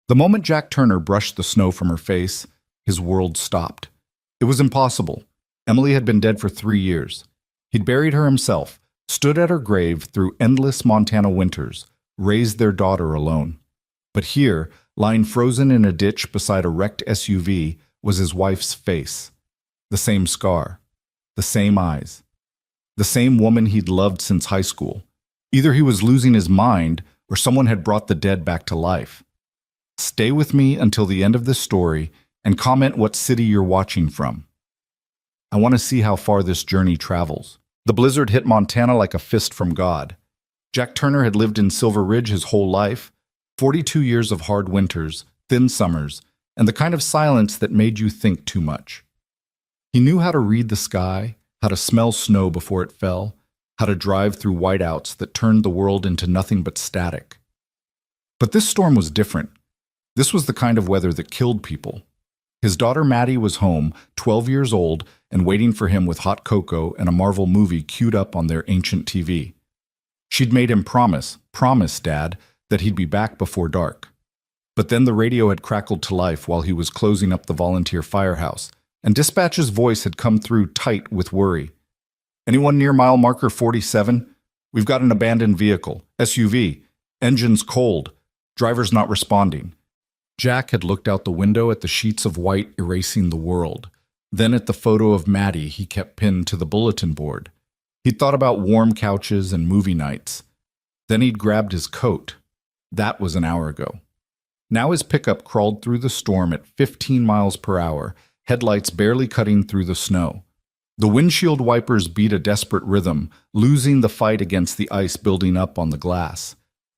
The moment Jack Turner brushed the snow from her face, his world stopped. It was impossible. Emily had been dead for 3 years. He'd buried her himself, stood at her grave through endless Montana winters, raised their daughter alone. But here, lying frozen in a ditch beside a wrecked SUV, was his wife's face. The same scar, the same eyes, the same woman he'd loved since high school. Either he was losing his mind, or someone had brought the dead back to life. Stay with me until the end of this story and comment what city you're watching from. I want to see how far this journey travels. The blizzard hit Montana like a fist from God. Jack Turner had lived in Silver Ridge his whole life, 42 years of hard winters, thin summers, and the kind of silence that made you think too much. He knew how to read the sky, how to smell snow before it fell, how to drive through whiteouts that turned the world into nothing but static. But this storm was different. This was the kind of weather that killed people. His daughter Maddie was home, 12 years old, and waiting for him with hot cocoa and a Marvel movie queued up on their ancient TV. She'd made him promise, Dad, that he'd be back before dark. But then the radio had crackled to life while he was closing up the volunteer firehouse, and dispatch's voice had come through tight with worry. Anyone near mile marker 47? We've got an abandoned vehicle, SUV. Engine's cold. Driver's not responding. Jack had looked out the window at the sheets of white erasing the world, then at the photo of Maddie he kept pinned to the bulletin board. He'd thought about warm couches and movie nights. Then he'd grabbed his coat. That was an hour ago. Now his pickup crawled through the storm at 15 miles per hour, headlights barely cutting through the snow. The windshield wipers beat a desperate rhythm, losing the fight against the ice building up on the glass.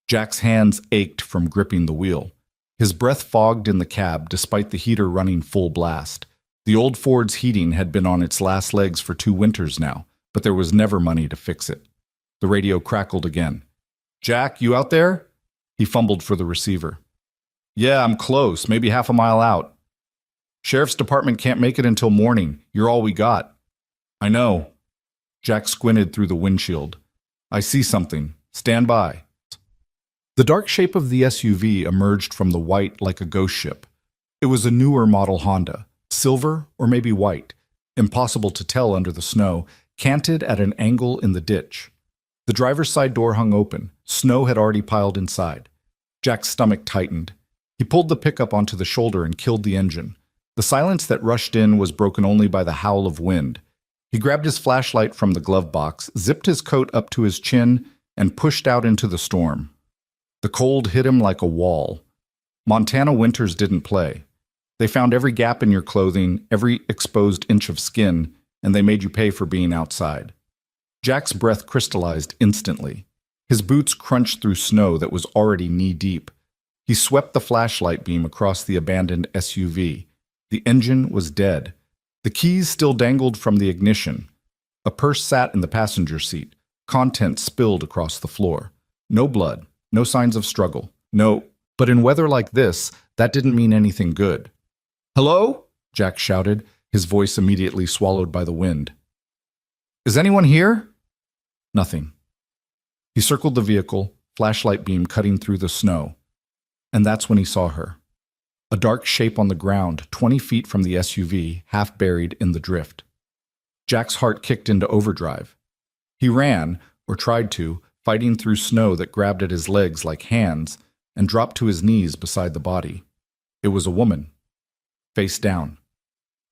Jack's hands ached from gripping the wheel. His breath fogged in the cab despite the heater running full blast. The old Ford's heating had been on its last legs for 2 winters now, but there was never money to fix it. The radio crackled again. "Jack, you out there?" He fumbled for the receiver. "Yeah, I'm close, maybe half a mile out." "Sheriff's department can't make it until morning. You're all we got." "I know." Jack squinted through the windshield. "I see something. Stand by." The dark shape of the SUV emerged from the white like a ghost ship. It was a newer model Honda, silver or maybe white, impossible to tell under the snow, canted at an angle in the ditch. The driver's side door hung open. Snow had already piled inside. Jack's stomach tightened. He pulled the pickup onto the shoulder and killed the engine. The silence that rushed in was broken only by the howl of wind. He grabbed his flashlight from the glove box, zipped his coat up to his chin, and pushed out into the storm. The cold hit him like a wall. Montana winters didn't play. They found every gap in your clothing, every exposed inch of skin, and they made you pay for being outside. Jack's breath crystallized instantly. His boots crunched through snow that was already knee-deep. He swept the flashlight beam across the abandoned SUV. The engine was dead. The keys still dangled from the ignition. A purse sat in the passenger seat. Contents spilled across the floor. No blood. No signs of struggle. No, but in weather like this, that didn't mean anything good. "Hello?" Jack shouted, his voice immediately swallowed by the wind. "Is anyone here?" Nothing. He circled the vehicle, flashlight beam cutting through the snow. And that's when he saw her. A dark shape on the ground, 20 feet from the SUV, half buried in the drift. Jack's heart kicked into overdrive. He ran, or tried to, fighting through snow that grabbed at his legs like hands, and dropped to his knees beside the body. It was a woman. Face down.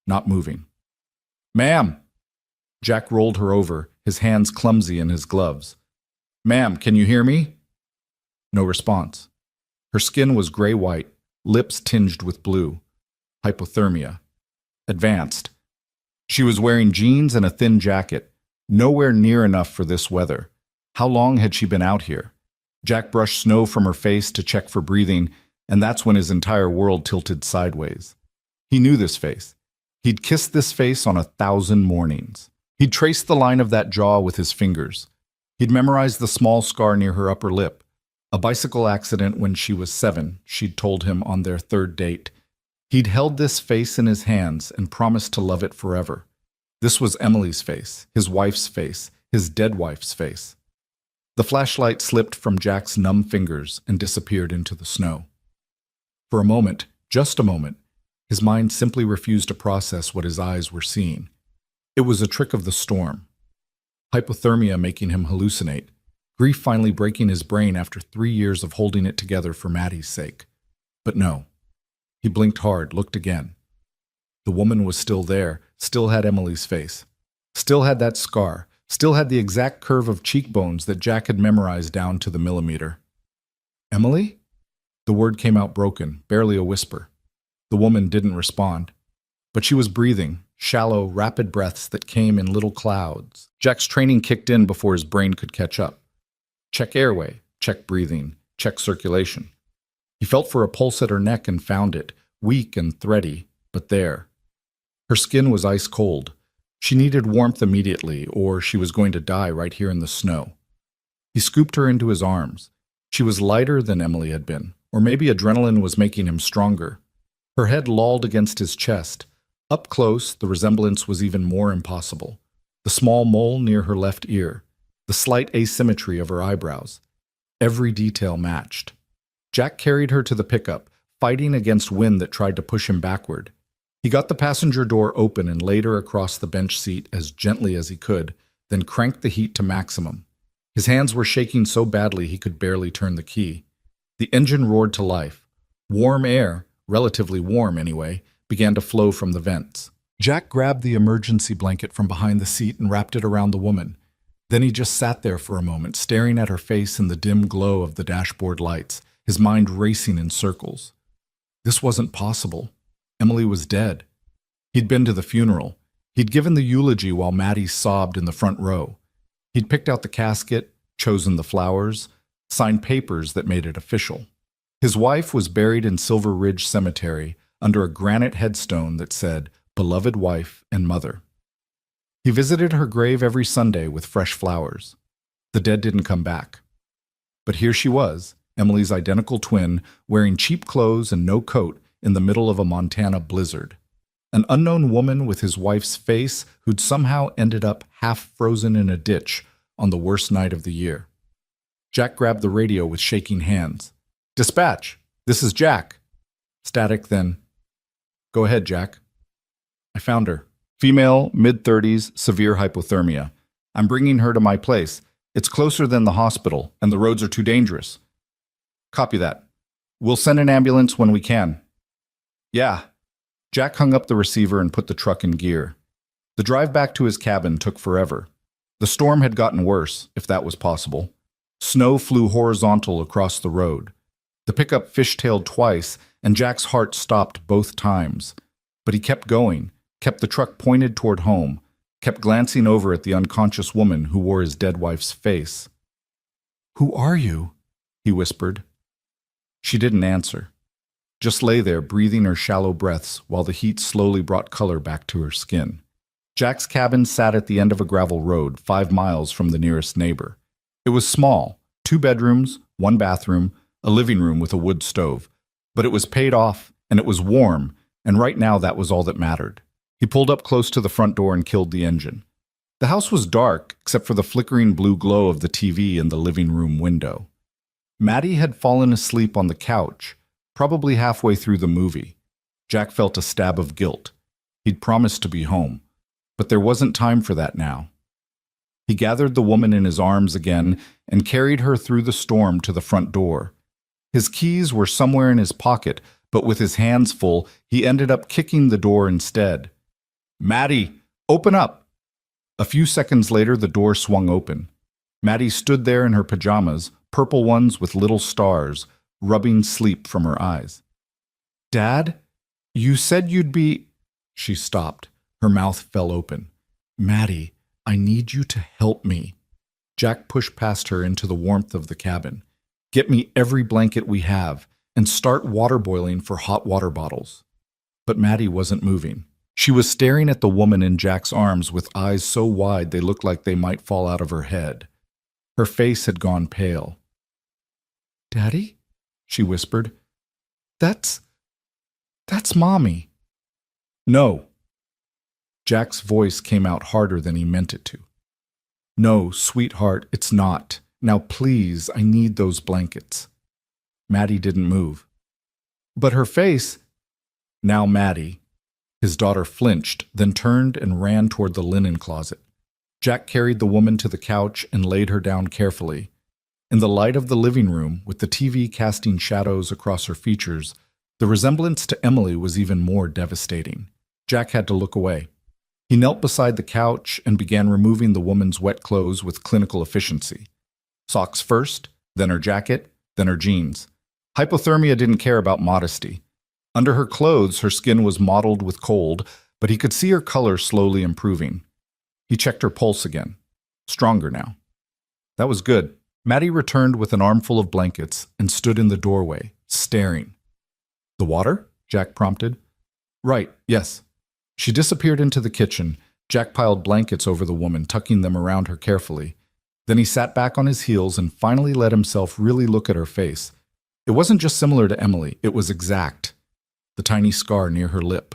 Not moving. "Ma'am!" Jack rolled her over, his hands clumsy in his gloves. "Ma'am, can you hear me?" No response. Her skin was gray-white, lips tinged with blue. Hypothermia. Advanced. She was wearing jeans and a thin jacket, nowhere near enough for this weather. How long had she been out here? Jack brushed snow from her face to check for breathing, and that's when his entire world tilted sideways. He knew this face. He'd kissed this face on 1,000 mornings. He'd traced the line of that jaw with his fingers. He'd memorized the small scar near her upper lip. A bicycle accident when she was 7, she'd told him on their 3rd date. He'd held this face in his hands and promised to love it forever. This was Emily's face, his wife's face, his dead wife's face. The flashlight slipped from Jack's numb fingers and disappeared into the snow. For a moment, just a moment, his mind simply refused to process what his eyes were seeing. It was a trick of the storm. Hypothermia making him hallucinate. Grief finally breaking his brain after 3 years of holding it together for Maddie's sake. But no. He blinked hard, looked again. The woman was still there, still had Emily's face. Still had that scar, still had the exact curve of cheekbones that Jack had memorized down to the millimeter. "Emily?" The word came out broken, barely a whisper. The woman didn't respond. But she was breathing, shallow, rapid breaths that came in little clouds. Jack's training kicked in before his brain could catch up. Check airway, check breathing, check circulation. He felt for a pulse at her neck and found it, weak and thready, but there. Her skin was ice cold. She needed warmth immediately, or she was going to die right here in the snow. He scooped her into his arms. She was lighter than Emily had been, or maybe adrenaline was making him stronger. Her head lolled against his chest. Up close, the resemblance was even more impossible. The small mole near her left ear, the slight asymmetry of her eyebrows. Every detail matched. Jack carried her to the pickup, fighting against wind that tried to push him backward. He got the passenger door open and laid her across the bench seat as gently as he could, then cranked the heat to maximum. His hands were shaking so badly he could barely turn the key. The engine roared to life. Warm air, relatively warm anyway, began to flow from the vents. Jack grabbed the emergency blanket from behind the seat and wrapped it around the woman. Then he just sat there for a moment, staring at her face in the dim glow of the dashboard lights, his mind racing in circles. This wasn't possible. Emily was dead. He'd been to the funeral. He'd given the eulogy while Maddie sobbed in the front row. He'd picked out the casket, chosen the flowers, signed papers that made it official. His wife was buried in Silver Ridge Cemetery under a granite headstone that said, "Beloved wife and mother." He visited her grave every Sunday with fresh flowers. The dead didn't come back. But here she was, Emily's identical twin, wearing cheap clothes and no coat in the middle of a Montana blizzard. An unknown woman with his wife's face who'd somehow ended up half frozen in a ditch on the worst night of the year. Jack grabbed the radio with shaking hands. "Dispatch, this is Jack." Static, then, "Go ahead, Jack." "I found her. Female, mid-30s, severe hypothermia. I'm bringing her to my place. It's closer than the hospital, and the roads are too dangerous." "Copy that. We'll send an ambulance when we can." "Yeah." Jack hung up the receiver and put the truck in gear. The drive back to his cabin took forever. The storm had gotten worse, if that was possible. Snow flew horizontal across the road. The pickup fishtailed twice, and Jack's heart stopped both times. But he kept going, kept the truck pointed toward home, kept glancing over at the unconscious woman who wore his dead wife's face. "Who are you?" he whispered. She didn't answer. Just lay there, breathing her shallow breaths while the heat slowly brought color back to her skin. Jack's cabin sat at the end of a gravel road, 5 miles from the nearest neighbor. It was small, 2 bedrooms, 1 bathroom, a living room with a wood stove. But it was paid off, and it was warm, and right now that was all that mattered. He pulled up close to the front door and killed the engine. The house was dark, except for the flickering blue glow of the TV in the living room window. Maddie had fallen asleep on the couch, probably halfway through the movie. Jack felt a stab of guilt. He'd promised to be home, but there wasn't time for that now. He gathered the woman in his arms again and carried her through the storm to the front door. His keys were somewhere in his pocket, but with his hands full, he ended up kicking the door instead. "Maddie, open up!" A few seconds later, the door swung open. Maddie stood there in her pajamas, purple ones with little stars, rubbing sleep from her eyes. "Dad, you said you'd be—" She stopped. Her mouth fell open. "Maddie, I need you to help me." Jack pushed past her into the warmth of the cabin. "Get me every blanket we have, and start water boiling for hot water bottles." But Maddie wasn't moving. She was staring at the woman in Jack's arms with eyes so wide they looked like they might fall out of her head. Her face had gone pale. "Daddy?" she whispered. That's Mommy." "No." Jack's voice came out harder than he meant it to. "No, sweetheart, it's not. Now please, I need those blankets." Maddie didn't move. But her face, now Maddie. His daughter flinched, then turned and ran toward the linen closet. Jack carried the woman to the couch and laid her down carefully. In the light of the living room, with the TV casting shadows across her features, the resemblance to Emily was even more devastating. Jack had to look away. He knelt beside the couch and began removing the woman's wet clothes with clinical efficiency. Socks first, then her jacket, then her jeans. Hypothermia didn't care about modesty. Under her clothes, her skin was mottled with cold, but he could see her color slowly improving. He checked her pulse again. Stronger now. That was good. Maddie returned with an armful of blankets and stood in the doorway, staring. The water? Jack prompted. Right, yes. She disappeared into the kitchen. Jack piled blankets over the woman, tucking them around her carefully. Then he sat back on his heels and finally let himself really look at her face. It wasn't just similar to Emily, it was exact. The tiny scar near her lip,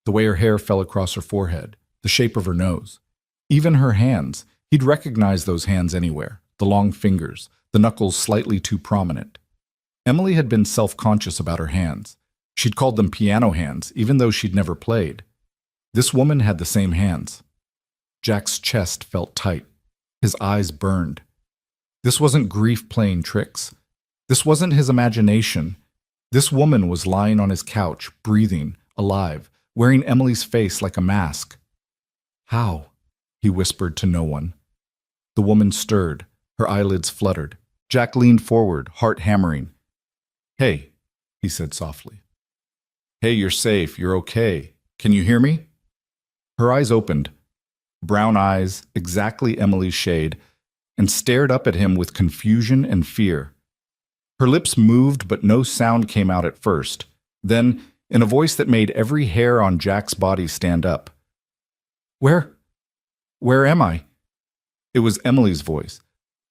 the way her hair fell across her forehead, the shape of her nose. Even her hands, he'd recognize those hands anywhere, the long fingers, the knuckles slightly too prominent. Emily had been self-conscious about her hands. She'd called them piano hands, even though she'd never played. This woman had the same hands. Jack's chest felt tight. His eyes burned. This wasn't grief playing tricks. This wasn't his imagination. This woman was lying on his couch, breathing, alive, wearing Emily's face like a mask. How? He whispered to no one. The woman stirred. Her eyelids fluttered. Jack leaned forward, heart hammering. Hey, he said softly. Hey, you're safe. You're okay. Can you hear me? Her eyes opened, brown eyes, exactly Emily's shade, and stared up at him with confusion and fear. Her lips moved, but no sound came out at first. Then, in a voice that made every hair on Jack's body stand up. Where am I? It was Emily's voice.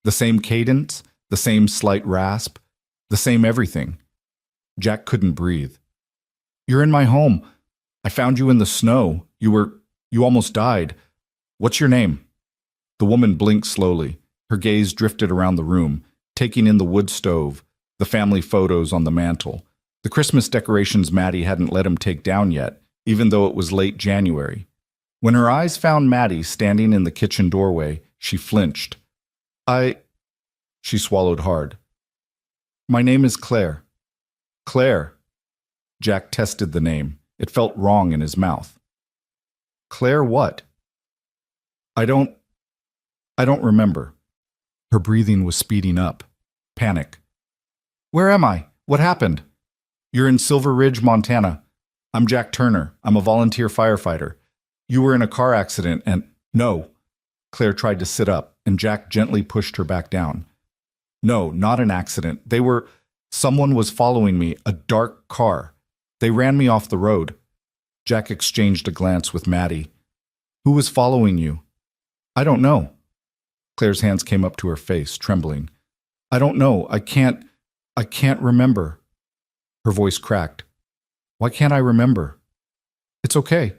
The same cadence, the same slight rasp, the same everything. Jack couldn't breathe. You're in my home. I found you in the snow. You almost died. What's your name? The woman blinked slowly. Her gaze drifted around the room, taking in the wood stove, the family photos on the mantel, the Christmas decorations Maddie hadn't let him take down yet, even though it was late January. When her eyes found Maddie standing in the kitchen doorway, she flinched. She swallowed hard. My name is Claire. Claire. Jack tested the name. It felt wrong in his mouth. Claire what? I don't remember. Her breathing was speeding up. Panic. Where am I? What happened? You're in Silver Ridge, Montana. I'm Jack Turner. I'm a volunteer firefighter. You were in a car accident and… No. Claire tried to sit up, and Jack gently pushed her back down. No, not an accident. Someone was following me, a dark car. They ran me off the road. Jack exchanged a glance with Maddie. Who was following you? I don't know. Claire's hands came up to her face, trembling. I don't know. I can't remember. Her voice cracked. Why can't I remember? It's okay.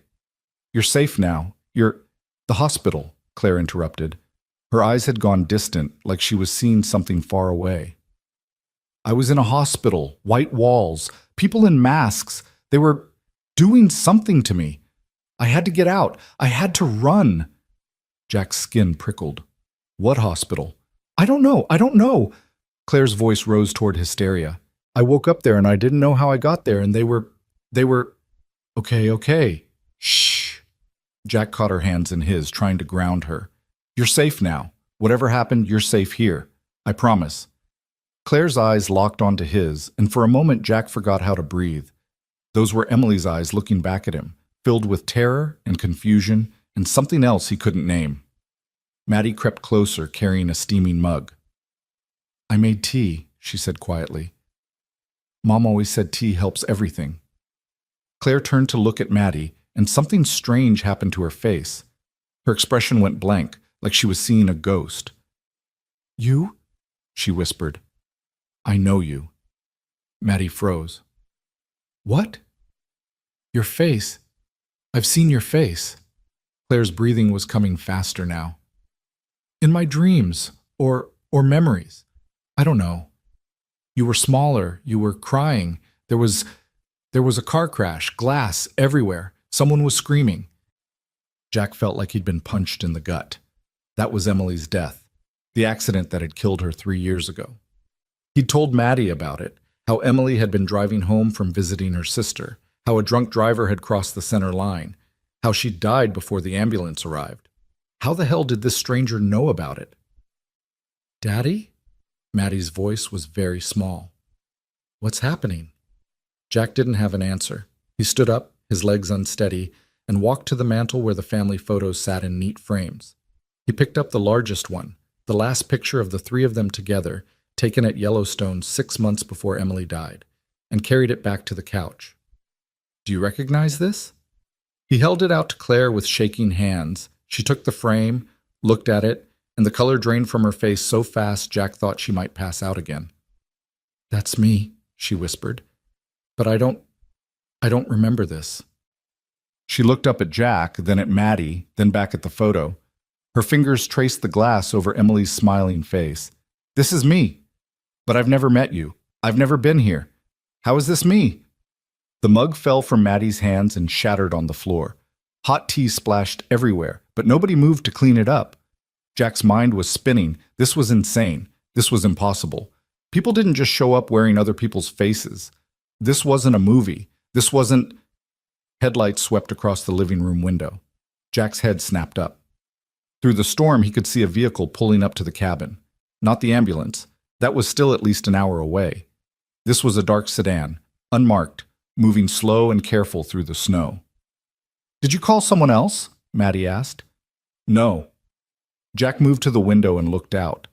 You're safe now. The hospital, Claire interrupted. Her eyes had gone distant, like she was seeing something far away. I was in a hospital, white walls, people in masks. They were doing something to me. I had to get out. I had to run. Jack's skin prickled. What hospital? I don't know. Claire's voice rose toward hysteria. I woke up there and I didn't know how I got there, and they were… Okay. Shh. Jack caught her hands in his, trying to ground her. You're safe now. Whatever happened, you're safe here. I promise. Claire's eyes locked onto his, and for a moment Jack forgot how to breathe. Those were Emily's eyes looking back at him, filled with terror and confusion and something else he couldn't name. Maddie crept closer, carrying a steaming mug. I made tea, she said quietly. Mom always said tea helps everything. Claire turned to look at Maddie, and something strange happened to her face. Her expression went blank, like she was seeing a ghost. You? She whispered. I know you. Maddie froze. What? Your face. I've seen your face. Claire's breathing was coming faster now. In my dreams, or memories. I don't know. You were smaller, you were crying. There was There was a car crash, glass everywhere. Someone was screaming. Jack felt like he'd been punched in the gut. That was Emily's death, the accident that had killed her 3 years ago. He'd told Maddie about it, how Emily had been driving home from visiting her sister, how a drunk driver had crossed the center line, how she'd died before the ambulance arrived. How the hell did this stranger know about it? "Daddy?" Maddie's voice was very small. "What's happening?" Jack didn't have an answer. He stood up, his legs unsteady, and walked to the mantel where the family photos sat in neat frames. He picked up the largest one, the last picture of the three of them together, taken at Yellowstone 6 months before Emily died, and carried it back to the couch. "Do you recognize this?" He held it out to Claire with shaking hands. She took the frame, looked at it, and the color drained from her face so fast Jack thought she might pass out again. "That's me," she whispered. "But I don't remember this." She looked up at Jack, then at Maddie, then back at the photo. Her fingers traced the glass over Emily's smiling face. "This is me. But I've never met you. I've never been here. How is this me?" The mug fell from Maddie's hands and shattered on the floor. Hot tea splashed everywhere, but nobody moved to clean it up. Jack's mind was spinning. This was insane. This was impossible. People didn't just show up wearing other people's faces. This wasn't a movie. This wasn't... Headlights swept across the living room window. Jack's head snapped up. Through the storm, he could see a vehicle pulling up to the cabin. Not the ambulance. That was still at least an hour away. This was a dark sedan, unmarked, moving slow and careful through the snow. "Did you call someone else?" Maddie asked. "No." Jack moved to the window and looked out.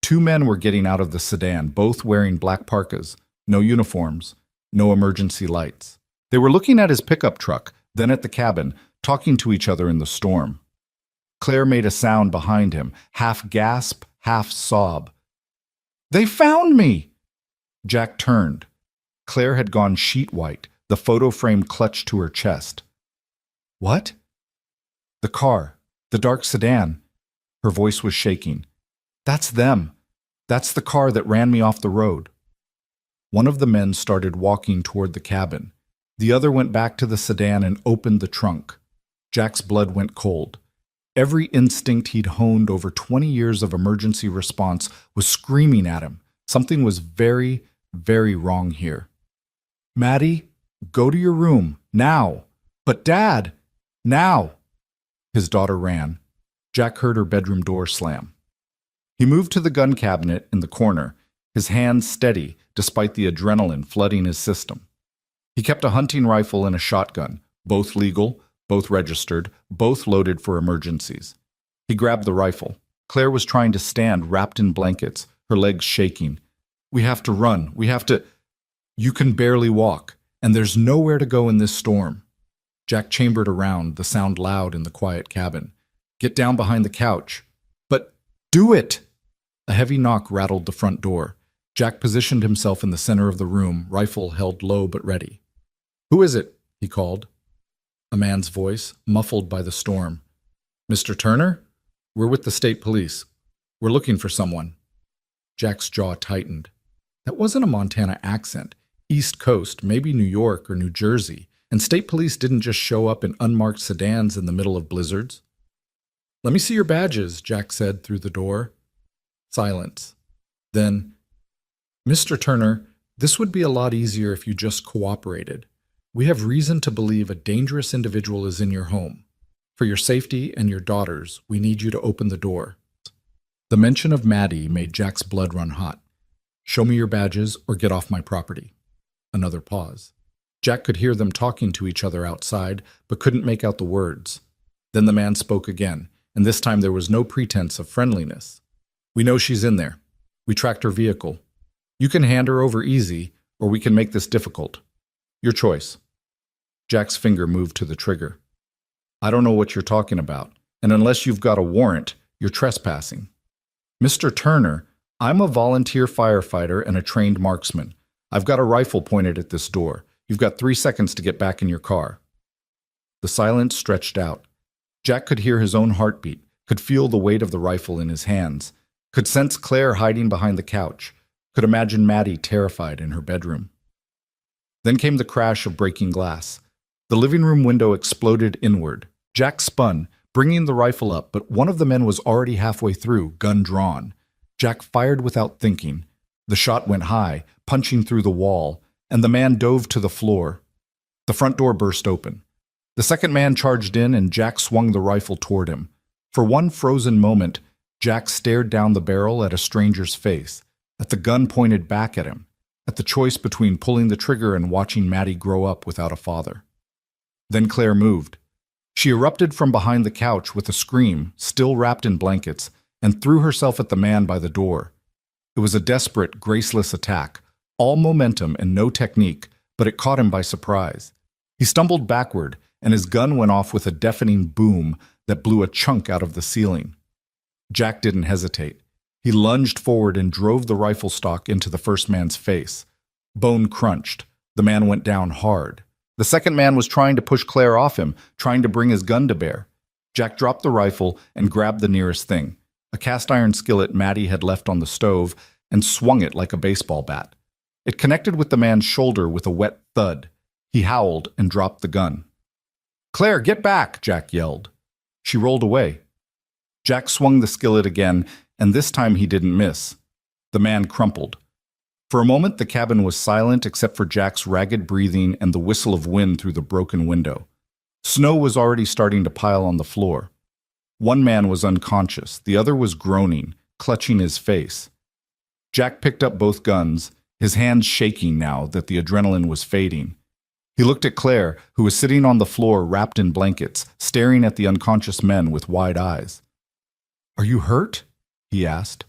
2 men were getting out of the sedan, both wearing black parkas, no uniforms, no emergency lights. They were looking at his pickup truck, then at the cabin, talking to each other in the storm. Claire made a sound behind him, half gasp, half sob. "They found me!" Jack turned. Claire had gone sheet white, the photo frame clutched to her chest. "What?" "The car, the dark sedan." Her voice was shaking. "That's them. That's the car that ran me off the road." One of the men started walking toward the cabin. The other went back to the sedan and opened the trunk. Jack's blood went cold. Every instinct he'd honed over 20 years of emergency response was screaming at him. Something was very, very wrong here. "Maddie, go to your room, now." "But Dad, now." His daughter ran. Jack heard her bedroom door slam. He moved to the gun cabinet in the corner, his hands steady despite the adrenaline flooding his system. He kept a hunting rifle and a shotgun, both legal, both registered, both loaded for emergencies. He grabbed the rifle. Claire was trying to stand wrapped in blankets, her legs shaking. "We have to run. We have to..." "You can barely walk, and there's nowhere to go in this storm." Jack chambered around, the sound loud in the quiet cabin. "Get down behind the couch." "But do it!" A heavy knock rattled the front door. Jack positioned himself in the center of the room, rifle held low but ready. "Who is it?" he called. A man's voice, muffled by the storm. "Mr. Turner? We're with the state police. We're looking for someone." Jack's jaw tightened. That wasn't a Montana accent. East Coast, maybe New York or New Jersey. And state police didn't just show up in unmarked sedans in the middle of blizzards. "Let me see your badges," Jack said through the door. Silence. Then, "Mr. Turner, this would be a lot easier if you just cooperated. We have reason to believe a dangerous individual is in your home. For your safety and your daughter's, we need you to open the door." The mention of Maddie made Jack's blood run hot. "Show me your badges or get off my property." Another pause. Jack could hear them talking to each other outside, but couldn't make out the words. Then the man spoke again, and this time there was no pretense of friendliness. "We know she's in there. We tracked her vehicle. You can hand her over easy, or we can make this difficult. Your choice." Jack's finger moved to the trigger. "I don't know what you're talking about, and unless you've got a warrant, you're trespassing." "Mr. Turner, I'm a volunteer firefighter and a trained marksman. I've got a rifle pointed at this door. You've got 3 seconds to get back in your car." The silence stretched out. Jack could hear his own heartbeat, could feel the weight of the rifle in his hands, could sense Claire hiding behind the couch, could imagine Maddie terrified in her bedroom. Then came the crash of breaking glass. The living room window exploded inward. Jack spun, bringing the rifle up, but one of the men was already halfway through, gun drawn. Jack fired without thinking. The shot went high, punching through the wall, and the man dove to the floor. The front door burst open. The second man charged in, and Jack swung the rifle toward him. For one frozen moment, Jack stared down the barrel at a stranger's face, at the gun pointed back at him, at the choice between pulling the trigger and watching Maddie grow up without a father. Then Claire moved. She erupted from behind the couch with a scream, still wrapped in blankets, and threw herself at the man by the door. It was a desperate, graceless attack, all momentum and no technique, but it caught him by surprise. He stumbled backward, and his gun went off with a deafening boom that blew a chunk out of the ceiling. Jack didn't hesitate. He lunged forward and drove the rifle stock into the first man's face. Bone crunched. The man went down hard. The second man was trying to push Claire off him, trying to bring his gun to bear. Jack dropped the rifle and grabbed the nearest thing, a cast-iron skillet Maddie had left on the stove, and swung it like a baseball bat. It connected with the man's shoulder with a wet thud. He howled and dropped the gun. "Claire, get back!" Jack yelled. She rolled away. Jack swung the skillet again, and this time he didn't miss. The man crumpled. For a moment, the cabin was silent except for Jack's ragged breathing and the whistle of wind through the broken window. Snow was already starting to pile on the floor. One man was unconscious. The other was groaning, clutching his face. Jack picked up both guns, his hands shaking now that the adrenaline was fading. He looked at Claire, who was sitting on the floor wrapped in blankets, staring at the unconscious men with wide eyes. "Are you hurt?" he asked.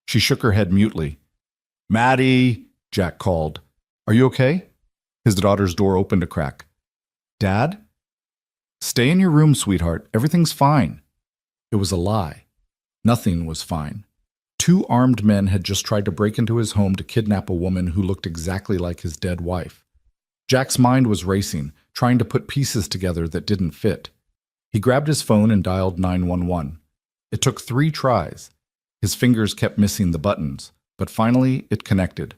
She shook her head mutely. "Maddie," Jack called. "Are you okay?" His daughter's door opened a crack. "Dad?" "Stay in your room, sweetheart. Everything's fine." It was a lie. Nothing was fine. 2 armed men had just tried to break into his home to kidnap a woman who looked exactly like his dead wife. Jack's mind was racing, trying to put pieces together that didn't fit. He grabbed his phone and dialed 911. It took 3 tries. His fingers kept missing the buttons, but finally it connected.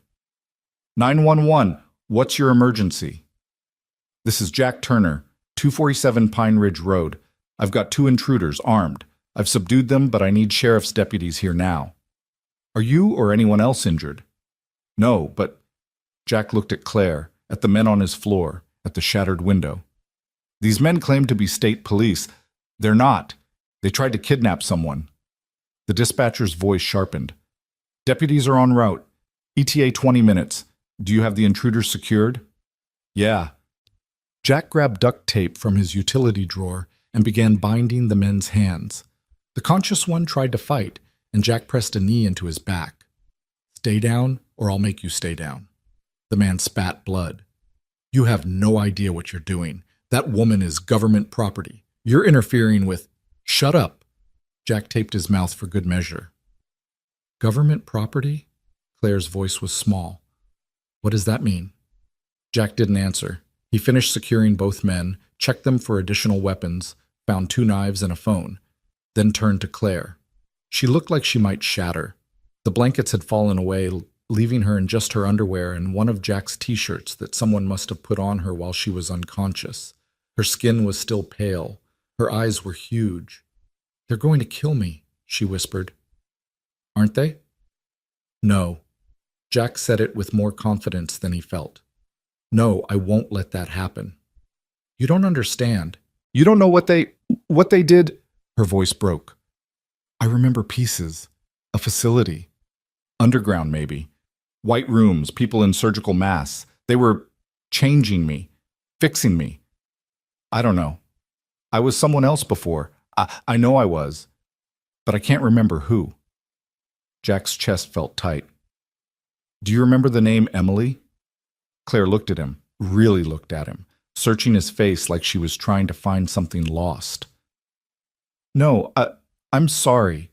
911, what's your emergency? "This is Jack Turner, 247 Pine Ridge Road. I've got 2 intruders armed. I've subdued them, but I need sheriff's deputies here now." "Are you or anyone else injured?" "No, but—" Jack looked at Claire, at the men on his floor, at the shattered window. "These men claim to be state police. They're not. They tried to kidnap someone." The dispatcher's voice sharpened. "Deputies are en route. ETA 20 minutes. Do you have the intruders secured?" "Yeah." Jack grabbed duct tape from his utility drawer and began binding the men's hands. The conscious one tried to fight, and Jack pressed a knee into his back. "Stay down, or I'll make you stay down." The man spat blood. "You have no idea what you're doing. That woman is government property. You're interfering with—" "Shut up." Jack taped his mouth for good measure. "Government property?" Claire's voice was small. "What does that mean?" Jack didn't answer. He finished securing both men, checked them for additional weapons, found 2 knives and a phone, then turned to Claire. She looked like she might shatter. The blankets had fallen away, leaving her in just her underwear and one of Jack's t-shirts that someone must have put on her while she was unconscious. Her skin was still pale. Her eyes were huge. "They're going to kill me," she whispered. "Aren't they?" "No." Jack said it with more confidence than he felt. "No, I won't let that happen." "You don't understand. You don't know what they did." Her voice broke. "I remember pieces. A facility. Underground, maybe. White rooms, people in surgical masks. They were changing me, fixing me. I don't know. I was someone else before. I know I was. But I can't remember who." Jack's chest felt tight. "Do you remember the name Emily?" Claire looked at him, really looked at him, searching his face like she was trying to find something lost. "No, I'm sorry.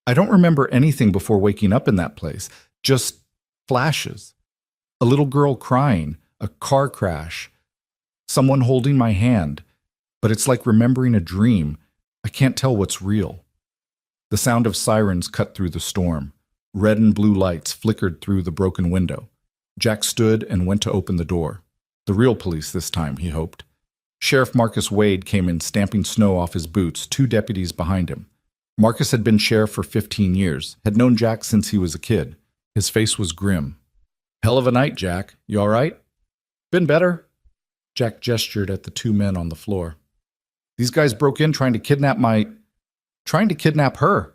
I don't remember anything before waking up in that place. Just flashes. A little girl crying, a car crash, someone holding my hand. But it's like remembering a dream. I can't tell what's real." The sound of sirens cut through the storm. Red and blue lights flickered through the broken window. Jack stood and went to open the door. The real police this time, he hoped. Sheriff Marcus Wade came in, stamping snow off his boots, 2 deputies behind him. Marcus had been sheriff for 15 years, had known Jack since he was a kid. His face was grim. "Hell of a night, Jack. You all right?" "Been better." Jack gestured at the 2 men on the floor. "These guys broke in trying to kidnap her."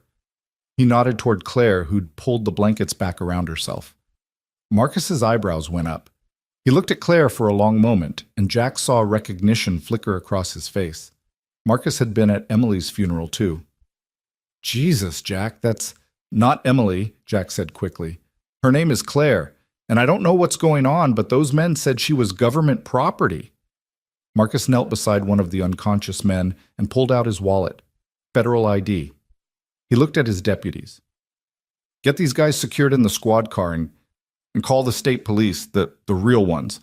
He nodded toward Claire, who'd pulled the blankets back around herself. Marcus's eyebrows went up. He looked at Claire for a long moment, and Jack saw recognition flicker across his face. Marcus had been at Emily's funeral, too. "Jesus, Jack, that's not Emily," Jack said quickly. "Her name is Claire, and I don't know what's going on, but those men said she was government property." Marcus knelt beside one of the unconscious men and pulled out his wallet. Federal ID. He looked at his deputies. "Get these guys secured in the squad car and call the state police, the real ones.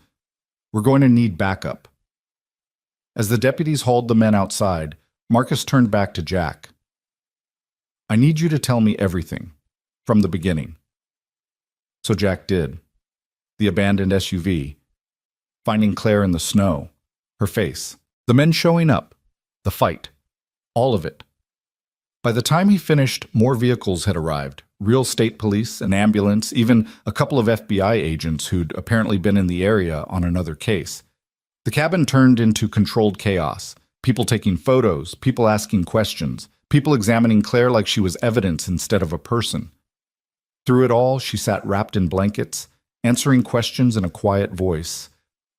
We're going to need backup." As the deputies hauled the men outside, Marcus turned back to Jack. "I need you to tell me everything, from the beginning." So Jack did. The abandoned SUV, finding Claire in the snow, her face, the men showing up, the fight, all of it. By the time he finished, more vehicles had arrived. Real state police, an ambulance, even a couple of FBI agents who'd apparently been in the area on another case. The cabin turned into controlled chaos. People taking photos, people asking questions, people examining Claire like she was evidence instead of a person. Through it all, she sat wrapped in blankets, answering questions in a quiet voice,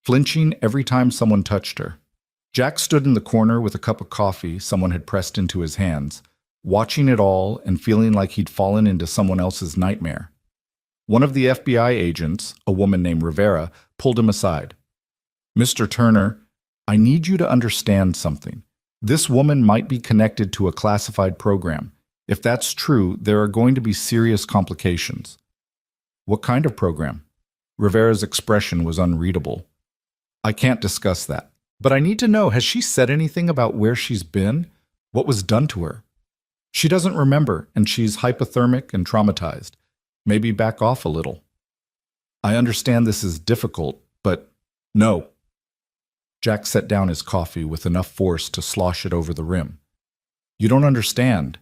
flinching every time someone touched her. Jack stood in the corner with a cup of coffee someone had pressed into his hands, watching it all and feeling like he'd fallen into someone else's nightmare. One of the FBI agents, a woman named Rivera, pulled him aside. "Mr. Turner, I need you to understand something. This woman might be connected to a classified program. If that's true, there are going to be serious complications." "What kind of program?" Rivera's expression was unreadable. "I can't discuss that. But I need to know, has she said anything about where she's been? What was done to her?" "She doesn't remember, and she's hypothermic and traumatized. Maybe back off a little." "I understand this is difficult, but no." Jack set down his coffee with enough force to slosh it over the rim. "You don't understand.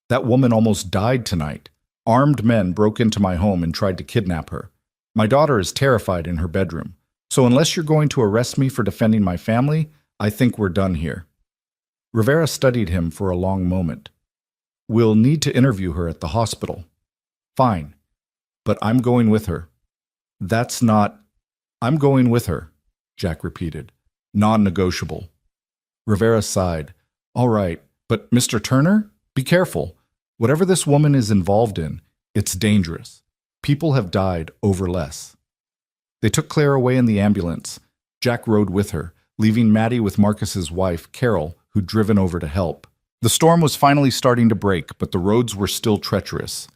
That woman almost died tonight. Armed men broke into my home and tried to kidnap her. My daughter is terrified in her bedroom. So unless you're going to arrest me for defending my family, I think we're done here." Rivera studied him for a long moment. "We'll need to interview her at the hospital." "Fine. But I'm going with her." "That's not—" "I'm going with her," Jack repeated. "Non-negotiable." Rivera sighed. "All right, but Mr. Turner, be careful. Whatever this woman is involved in, it's dangerous. People have died over less." They took Claire away in the ambulance. Jack rode with her, leaving Maddie with Marcus's wife, Carol, who'd driven over to help. The storm was finally starting to break, but the roads were still treacherous.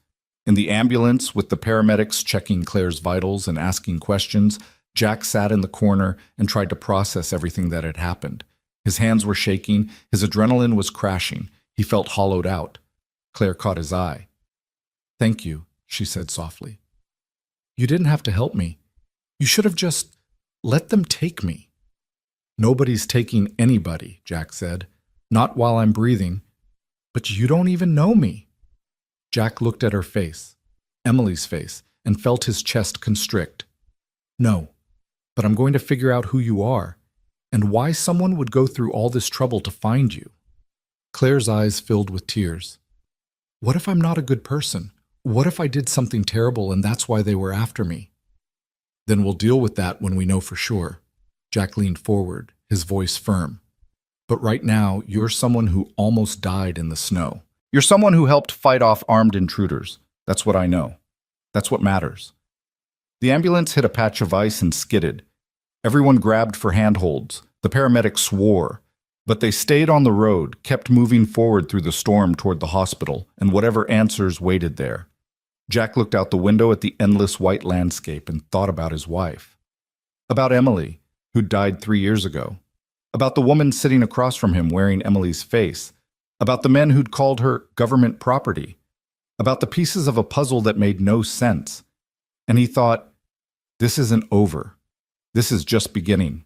In the ambulance, with the paramedics checking Claire's vitals and asking questions, Jack sat in the corner and tried to process everything that had happened. His hands were shaking, his adrenaline was crashing. He felt hollowed out. Claire caught his eye. "Thank you," she said softly. "You didn't have to help me. You should have just let them take me." "Nobody's taking anybody," Jack said. "Not while I'm breathing." "But you don't even know me." Jack looked at her face, Emily's face, and felt his chest constrict. "No, but I'm going to figure out who you are, and why someone would go through all this trouble to find you." Claire's eyes filled with tears. "What if I'm not a good person? What if I did something terrible and that's why they were after me?" "Then we'll deal with that when we know for sure." Jack leaned forward, his voice firm. "But right now, you're someone who almost died in the snow. You're someone who helped fight off armed intruders. That's what I know. That's what matters." The ambulance hit a patch of ice and skidded. Everyone grabbed for handholds. The paramedics swore. But they stayed on the road, kept moving forward through the storm toward the hospital, and whatever answers waited there. Jack looked out the window at the endless white landscape and thought about his wife. About Emily, who died 3 years ago. About the woman sitting across from him wearing Emily's face. About the men who'd called her government property. About the pieces of a puzzle that made no sense. And he thought, This isn't over. This is just beginning.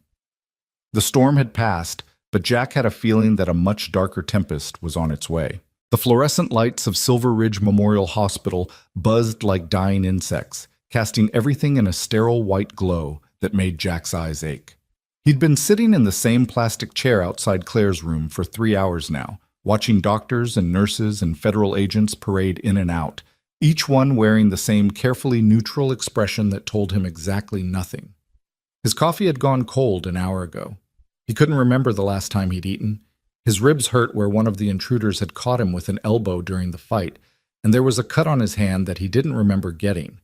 The storm had passed, but Jack had a feeling that a much darker tempest was on its way. The fluorescent lights of Silver Ridge Memorial Hospital buzzed like dying insects, casting everything in a sterile white glow that made Jack's eyes ache. He'd been sitting in the same plastic chair outside Claire's room for 3 hours now, watching doctors and nurses and federal agents parade in and out, each one wearing the same carefully neutral expression that told him exactly nothing. His coffee had gone cold an hour ago. He couldn't remember the last time he'd eaten. His ribs hurt where one of the intruders had caught him with an elbow during the fight, and there was a cut on his hand that he didn't remember getting.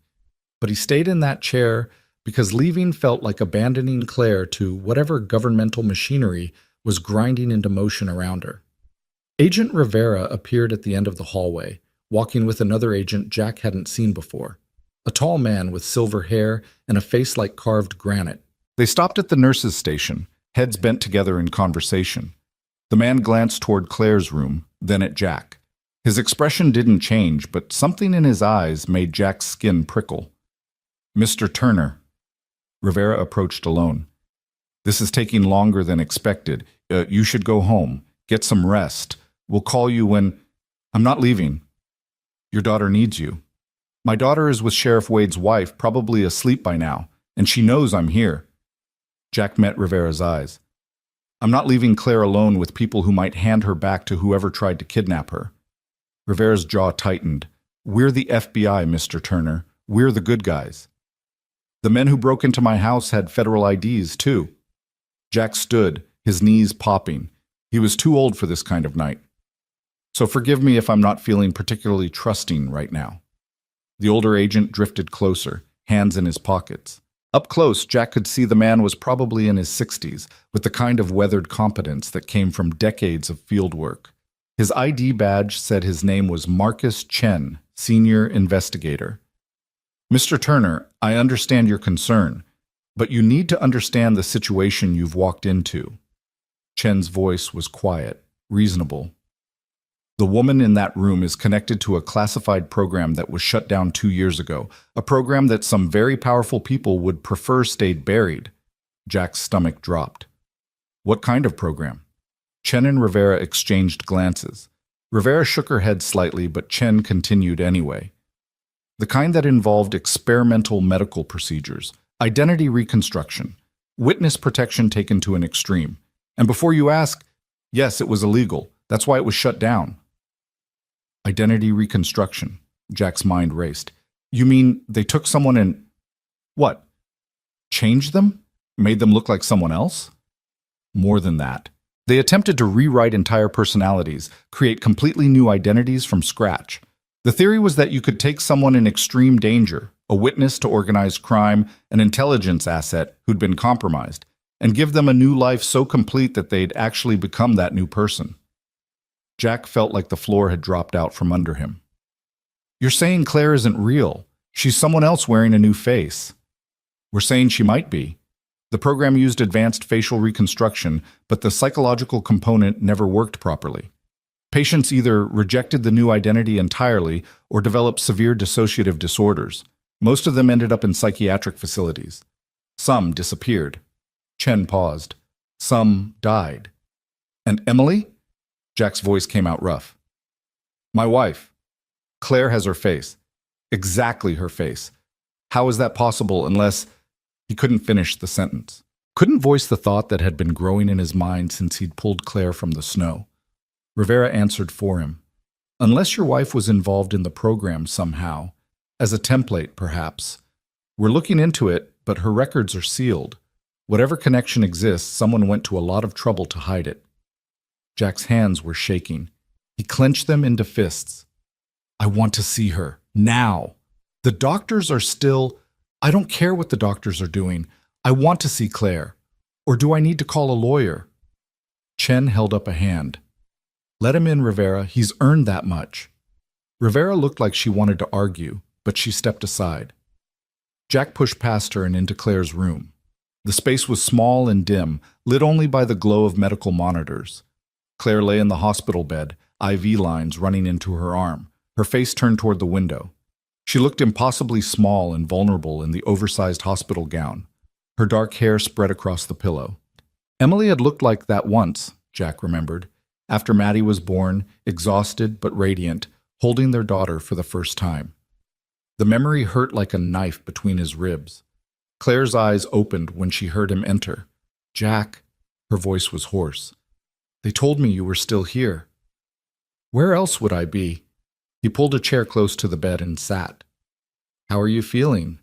But he stayed in that chair because leaving felt like abandoning Claire to whatever governmental machinery was grinding into motion around her. Agent Rivera appeared at the end of the hallway, walking with another agent Jack hadn't seen before, a tall man with silver hair and a face like carved granite. They stopped at the nurse's station, heads bent together in conversation. The man glanced toward Claire's room, then at Jack. His expression didn't change, but something in his eyes made Jack's skin prickle. "Mr. Turner." Rivera approached alone. "This is taking longer than expected. You should go home. Get some rest. We'll call you when—" "I'm not leaving. Your daughter needs you. My daughter is with Sheriff Wade's wife, probably asleep by now, and she knows I'm here." Jack met Rivera's eyes. "I'm not leaving Claire alone with people who might hand her back to whoever tried to kidnap her." Rivera's jaw tightened. "We're the FBI, Mr. Turner. We're the good guys. The men who broke into my house had federal IDs, too." Jack stood, his knees popping. He was too old for this kind of night. "So forgive me if I'm not feeling particularly trusting right now." The older agent drifted closer, hands in his pockets. Up close, Jack could see the man was probably in his 60s, with the kind of weathered competence that came from decades of field work. His ID badge said his name was Marcus Chen, Senior Investigator. "Mr. Turner, I understand your concern, but you need to understand the situation you've walked into." Chen's voice was quiet, reasonable. "The woman in that room is connected to a classified program that was shut down 2 years ago, a program that some very powerful people would prefer stayed buried." Jack's stomach dropped. "What kind of program?" Chen and Rivera exchanged glances. Rivera shook her head slightly, but Chen continued anyway. "The kind that involved experimental medical procedures, identity reconstruction, witness protection taken to an extreme. And before you ask, yes, it was illegal. That's why it was shut down." Identity reconstruction. Jack's mind raced. "You mean they took someone and— what? Changed them? Made them look like someone else?" "More than that. They attempted to rewrite entire personalities, create completely new identities from scratch. The theory was that you could take someone in extreme danger, a witness to organized crime, an intelligence asset who'd been compromised, and give them a new life so complete that they'd actually become that new person." Jack felt like the floor had dropped out from under him. "You're saying Claire isn't real. She's someone else wearing a new face." "We're saying she might be. The program used advanced facial reconstruction, but the psychological component never worked properly. Patients either rejected the new identity entirely or developed severe dissociative disorders. Most of them ended up in psychiatric facilities. Some disappeared." Chen paused. "Some died." "And Emily?" Jack's voice came out rough. "My wife. Claire has her face. Exactly her face. How is that possible unless—" He couldn't finish the sentence. Couldn't voice the thought that had been growing in his mind since he'd pulled Claire from the snow. Rivera answered for him. "Unless your wife was involved in the program somehow, as a template perhaps. We're looking into it, but her records are sealed. Whatever connection exists, someone went to a lot of trouble to hide it." Jack's hands were shaking. He clenched them into fists. "I want to see her. Now. The doctors are still— I don't care what the doctors are doing. I want to see Claire. Or do I need to call a lawyer?" Chen held up a hand. "Let him in, Rivera. He's earned that much." Rivera looked like she wanted to argue, but she stepped aside. Jack pushed past her and into Claire's room. The space was small and dim, lit only by the glow of medical monitors. Claire lay in the hospital bed, IV lines running into her arm, her face turned toward the window. She looked impossibly small and vulnerable in the oversized hospital gown. Her dark hair spread across the pillow. Emily had looked like that once, Jack remembered, after Maddie was born, exhausted but radiant, holding their daughter for the first time. The memory hurt like a knife between his ribs. Claire's eyes opened when she heard him enter. "Jack," her voice was hoarse. "They told me you were still here." "Where else would I be?" He pulled a chair close to the bed and sat. "How are you feeling?"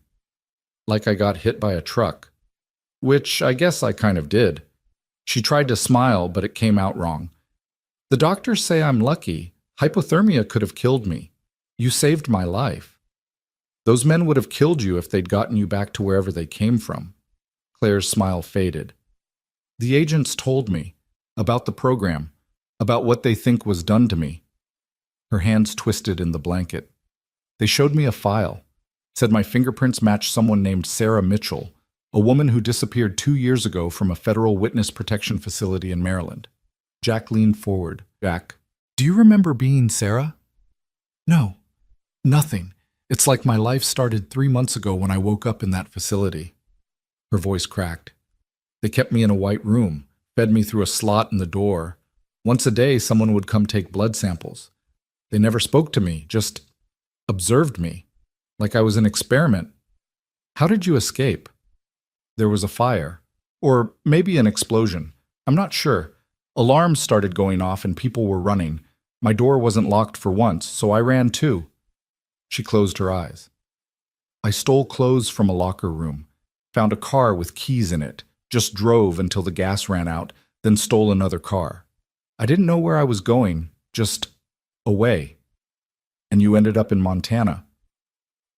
"Like I got hit by a truck." "Which I guess I kind of did." She tried to smile, but it came out wrong. "The doctors say I'm lucky. Hypothermia could have killed me. You saved my life." "Those men would have killed you if they'd gotten you back to wherever they came from." Claire's smile faded. "The agents told me about the program, about what they think was done to me." Her hands twisted in the blanket. "They showed me a file. Said my fingerprints matched someone named Sarah Mitchell, a woman who disappeared 2 years ago from a federal witness protection facility in Maryland." Jack leaned forward. "Jack, do you remember being Sarah?" "No, nothing. It's like my life started 3 months ago when I woke up in that facility." Her voice cracked. "They kept me in a white room, fed me through a slot in the door. Once a day, someone would come take blood samples. They never spoke to me, just observed me, like I was an experiment." "How did you escape?" "There was a fire. Or maybe an explosion. I'm not sure. Alarms started going off and people were running. My door wasn't locked for once, so I ran too." She closed her eyes. "I stole clothes from a locker room, found a car with keys in it, just drove until the gas ran out, then stole another car. I didn't know where I was going, just away." "And you ended up in Montana."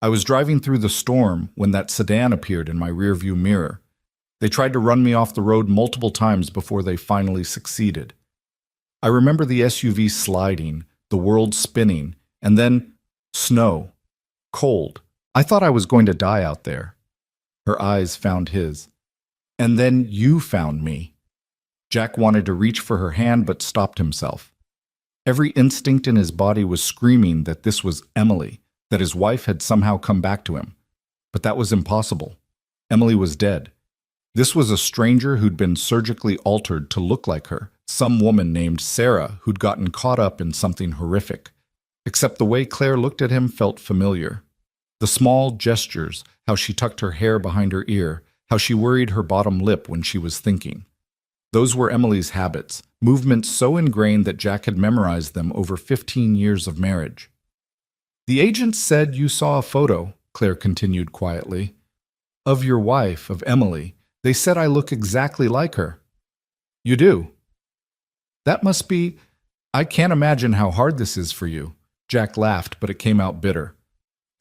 "I was driving through the storm when that sedan appeared in my rearview mirror. They tried to run me off the road multiple times before they finally succeeded. I remember the SUV sliding, the world spinning, and then snow. Cold. I thought I was going to die out there." Her eyes found his. "And then you found me." Jack wanted to reach for her hand but stopped himself. Every instinct in his body was screaming that this was Emily, that his wife had somehow come back to him. But that was impossible. Emily was dead. This was a stranger who'd been surgically altered to look like her, some woman named Sarah who'd gotten caught up in something horrific. Except the way Claire looked at him felt familiar. The small gestures, how she tucked her hair behind her ear, how she worried her bottom lip when she was thinking. Those were Emily's habits, movements so ingrained that Jack had memorized them over 15 years of marriage. "The agents said you saw a photo," Claire continued quietly, "of your wife, of Emily. They said I look exactly like her." "You do?" "That must be... I can't imagine how hard this is for you." Jack laughed, but it came out bitter.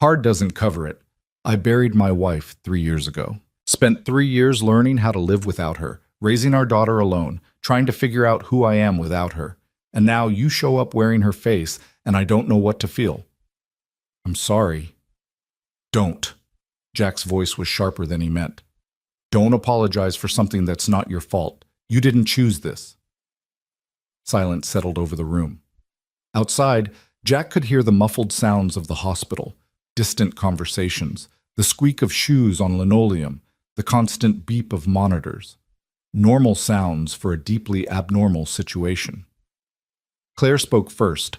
"Hard doesn't cover it. I buried my wife 3 years ago. Spent 3 years learning how to live without her, raising our daughter alone, trying to figure out who I am without her. And now you show up wearing her face, and I don't know what to feel." "I'm sorry." "Don't." Jack's voice was sharper than he meant. "Don't apologize for something that's not your fault. You didn't choose this." Silence settled over the room. Outside, Jack could hear the muffled sounds of the hospital, distant conversations, the squeak of shoes on linoleum, the constant beep of monitors. Normal sounds for a deeply abnormal situation. Claire spoke first.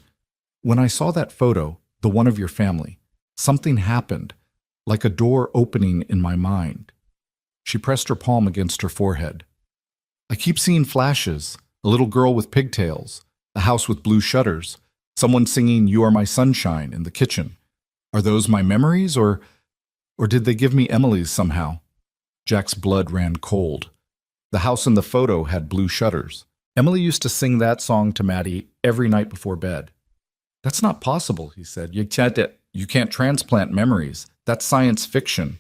"When I saw that photo, the one of your family, something happened, like a door opening in my mind." She pressed her palm against her forehead. "I keep seeing flashes, a little girl with pigtails, a house with blue shutters, someone singing 'You Are My Sunshine' in the kitchen. Are those my memories, or did they give me Emily's somehow?" Jack's blood ran cold. The house in the photo had blue shutters. Emily used to sing that song to Maddie every night before bed. "That's not possible," he said. You can't transplant memories. That's science fiction."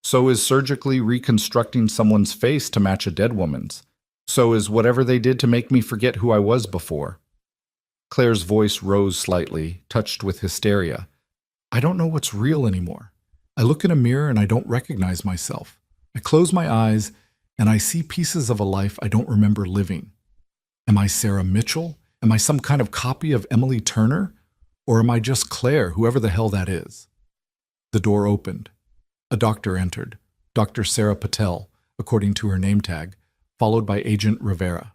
"So is surgically reconstructing someone's face to match a dead woman's. So is whatever they did to make me forget who I was before." Claire's voice rose slightly, touched with hysteria. "I don't know what's real anymore. I look in a mirror and I don't recognize myself. I close my eyes and I see pieces of a life I don't remember living. Am I Sarah Mitchell? Am I some kind of copy of Emily Turner? Or am I just Claire, whoever the hell that is?" The door opened. A doctor entered, Dr. Sarah Patel, according to her name tag, followed by Agent Rivera.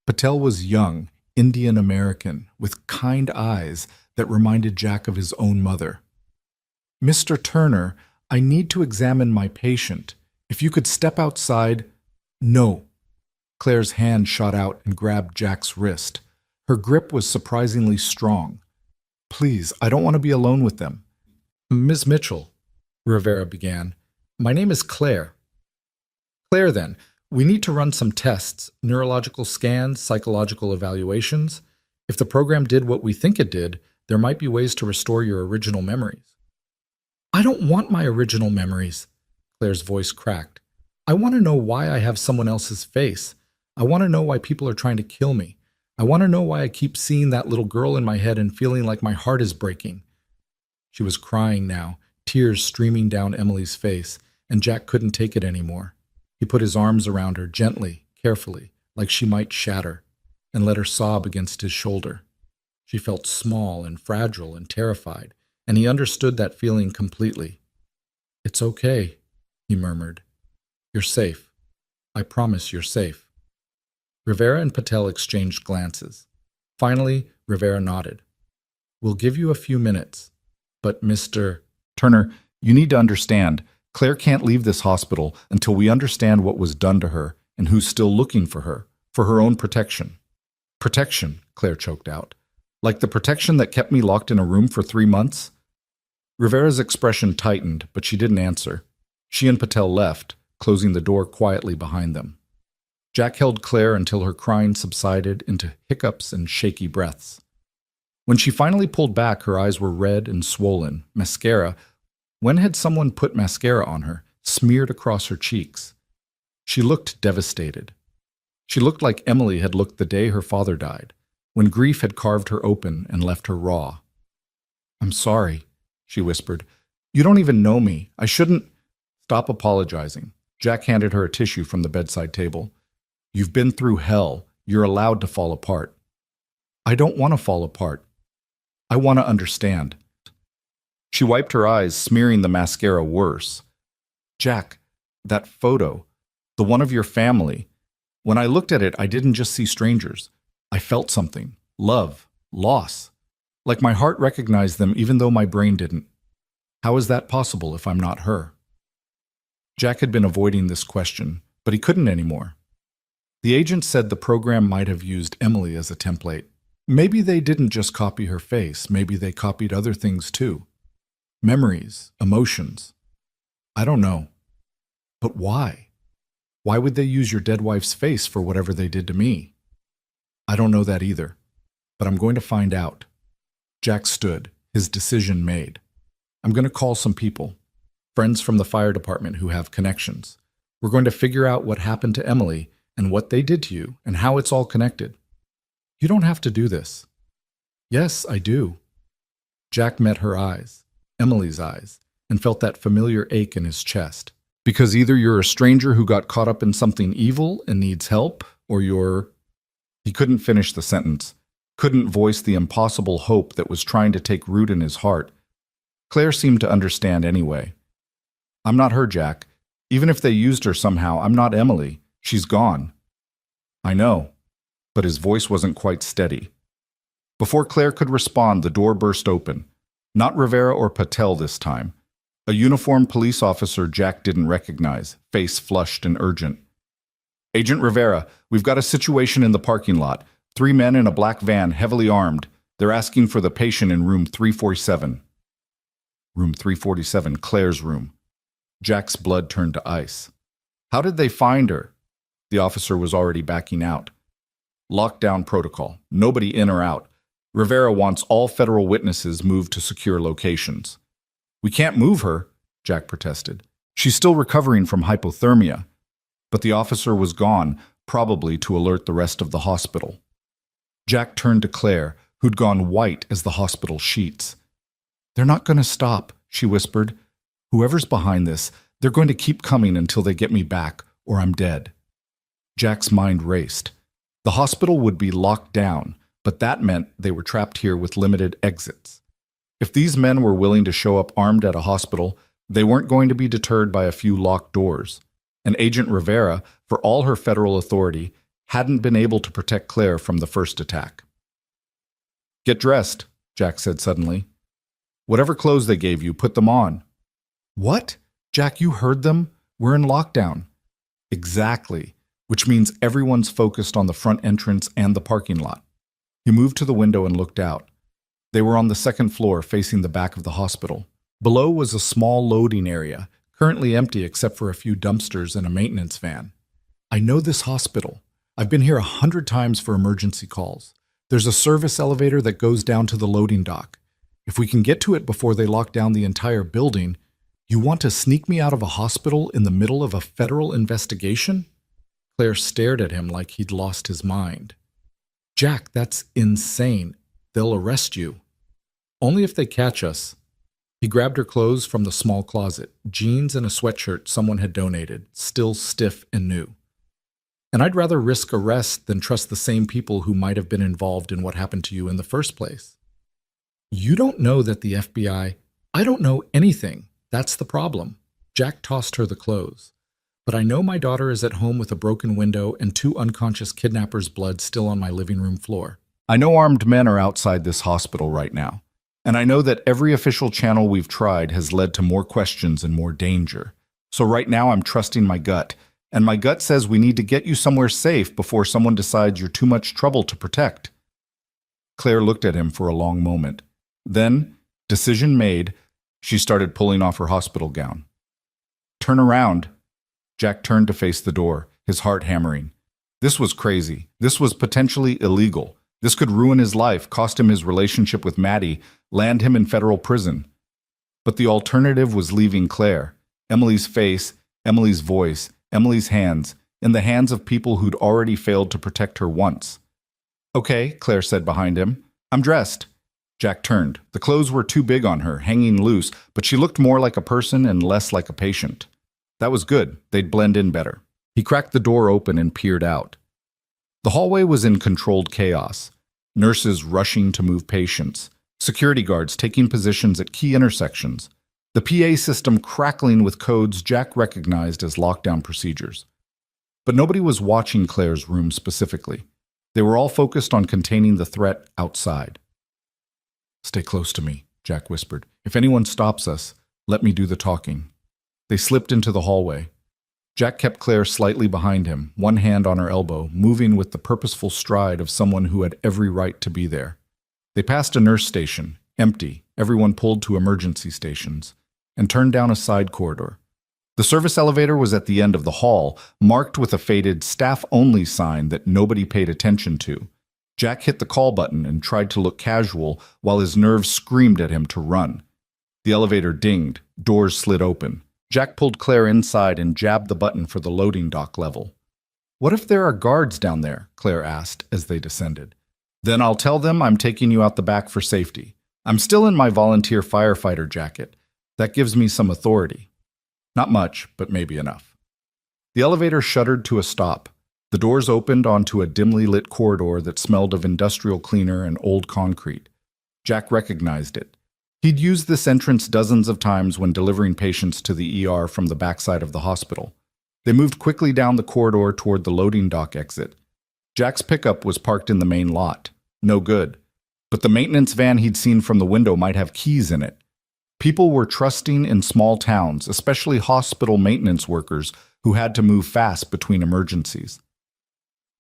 Patel was young, Indian American, with kind eyes that reminded Jack of his own mother. "Mr. Turner, I need to examine my patient. If you could step outside—" "No." Claire's hand shot out and grabbed Jack's wrist. Her grip was surprisingly strong. "Please, I don't want to be alone with them." "Ms. Mitchell," Rivera began, "my name is Claire." "Claire, then, we need to run some tests, neurological scans, psychological evaluations. If the program did what we think it did, there might be ways to restore your original memories." "I don't want my original memories," Claire's voice cracked. "I want to know why I have someone else's face. I want to know why people are trying to kill me. I want to know why I keep seeing that little girl in my head and feeling like my heart is breaking." She was crying now, tears streaming down Emily's face, and Jack couldn't take it anymore. He put his arms around her gently, carefully, like she might shatter, and let her sob against his shoulder. She felt small and fragile and terrified, and he understood that feeling completely. "It's okay," he murmured. "You're safe. I promise you're safe." Rivera and Patel exchanged glances. Finally, Rivera nodded. "We'll give you a few minutes, but Mr. Turner, you need to understand, Claire can't leave this hospital until we understand what was done to her and who's still looking for her own protection." "Protection," Claire choked out. "Like the protection that kept me locked in a room for 3 months?" Rivera's expression tightened, but she didn't answer. She and Patel left, closing the door quietly behind them. Jack held Claire until her crying subsided into hiccups and shaky breaths. When she finally pulled back, her eyes were red and swollen. Mascara. When had someone put mascara on her, smeared across her cheeks? She looked devastated. She looked like Emily had looked the day her father died, when grief had carved her open and left her raw. "I'm sorry," she whispered. "You don't even know me. I shouldn't—" "Stop apologizing." Jack handed her a tissue from the bedside table. "You've been through hell. You're allowed to fall apart." "I don't want to fall apart. I want to understand." She wiped her eyes, smearing the mascara worse. "Jack, that photo, the one of your family. When I looked at it, I didn't just see strangers. I felt something. Love. Loss. Like my heart recognized them even though my brain didn't. How is that possible if I'm not her?" Jack had been avoiding this question, but he couldn't anymore. The agent said the program might have used Emily as a template. Maybe they didn't just copy her face. Maybe they copied other things too. Memories, emotions. I don't know. But why? Why would they use your dead wife's face for whatever they did to me? I don't know that either, but I'm going to find out. Jack stood, his decision made. I'm going to call some people, friends from the fire department who have connections. We're going to figure out what happened to Emily and what they did to you and how it's all connected. You don't have to do this. Yes, I do. Jack met her eyes, Emily's eyes, and felt that familiar ache in his chest. Because either you're a stranger who got caught up in something evil and needs help, or you're... He couldn't finish the sentence, couldn't voice the impossible hope that was trying to take root in his heart. Claire seemed to understand anyway. I'm not her, Jack. Even if they used her somehow, I'm not Emily. She's gone. I know, but his voice wasn't quite steady. Before Claire could respond, the door burst open. Not Rivera or Patel this time. A uniformed police officer Jack didn't recognize, face flushed and urgent. Agent Rivera, we've got a situation in the parking lot. 3 men in a black van, heavily armed. They're asking for the patient in room 347. Room 347, Claire's room. Jack's blood turned to ice. How did they find her? The officer was already backing out. Lockdown protocol. Nobody in or out. Rivera wants all federal witnesses moved to secure locations. We can't move her, Jack protested. She's still recovering from hypothermia. But the officer was gone, probably to alert the rest of the hospital. Jack turned to Claire, who'd gone white as the hospital sheets. They're not going to stop, she whispered. Whoever's behind this, they're going to keep coming until they get me back, or I'm dead. Jack's mind raced. The hospital would be locked down, but that meant they were trapped here with limited exits. If these men were willing to show up armed at a hospital, they weren't going to be deterred by a few locked doors. And Agent Rivera, for all her federal authority, hadn't been able to protect Claire from the first attack. "Get dressed," Jack said suddenly. "Whatever clothes they gave you, put them on." "What? Jack, you heard them? We're in lockdown." "Exactly, which means everyone's focused on the front entrance and the parking lot." He moved to the window and looked out. They were on the second floor, facing the back of the hospital. Below was a small loading area, currently empty except for a few dumpsters and a maintenance van. "I know this hospital. I've been here 100 times for emergency calls. There's a service elevator that goes down to the loading dock. If we can get to it before they lock down the entire building, you want to sneak me out of a hospital in the middle of a federal investigation?" Claire stared at him like he'd lost his mind. "Jack, that's insane. They'll arrest you." "Only if they catch us." He grabbed her clothes from the small closet, jeans and a sweatshirt someone had donated, still stiff and new. "And I'd rather risk arrest than trust the same people who might have been involved in what happened to you in the first place." "You don't know that the FBI—" "I don't know anything. That's the problem." Jack tossed her the clothes. "But I know my daughter is at home with a broken window and 2 unconscious kidnappers' blood still on my living room floor. I know armed men are outside this hospital right now. And I know that every official channel we've tried has led to more questions and more danger. So right now I'm trusting my gut. And my gut says we need to get you somewhere safe before someone decides you're too much trouble to protect." Claire looked at him for a long moment. Then, decision made, she started pulling off her hospital gown. "Turn around." Jack turned to face the door, his heart hammering. This was crazy. This was potentially illegal. This could ruin his life, cost him his relationship with Maddie, land him in federal prison. But the alternative was leaving Claire, Emily's face, Emily's voice, Emily's hands, in the hands of people who'd already failed to protect her once. "Okay," Claire said behind him. "I'm dressed." Jack turned. The clothes were too big on her, hanging loose, but she looked more like a person and less like a patient. That was good. They'd blend in better. He cracked the door open and peered out. The hallway was in controlled chaos. Nurses rushing to move patients, security guards taking positions at key intersections, the PA system crackling with codes Jack recognized as lockdown procedures. But nobody was watching Claire's room specifically. They were all focused on containing the threat outside. "Stay close to me," Jack whispered. "If anyone stops us, let me do the talking." They slipped into the hallway. Jack kept Claire slightly behind him, one hand on her elbow, moving with the purposeful stride of someone who had every right to be there. They passed a nurse station, empty, everyone pulled to emergency stations, and turned down a side corridor. The service elevator was at the end of the hall, marked with a faded staff-only sign that nobody paid attention to. Jack hit the call button and tried to look casual while his nerves screamed at him to run. The elevator dinged, doors slid open. Jack pulled Claire inside and jabbed the button for the loading dock level. "What if there are guards down there?" Claire asked as they descended. "Then I'll tell them I'm taking you out the back for safety. I'm still in my volunteer firefighter jacket. That gives me some authority. Not much, but maybe enough." The elevator shuddered to a stop. The doors opened onto a dimly lit corridor that smelled of industrial cleaner and old concrete. Jack recognized it. He'd used this entrance dozens of times when delivering patients to the ER from the backside of the hospital. They moved quickly down the corridor toward the loading dock exit. Jack's pickup was parked in the main lot. No good. But the maintenance van he'd seen from the window might have keys in it. People were trusting in small towns, especially hospital maintenance workers who had to move fast between emergencies.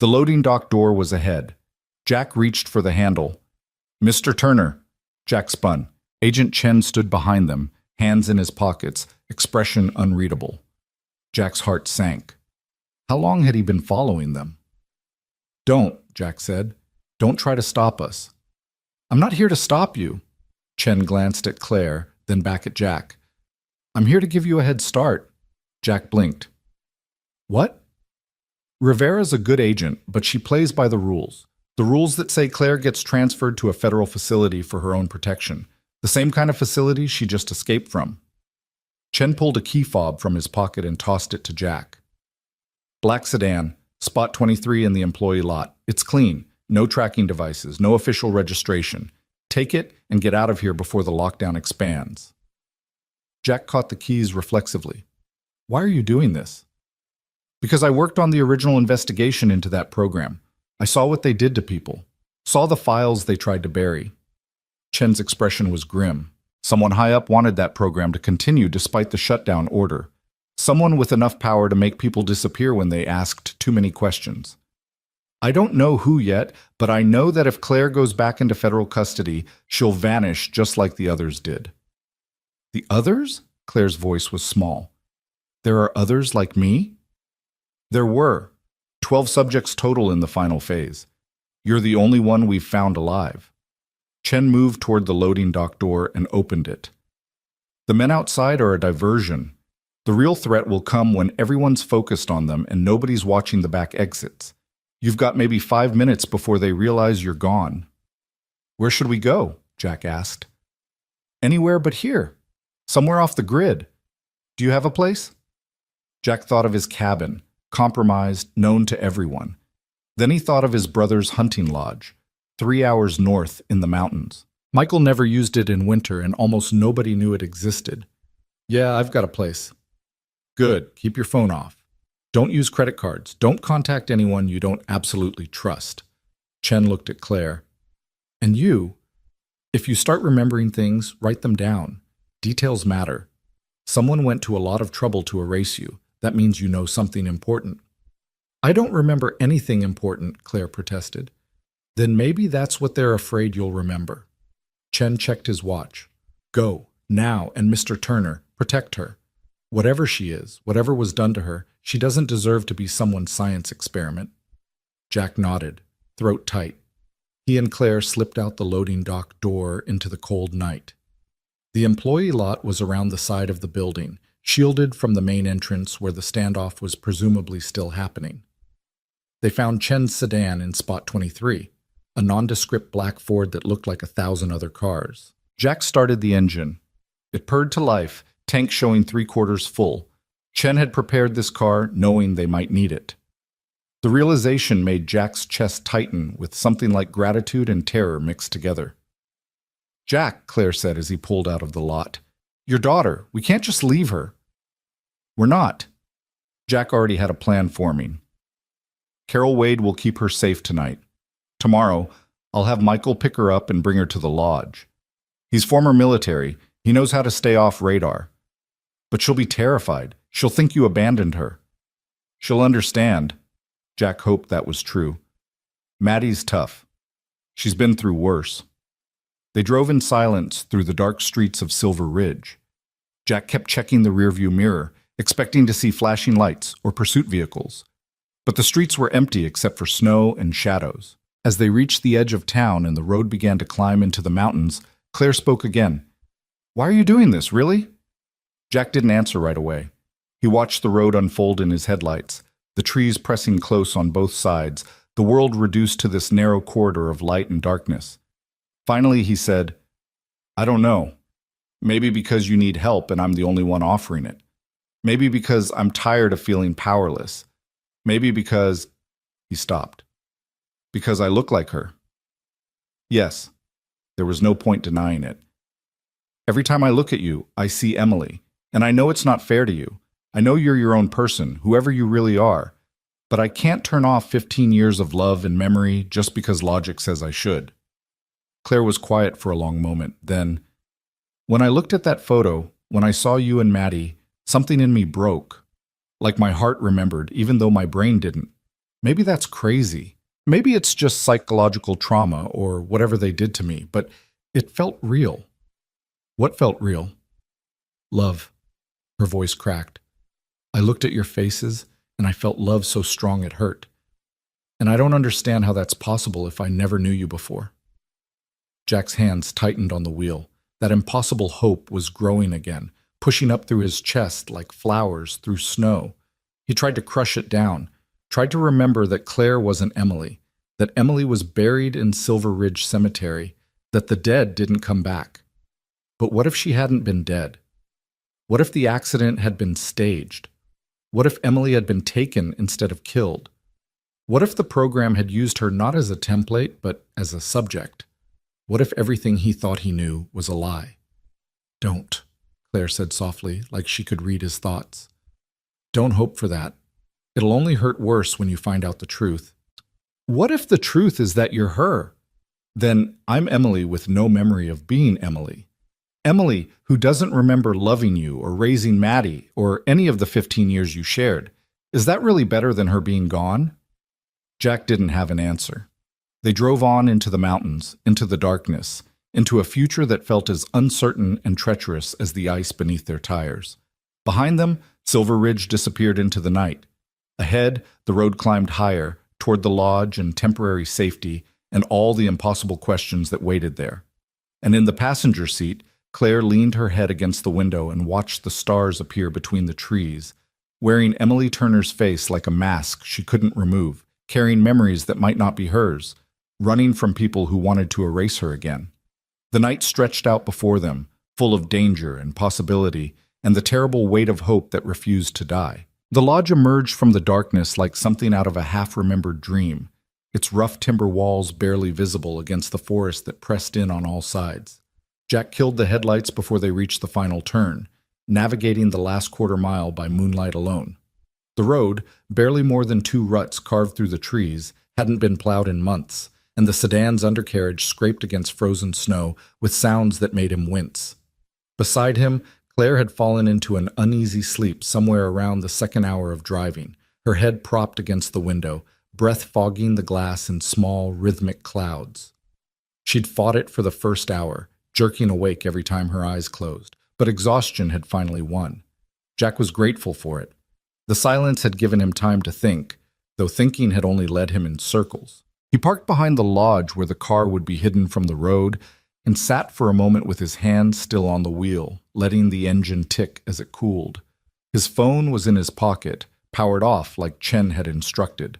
The loading dock door was ahead. Jack reached for the handle. "Mr. Turner." Jack spun. Agent Chen stood behind them, hands in his pockets, expression unreadable. Jack's heart sank. How long had he been following them? "Don't," Jack said. "Don't try to stop us." "I'm not here to stop you." Chen glanced at Claire, then back at Jack. "I'm here to give you a head start." Jack blinked. "What?" "Rivera's a good agent, but she plays by the rules. The rules that say Claire gets transferred to a federal facility for her own protection. The same kind of facility she just escaped from." Chen pulled a key fob from his pocket and tossed it to Jack. "Black sedan, spot 23 in the employee lot. It's clean. No tracking devices, no official registration. Take it and get out of here before the lockdown expands. Jack caught the keys reflexively. Why are you doing this? Because I worked on the original investigation into that program. I saw what they did to people. Saw the files they tried to bury. Chen's expression was grim. Someone high up wanted that program to continue despite the shutdown order. Someone with enough power to make people disappear when they asked too many questions. I don't know who yet, but I know that if Claire goes back into federal custody, she'll vanish just like the others did. The others? Claire's voice was small. There are others like me? There were. 12 subjects total in the final phase. You're the only one we've found alive. Chen moved toward the loading dock door and opened it. The men outside are a diversion. The real threat will come when everyone's focused on them and nobody's watching the back exits. You've got maybe 5 minutes before they realize you're gone. Where should we go? Jack asked. Anywhere but here. Somewhere off the grid. Do you have a place? Jack thought of his cabin, compromised, known to everyone. Then he thought of his brother's hunting lodge, 3 hours north in the mountains. Michael never used it in winter and almost nobody knew it existed. Yeah, I've got a place. Good, keep your phone off. Don't use credit cards. Don't contact anyone you don't absolutely trust. Chen looked at Claire. And you? If you start remembering things, write them down. Details matter. Someone went to a lot of trouble to erase you. That means you know something important. I don't remember anything important, Claire protested. Then maybe that's what they're afraid you'll remember. Chen checked his watch. Go, now, and Mr. Turner, protect her. Whatever she is, whatever was done to her, she doesn't deserve to be someone's science experiment. Jack nodded, throat tight. He and Claire slipped out the loading dock door into the cold night. The employee lot was around the side of the building, shielded from the main entrance where the standoff was presumably still happening. They found Chen's sedan in spot 23, a nondescript black Ford that looked like 1,000 other cars. Jack started the engine. It purred to life, tank showing 3/4 full. Chen had prepared this car knowing they might need it. The realization made Jack's chest tighten with something like gratitude and terror mixed together. Jack, Claire said as he pulled out of the lot. Your daughter. We can't just leave her. We're not. Jack already had a plan forming. Carol Wade will keep her safe tonight. Tomorrow, I'll have Michael pick her up and bring her to the lodge. He's former military. He knows how to stay off radar. But she'll be terrified. She'll think you abandoned her. She'll understand. Jack hoped that was true. Maddie's tough. She's been through worse. They drove in silence through the dark streets of Silver Ridge. Jack kept checking the rearview mirror, expecting to see flashing lights or pursuit vehicles. But the streets were empty except for snow and shadows. As they reached the edge of town and the road began to climb into the mountains, Claire spoke again. Why are you doing this, really? Jack didn't answer right away. He watched the road unfold in his headlights, the trees pressing close on both sides, the world reduced to this narrow corridor of light and darkness. Finally, he said, I don't know. Maybe because you need help and I'm the only one offering it. Maybe because I'm tired of feeling powerless. Maybe because... He stopped. Because I look like her. Yes, there was no point denying it. Every time I look at you, I see Emily, and I know it's not fair to you. I know you're your own person, whoever you really are, but I can't turn off 15 years of love and memory just because logic says I should. Claire was quiet for a long moment. Then, when I looked at that photo, when I saw you and Maddie, something in me broke. Like my heart remembered, even though my brain didn't. Maybe that's crazy. Maybe it's just psychological trauma or whatever they did to me, but it felt real. What felt real? Love. Her voice cracked. I looked at your faces, and I felt love so strong it hurt. And I don't understand how that's possible if I never knew you before. Jack's hands tightened on the wheel. That impossible hope was growing again, pushing up through his chest like flowers through snow. He tried to crush it down, tried to remember that Claire wasn't Emily, that Emily was buried in Silver Ridge Cemetery, that the dead didn't come back. But what if she hadn't been dead? What if the accident had been staged? What if Emily had been taken instead of killed? What if the program had used her not as a template, but as a subject? What if everything he thought he knew was a lie? Don't, Claire said softly, like she could read his thoughts. Don't hope for that. It'll only hurt worse when you find out the truth. What if the truth is that you're her? Then I'm Emily with no memory of being Emily. Emily, who doesn't remember loving you or raising Maddie or any of the 15 years you shared. Is that really better than her being gone? Jack didn't have an answer. They drove on into the mountains, into the darkness, into a future that felt as uncertain and treacherous as the ice beneath their tires. Behind them, Silver Ridge disappeared into the night. Ahead, the road climbed higher, toward the lodge and temporary safety and all the impossible questions that waited there. And in the passenger seat, Claire leaned her head against the window and watched the stars appear between the trees, wearing Emily Turner's face like a mask she couldn't remove, carrying memories that might not be hers, running from people who wanted to erase her again. The night stretched out before them, full of danger and possibility, and the terrible weight of hope that refused to die. The lodge emerged from the darkness like something out of a half-remembered dream, its rough timber walls barely visible against the forest that pressed in on all sides. Jack killed the headlights before they reached the final turn, navigating the last quarter mile by moonlight alone. The road, barely more than 2 ruts carved through the trees, hadn't been plowed in months, and the sedan's undercarriage scraped against frozen snow with sounds that made him wince. Beside him, Claire had fallen into an uneasy sleep somewhere around the second hour of driving, her head propped against the window, breath fogging the glass in small, rhythmic clouds. She'd fought it for the first hour, jerking awake every time her eyes closed, but exhaustion had finally won. Jack was grateful for it. The silence had given him time to think, though thinking had only led him in circles. He parked behind the lodge where the car would be hidden from the road and sat for a moment with his hand still on the wheel, letting the engine tick as it cooled. His phone was in his pocket, powered off like Chen had instructed.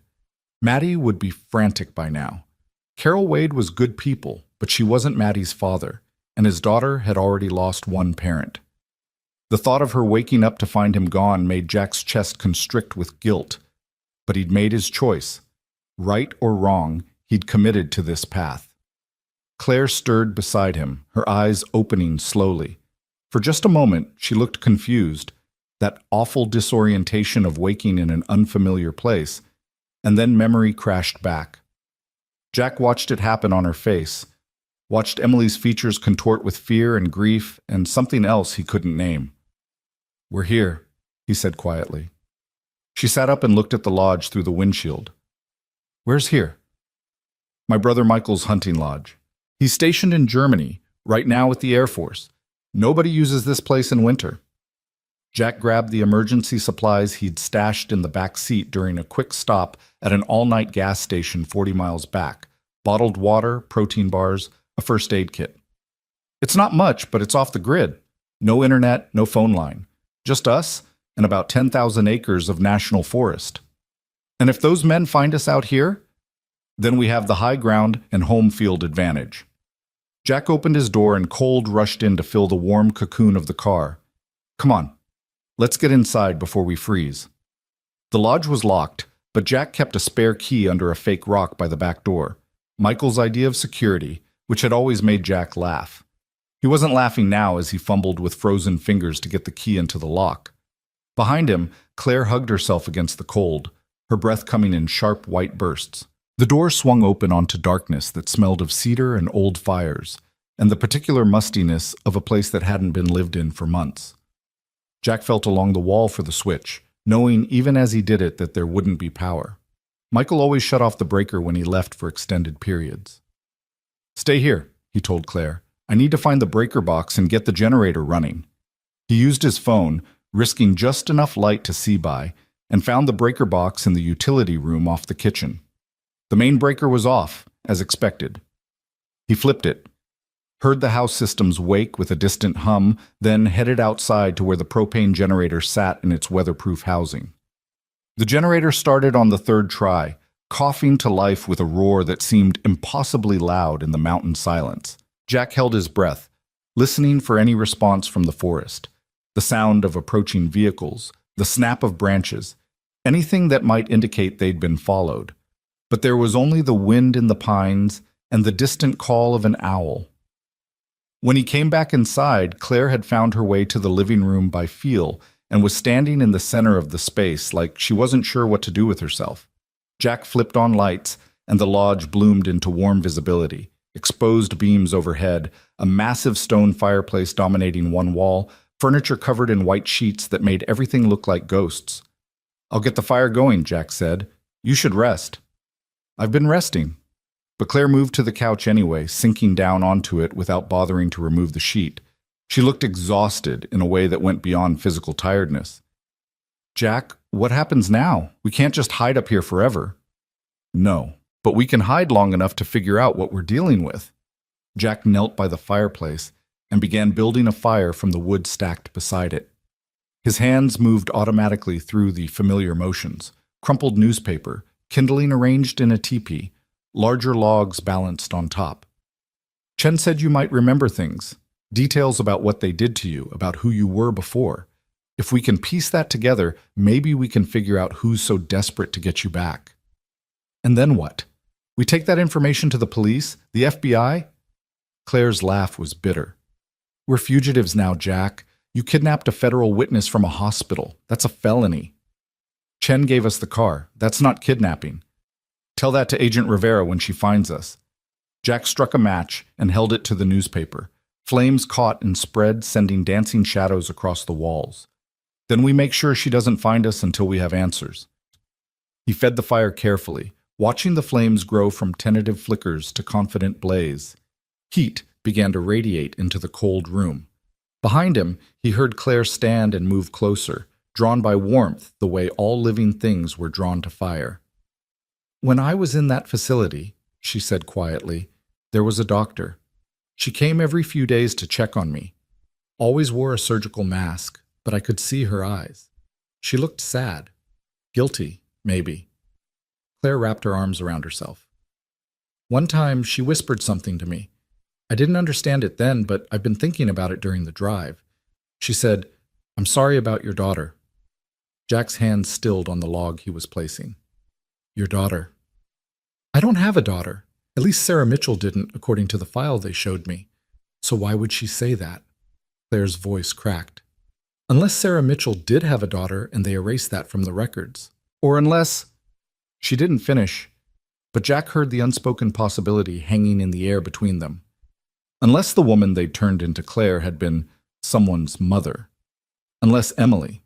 Maddie would be frantic by now. Carol Wade was good people, but she wasn't Maddie's father, and his daughter had already lost one parent. The thought of her waking up to find him gone made Jack's chest constrict with guilt. But he'd made his choice. Right or wrong, he'd committed to this path. Claire stirred beside him, her eyes opening slowly. For just a moment, she looked confused, that awful disorientation of waking in an unfamiliar place, and then memory crashed back. Jack watched it happen on her face, watched Emily's features contort with fear and grief and something else he couldn't name. "We're here," he said quietly. She sat up and looked at the lodge through the windshield. "Where's here?" "My brother Michael's hunting lodge. He's stationed in Germany, right now with the Air Force. Nobody uses this place in winter." Jack grabbed the emergency supplies he'd stashed in the back seat during a quick stop at an all-night gas station 40 miles back. Bottled water, protein bars, a first aid kit. "It's not much, but it's off the grid. No internet, no phone line. Just us and about 10,000 acres of national forest. And if those men find us out here, then we have the high ground and home field advantage." Jack opened his door and cold rushed in to fill the warm cocoon of the car. "Come on, let's get inside before we freeze." The lodge was locked, but Jack kept a spare key under a fake rock by the back door. Michael's idea of security, which had always made Jack laugh. He wasn't laughing now as he fumbled with frozen fingers to get the key into the lock. Behind him, Claire hugged herself against the cold, her breath coming in sharp white bursts. The door swung open onto darkness that smelled of cedar and old fires, and the particular mustiness of a place that hadn't been lived in for months. Jack felt along the wall for the switch, knowing even as he did it that there wouldn't be power. Michael always shut off the breaker when he left for extended periods. "Stay here," he told Claire. "I need to find the breaker box and get the generator running." He used his phone, risking just enough light to see by, and found the breaker box in the utility room off the kitchen. The main breaker was off, as expected. He flipped it, heard the house systems wake with a distant hum, then headed outside to where the propane generator sat in its weatherproof housing. The generator started on the third try, coughing to life with a roar that seemed impossibly loud in the mountain silence. Jack held his breath, listening for any response from the forest. The sound of approaching vehicles, the snap of branches, anything that might indicate they'd been followed. But there was only the wind in the pines and the distant call of an owl. When he came back inside, Claire had found her way to the living room by feel and was standing in the center of the space like she wasn't sure what to do with herself. Jack flipped on lights, and the lodge bloomed into warm visibility. Exposed beams overhead, a massive stone fireplace dominating one wall, furniture covered in white sheets that made everything look like ghosts. "I'll get the fire going," Jack said. "You should rest." "I've been resting." But Claire moved to the couch anyway, sinking down onto it without bothering to remove the sheet. She looked exhausted in a way that went beyond physical tiredness. "Jack, what happens now? We can't just hide up here forever." "No, but we can hide long enough to figure out what we're dealing with." Jack knelt by the fireplace and began building a fire from the wood stacked beside it. His hands moved automatically through the familiar motions: crumpled newspaper, kindling arranged in a teepee, larger logs balanced on top. "Chen said you might remember things, details about what they did to you, about who you were before. If we can piece that together, maybe we can figure out who's so desperate to get you back." "And then what? We take that information to the police, the FBI?" Claire's laugh was bitter. "We're fugitives now, Jack. You kidnapped a federal witness from a hospital. That's a felony. Chen gave us the car. That's not kidnapping. Tell that to Agent Rivera when she finds us." Jack struck a match and held it to the newspaper. Flames caught and spread, sending dancing shadows across the walls. "Then we make sure she doesn't find us until we have answers." He fed the fire carefully, watching the flames grow from tentative flickers to confident blaze. Heat began to radiate into the cold room. Behind him, he heard Claire stand and move closer, drawn by warmth the way all living things were drawn to fire. "When I was in that facility," she said quietly, "there was a doctor. She came every few days to check on me. Always wore a surgical mask, but I could see her eyes. She looked sad. Guilty, maybe." Claire wrapped her arms around herself. "One time, she whispered something to me. I didn't understand it then, but I've been thinking about it during the drive. She said, 'I'm sorry about your daughter.'" Jack's hand stilled on the log he was placing. "Your daughter." "I don't have a daughter. At least Sarah Mitchell didn't, according to the file they showed me. So why would she say that?" Claire's voice cracked. "Unless Sarah Mitchell did have a daughter and they erased that from the records. Or unless—" She didn't finish, but Jack heard the unspoken possibility hanging in the air between them. Unless the woman they'd turned into Claire had been someone's mother. Unless Emily.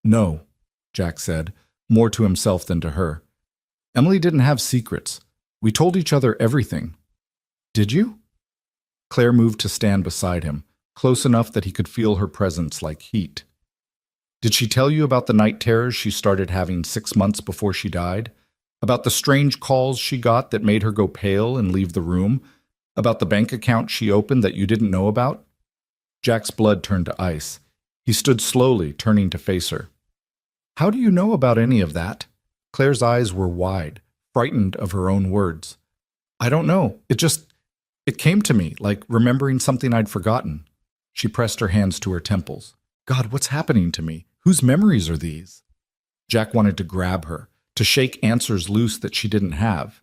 "No," Jack said, more to himself than to her. "Emily didn't have secrets. We told each other everything." "Did you?" Claire moved to stand beside him, close enough that he could feel her presence like heat. "Did she tell you about the night terrors she started having 6 months before she died? About the strange calls she got that made her go pale and leave the room? About the bank account she opened that you didn't know about?" Jack's blood turned to ice. He stood slowly, turning to face her. "How do you know about any of that?" Claire's eyes were wide, frightened of her own words. "I don't know. It came to me, like remembering something I'd forgotten." She pressed her hands to her temples. "God, what's happening to me? Whose memories are these?" Jack wanted to grab her, to shake answers loose that she didn't have.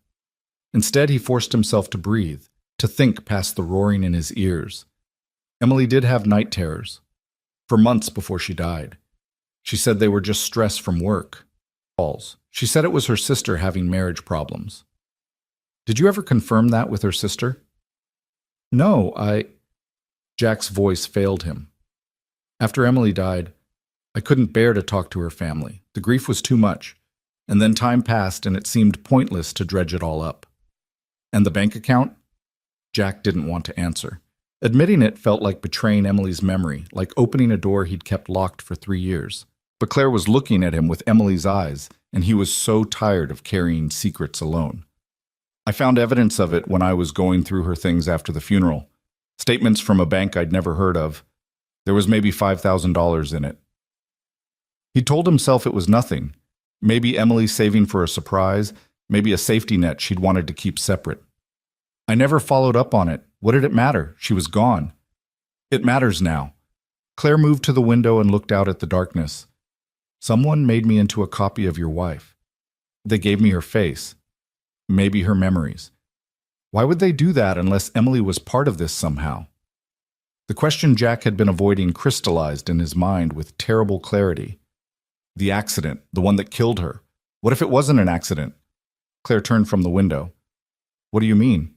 Instead, he forced himself to breathe, to think past the roaring in his ears. Emily did have night terrors. For months before she died. She said they were just stress from work. She said it was her sister having marriage problems. "Did you ever confirm that with her sister?" "No, Jack's voice failed him. "After Emily died, I couldn't bear to talk to her family. The grief was too much. And then time passed and it seemed pointless to dredge it all up." "And the bank account?" Jack didn't want to answer. Admitting it felt like betraying Emily's memory, like opening a door he'd kept locked for 3 years. But Claire was looking at him with Emily's eyes, and he was so tired of carrying secrets alone. "I found evidence of it when I was going through her things after the funeral. Statements from a bank I'd never heard of. There was maybe $5,000 in it." He told himself it was nothing. Maybe Emily saving for a surprise, maybe a safety net she'd wanted to keep separate. "I never followed up on it. What did it matter? She was gone." "It matters now." Claire moved to the window and looked out at the darkness. "Someone made me into a copy of your wife. They gave me her face. Maybe her memories. Why would they do that unless Emily was part of this somehow? The question Jack had been avoiding crystallized in his mind with terrible clarity. The accident, the one that killed her. What if it wasn't an accident? Claire turned from the window. What do you mean?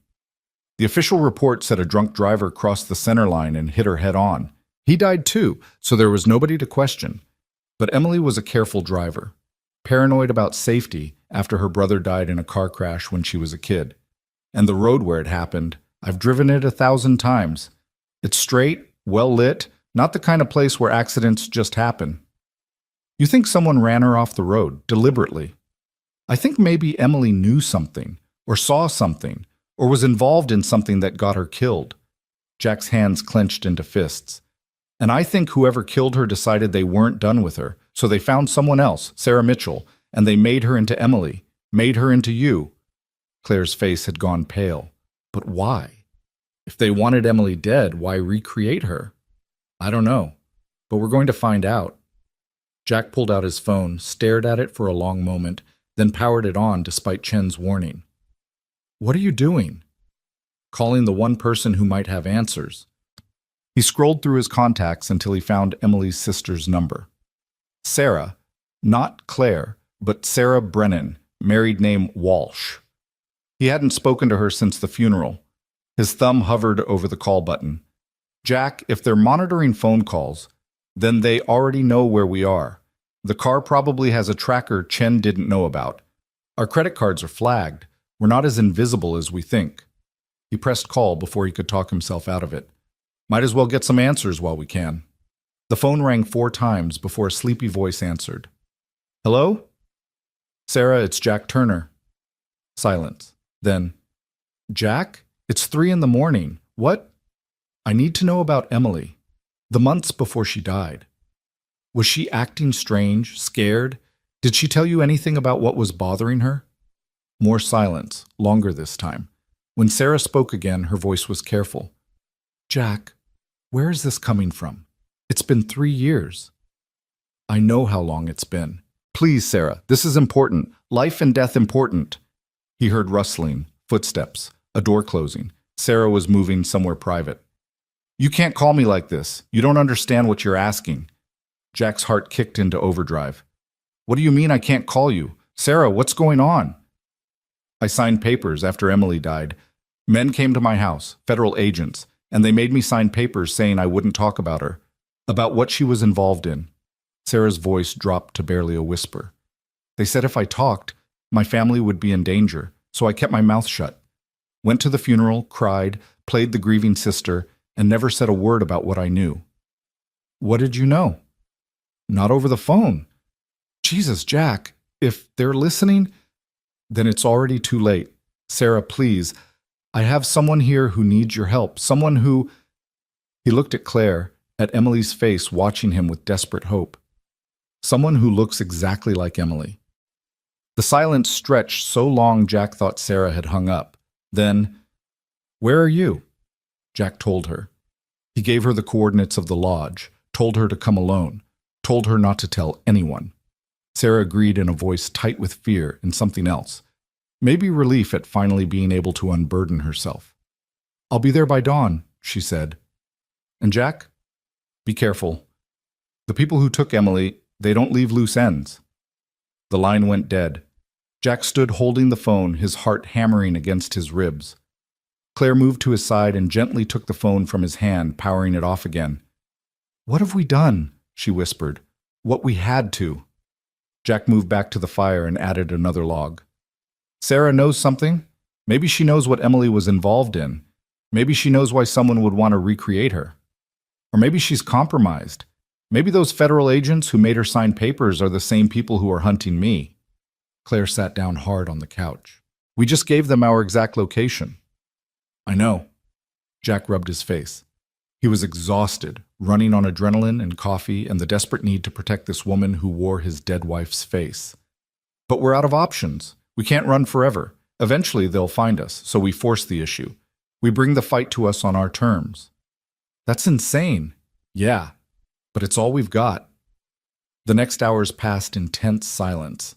The official report said a drunk driver crossed the center line and hit her head on. He died too, so there was nobody to question. But Emily was a careful driver, paranoid about safety after her brother died in a car crash when she was a kid. And the road where it happened, I've driven it 1,000 times. It's straight, well lit, not the kind of place where accidents just happen. You think someone ran her off the road, deliberately? I think maybe Emily knew something, or saw something, or was involved in something that got her killed. Jack's hands clenched into fists. And I think whoever killed her decided they weren't done with her, so they found someone else, Sarah Mitchell, and they made her into Emily, made her into you. Claire's face had gone pale. But why? If they wanted Emily dead, why recreate her? I don't know, but we're going to find out. Jack pulled out his phone, stared at it for a long moment, then powered it on despite Chen's warning. What are you doing? Calling the one person who might have answers. He scrolled through his contacts until he found Emily's sister's number. Sarah, not Claire, but Sarah Brennan, married name Walsh. He hadn't spoken to her since the funeral. His thumb hovered over the call button. Jack, if they're monitoring phone calls, then they already know where we are. The car probably has a tracker Chen didn't know about. Our credit cards are flagged. We're not as invisible as we think. He pressed call before he could talk himself out of it. Might as well get some answers while we can. The phone rang 4 times before a sleepy voice answered. Hello? Sarah, it's Jack Turner. Silence. Then, Jack? It's 3 a.m. What? I need to know about Emily. The months before she died. Was she acting strange, scared? Did she tell you anything about what was bothering her? More silence, longer this time. When Sarah spoke again, her voice was careful. Jack, where is this coming from? It's been 3 years. I know how long it's been. Please, Sarah, this is important. Life and death important. He heard rustling, footsteps, a door closing. Sarah was moving somewhere private. You can't call me like this. You don't understand what you're asking. Jack's heart kicked into overdrive. What do you mean I can't call you? Sarah, what's going on? I signed papers after Emily died. Men came to my house, federal agents, and they made me sign papers saying I wouldn't talk about her, about what she was involved in. Sarah's voice dropped to barely a whisper. They said if I talked, my family would be in danger, so I kept my mouth shut. Went to the funeral, cried, played the grieving sister, and never said a word about what I knew. What did you know? Not over the phone. Jesus, Jack, if they're listening, then it's already too late. Sarah, please, I have someone here who needs your help, someone who... He looked at Claire, at Emily's face, watching him with desperate hope. Someone who looks exactly like Emily. The silence stretched so long Jack thought Sarah had hung up. Then, where are you? Jack told her. He gave her the coordinates of the lodge, told her to come alone, told her not to tell anyone. Sarah agreed in a voice tight with fear and something else. Maybe relief at finally being able to unburden herself. I'll be there by dawn, she said. And Jack? Be careful. The people who took Emily, they don't leave loose ends. The line went dead. Jack stood holding the phone, his heart hammering against his ribs. Claire moved to his side and gently took the phone from his hand, powering it off again. What have we done? She whispered. What we had to. Jack moved back to the fire and added another log. Sarah knows something. Maybe she knows what Emily was involved in. Maybe she knows why someone would want to recreate her. Or maybe she's compromised. Maybe those federal agents who made her sign papers are the same people who are hunting me. Claire sat down hard on the couch. We just gave them our exact location. I know. Jack rubbed his face. He was exhausted, running on adrenaline and coffee and the desperate need to protect this woman who wore his dead wife's face. But we're out of options. We can't run forever. Eventually they'll find us, so we force the issue. We bring the fight to us on our terms. That's insane. Yeah, but it's all we've got. The next hours passed in tense silence.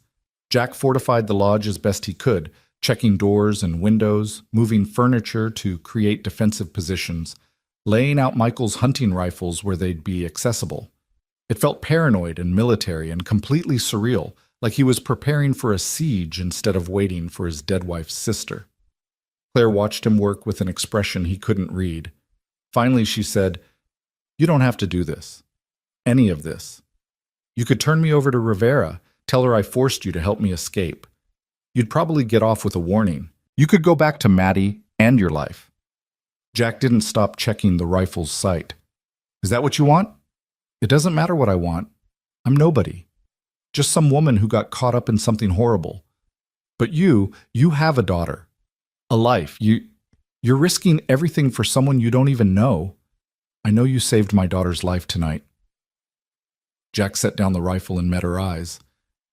Jack fortified the lodge as best he could, checking doors and windows, moving furniture to create defensive positions, laying out Michael's hunting rifles where they'd be accessible. It felt paranoid and military and completely surreal, like he was preparing for a siege instead of waiting for his dead wife's sister. Claire watched him work with an expression he couldn't read. Finally, she said, "You don't have to do this. Any of this. You could turn me over to Rivera, tell her I forced you to help me escape. You'd probably get off with a warning. You could go back to Maddie and your life." Jack didn't stop checking the rifle's sight. "Is that what you want?" "It doesn't matter what I want. I'm nobody. Just some woman who got caught up in something horrible. But you have a daughter. A life. You're risking everything for someone you don't even know. I know you saved my daughter's life tonight." Jack set down the rifle and met her eyes.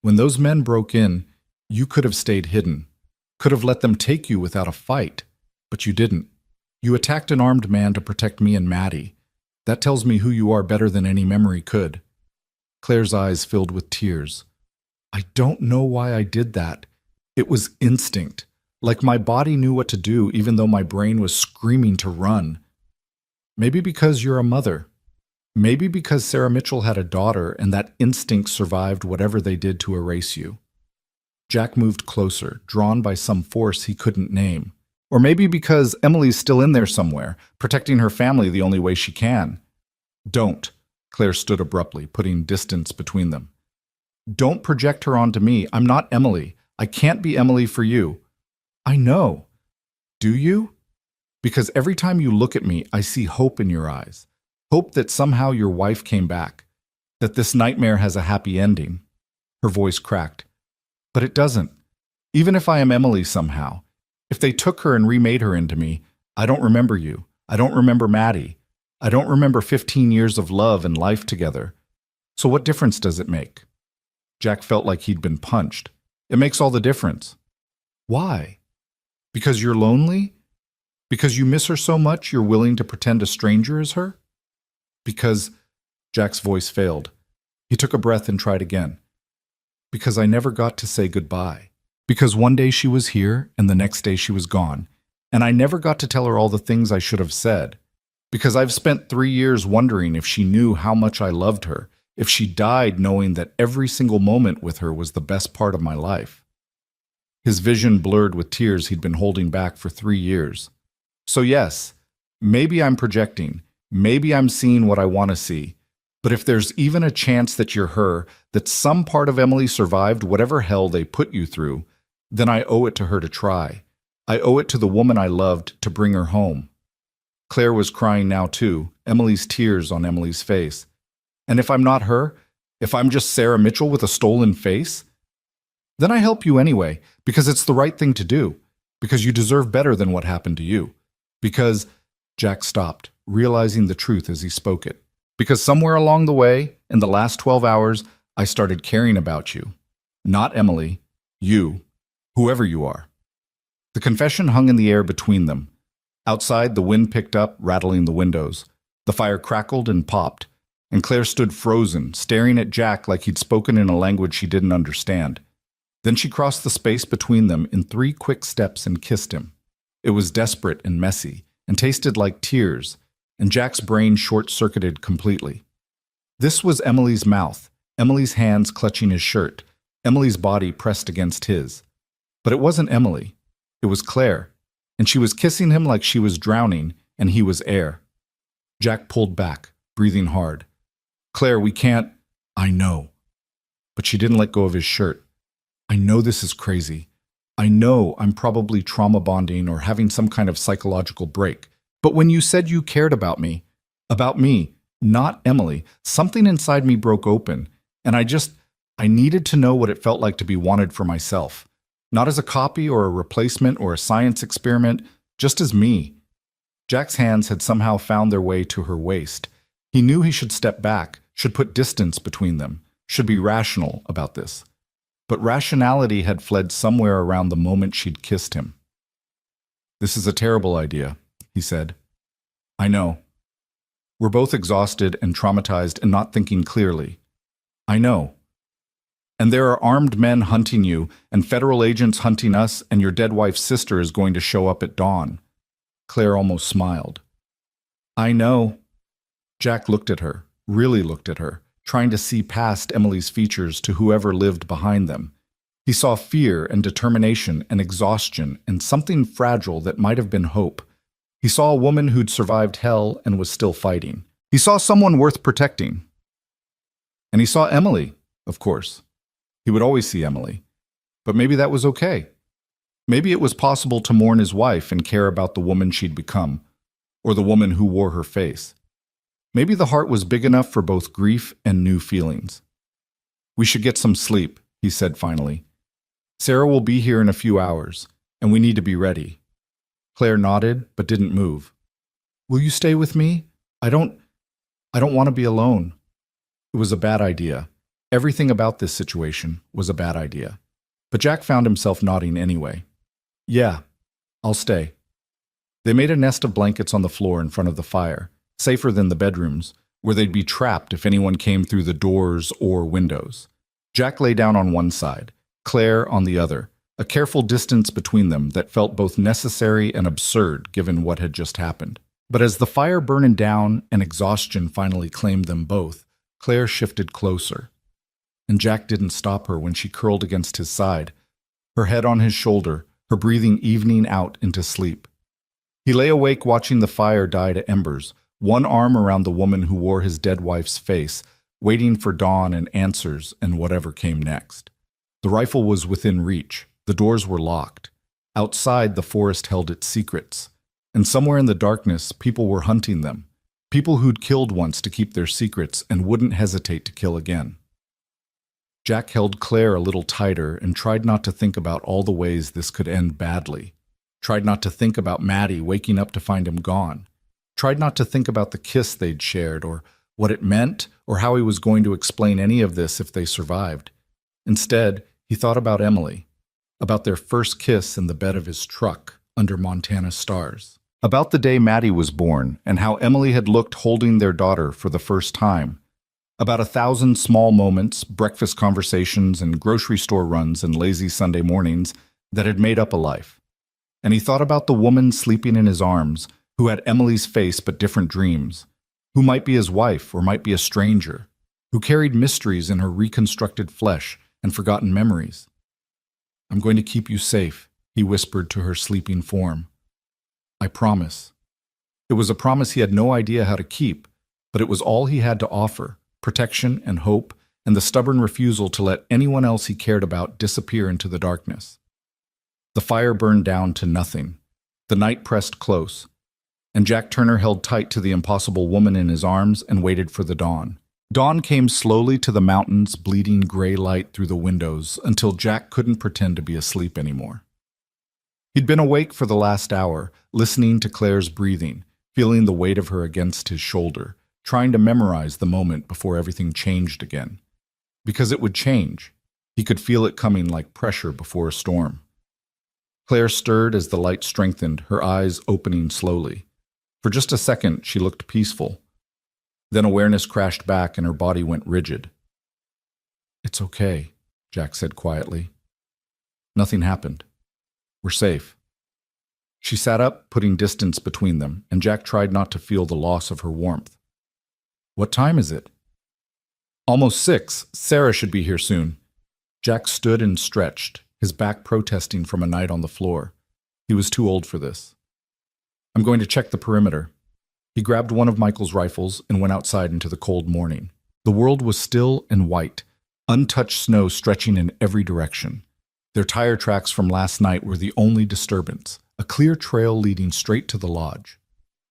"When those men broke in, you could have stayed hidden, could have let them take you without a fight, but you didn't. You attacked an armed man to protect me and Maddie. That tells me who you are better than any memory could." Claire's eyes filled with tears. "I don't know why I did that. It was instinct, like my body knew what to do even though my brain was screaming to run. Maybe because you're a mother. Maybe because Sarah Mitchell had a daughter and that instinct survived whatever they did to erase you." Jack moved closer, drawn by some force he couldn't name. Or maybe because Emily's still in there somewhere, protecting her family the only way she can. "Don't," Claire stood abruptly, putting distance between them. "Don't project her onto me. I'm not Emily. I can't be Emily for you." "I know. Do you? Because every time you look at me, I see hope in your eyes. Hope that somehow your wife came back. That this nightmare has a happy ending." Her voice cracked. "But it doesn't. Even if I am Emily somehow. If they took her and remade her into me, I don't remember you. I don't remember Maddie. I don't remember 15 years of love and life together. So what difference does it make?" Jack felt like he'd been punched. "It makes all the difference." "Why? Because you're lonely? Because you miss her so much you're willing to pretend a stranger is her?" "Because," Jack's voice failed. He took a breath and tried again. "Because I never got to say goodbye. Because one day she was here and the next day she was gone, and I never got to tell her all the things I should have said. Because I've spent 3 years wondering if she knew how much I loved her, if she died knowing that every single moment with her was the best part of my life." His vision blurred with tears he'd been holding back for 3 years. "So yes, maybe I'm projecting. Maybe I'm seeing what I want to see. But if there's even a chance that you're her, that some part of Emily survived whatever hell they put you through, then I owe it to her to try. I owe it to the woman I loved to bring her home." Claire was crying now too, Emily's tears on Emily's face. "And if I'm not her, if I'm just Sarah Mitchell with a stolen face, then I help you anyway, because it's the right thing to do, because you deserve better than what happened to you. Because," Jack stopped, realizing the truth as he spoke it, "because somewhere along the way, in the last 12 hours, I started caring about you. Not Emily, you, whoever you are." The confession hung in the air between them. Outside, the wind picked up, rattling the windows. The fire crackled and popped, and Claire stood frozen, staring at Jack like he'd spoken in a language she didn't understand. Then she crossed the space between them in 3 quick steps and kissed him. It was desperate and messy, and tasted like tears, and Jack's brain short-circuited completely. This was Emily's mouth, Emily's hands clutching his shirt, Emily's body pressed against his. But it wasn't Emily. It was Claire, and she was kissing him like she was drowning, and he was air. Jack pulled back, breathing hard. "Claire, we can't—" "I know." But she didn't let go of his shirt. "I know this is crazy. I know I'm probably trauma bonding or having some kind of psychological break. But when you said you cared about me, not Emily, something inside me broke open, and I needed to know what it felt like to be wanted for myself. Not as a copy or a replacement or a science experiment, just as me." Jack's hands had somehow found their way to her waist. He knew he should step back, should put distance between them, should be rational about this. But rationality had fled somewhere around the moment she'd kissed him. "This is a terrible idea," he said. "I know. We're both exhausted and traumatized and not thinking clearly. I know. And there are armed men hunting you, and federal agents hunting us, and your dead wife's sister is going to show up at dawn. Claire almost smiled. I know. Jack looked at her, really looked at her, trying to see past Emily's features to whoever lived behind them. He saw fear and determination and exhaustion and something fragile that might have been hope. He saw a woman who'd survived hell and was still fighting. He saw someone worth protecting. And he saw Emily, of course. He would always see Emily. But maybe that was okay. Maybe it was possible to mourn his wife and care about the woman she'd become, or the woman who wore her face. Maybe the heart was big enough for both grief and new feelings. We should get some sleep, he said finally. Sarah will be here in a few hours, and we need to be ready. Claire nodded, but didn't move. Will you stay with me? I don't want to be alone. It was a bad idea. Everything about this situation was a bad idea. But Jack found himself nodding anyway. Yeah, I'll stay. They made a nest of blankets on the floor in front of the fire, safer than the bedrooms, where they'd be trapped if anyone came through the doors or windows. Jack lay down on one side, Claire on the other, a careful distance between them that felt both necessary and absurd given what had just happened. But as the fire burned down and exhaustion finally claimed them both, Claire shifted closer. And Jack didn't stop her when she curled against his side, her head on his shoulder, her breathing evening out into sleep. He lay awake watching the fire die to embers, one arm around the woman who wore his dead wife's face, waiting for dawn and answers and whatever came next. The rifle was within reach. The doors were locked. Outside, the forest held its secrets. And somewhere in the darkness, people were hunting them. People who'd killed once to keep their secrets and wouldn't hesitate to kill again. Jack held Claire a little tighter and tried not to think about all the ways this could end badly. Tried not to think about Maddie waking up to find him gone. Tried not to think about the kiss they'd shared or what it meant or how he was going to explain any of this if they survived. Instead, he thought about Emily, about their first kiss in the bed of his truck under Montana stars, about the day Maddie was born and how Emily had looked holding their daughter for the first time, about 1,000 small moments, breakfast conversations, and grocery store runs and lazy Sunday mornings that had made up a life. And he thought about the woman sleeping in his arms, who had Emily's face but different dreams, who might be his wife or might be a stranger, who carried mysteries in her reconstructed flesh and forgotten memories. I'm going to keep you safe, he whispered to her sleeping form. I promise. It was a promise he had no idea how to keep, but it was all he had to offer, protection and hope, and the stubborn refusal to let anyone else he cared about disappear into the darkness. The fire burned down to nothing. The night pressed close, and Jack Turner held tight to the impossible woman in his arms and waited for the dawn. Dawn came slowly to the mountains, bleeding gray light through the windows until Jack couldn't pretend to be asleep anymore. He'd been awake for the last hour, listening to Claire's breathing, feeling the weight of her against his shoulder, trying to memorize the moment before everything changed again. Because it would change. He could feel it coming like pressure before a storm. Claire stirred as the light strengthened, her eyes opening slowly. For just a second, she looked peaceful. Then awareness crashed back and her body went rigid. It's okay, Jack said quietly. Nothing happened. We're safe. She sat up, putting distance between them, and Jack tried not to feel the loss of her warmth. What time is it? Almost 6. Sarah should be here soon. Jack stood and stretched, his back protesting from a night on the floor. He was too old for this. I'm going to check the perimeter. He grabbed one of Michael's rifles and went outside into the cold morning. The world was still and white, untouched snow stretching in every direction. Their tire tracks from last night were the only disturbance, a clear trail leading straight to the lodge.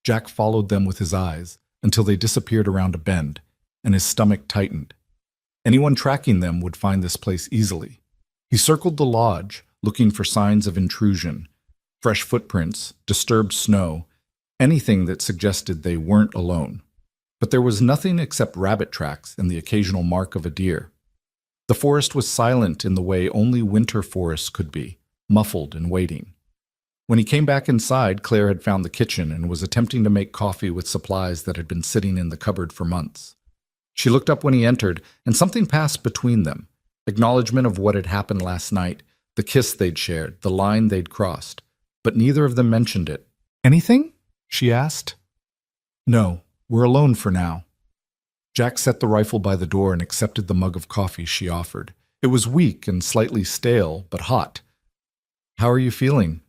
Jack followed them with his eyes until they disappeared around a bend, and his stomach tightened. Anyone tracking them would find this place easily. He circled the lodge, looking for signs of intrusion, fresh footprints, disturbed snow, anything that suggested they weren't alone. But there was nothing except rabbit tracks and the occasional mark of a deer. The forest was silent in the way only winter forests could be, muffled and waiting. When he came back inside, Claire had found the kitchen and was attempting to make coffee with supplies that had been sitting in the cupboard for months. She looked up when he entered, and something passed between them. Acknowledgement of what had happened last night, the kiss they'd shared, the line they'd crossed. But neither of them mentioned it. "Anything?" she asked. "No, we're alone for now." Jack set the rifle by the door and accepted the mug of coffee she offered. It was weak and slightly stale, but hot. "How are you feeling?"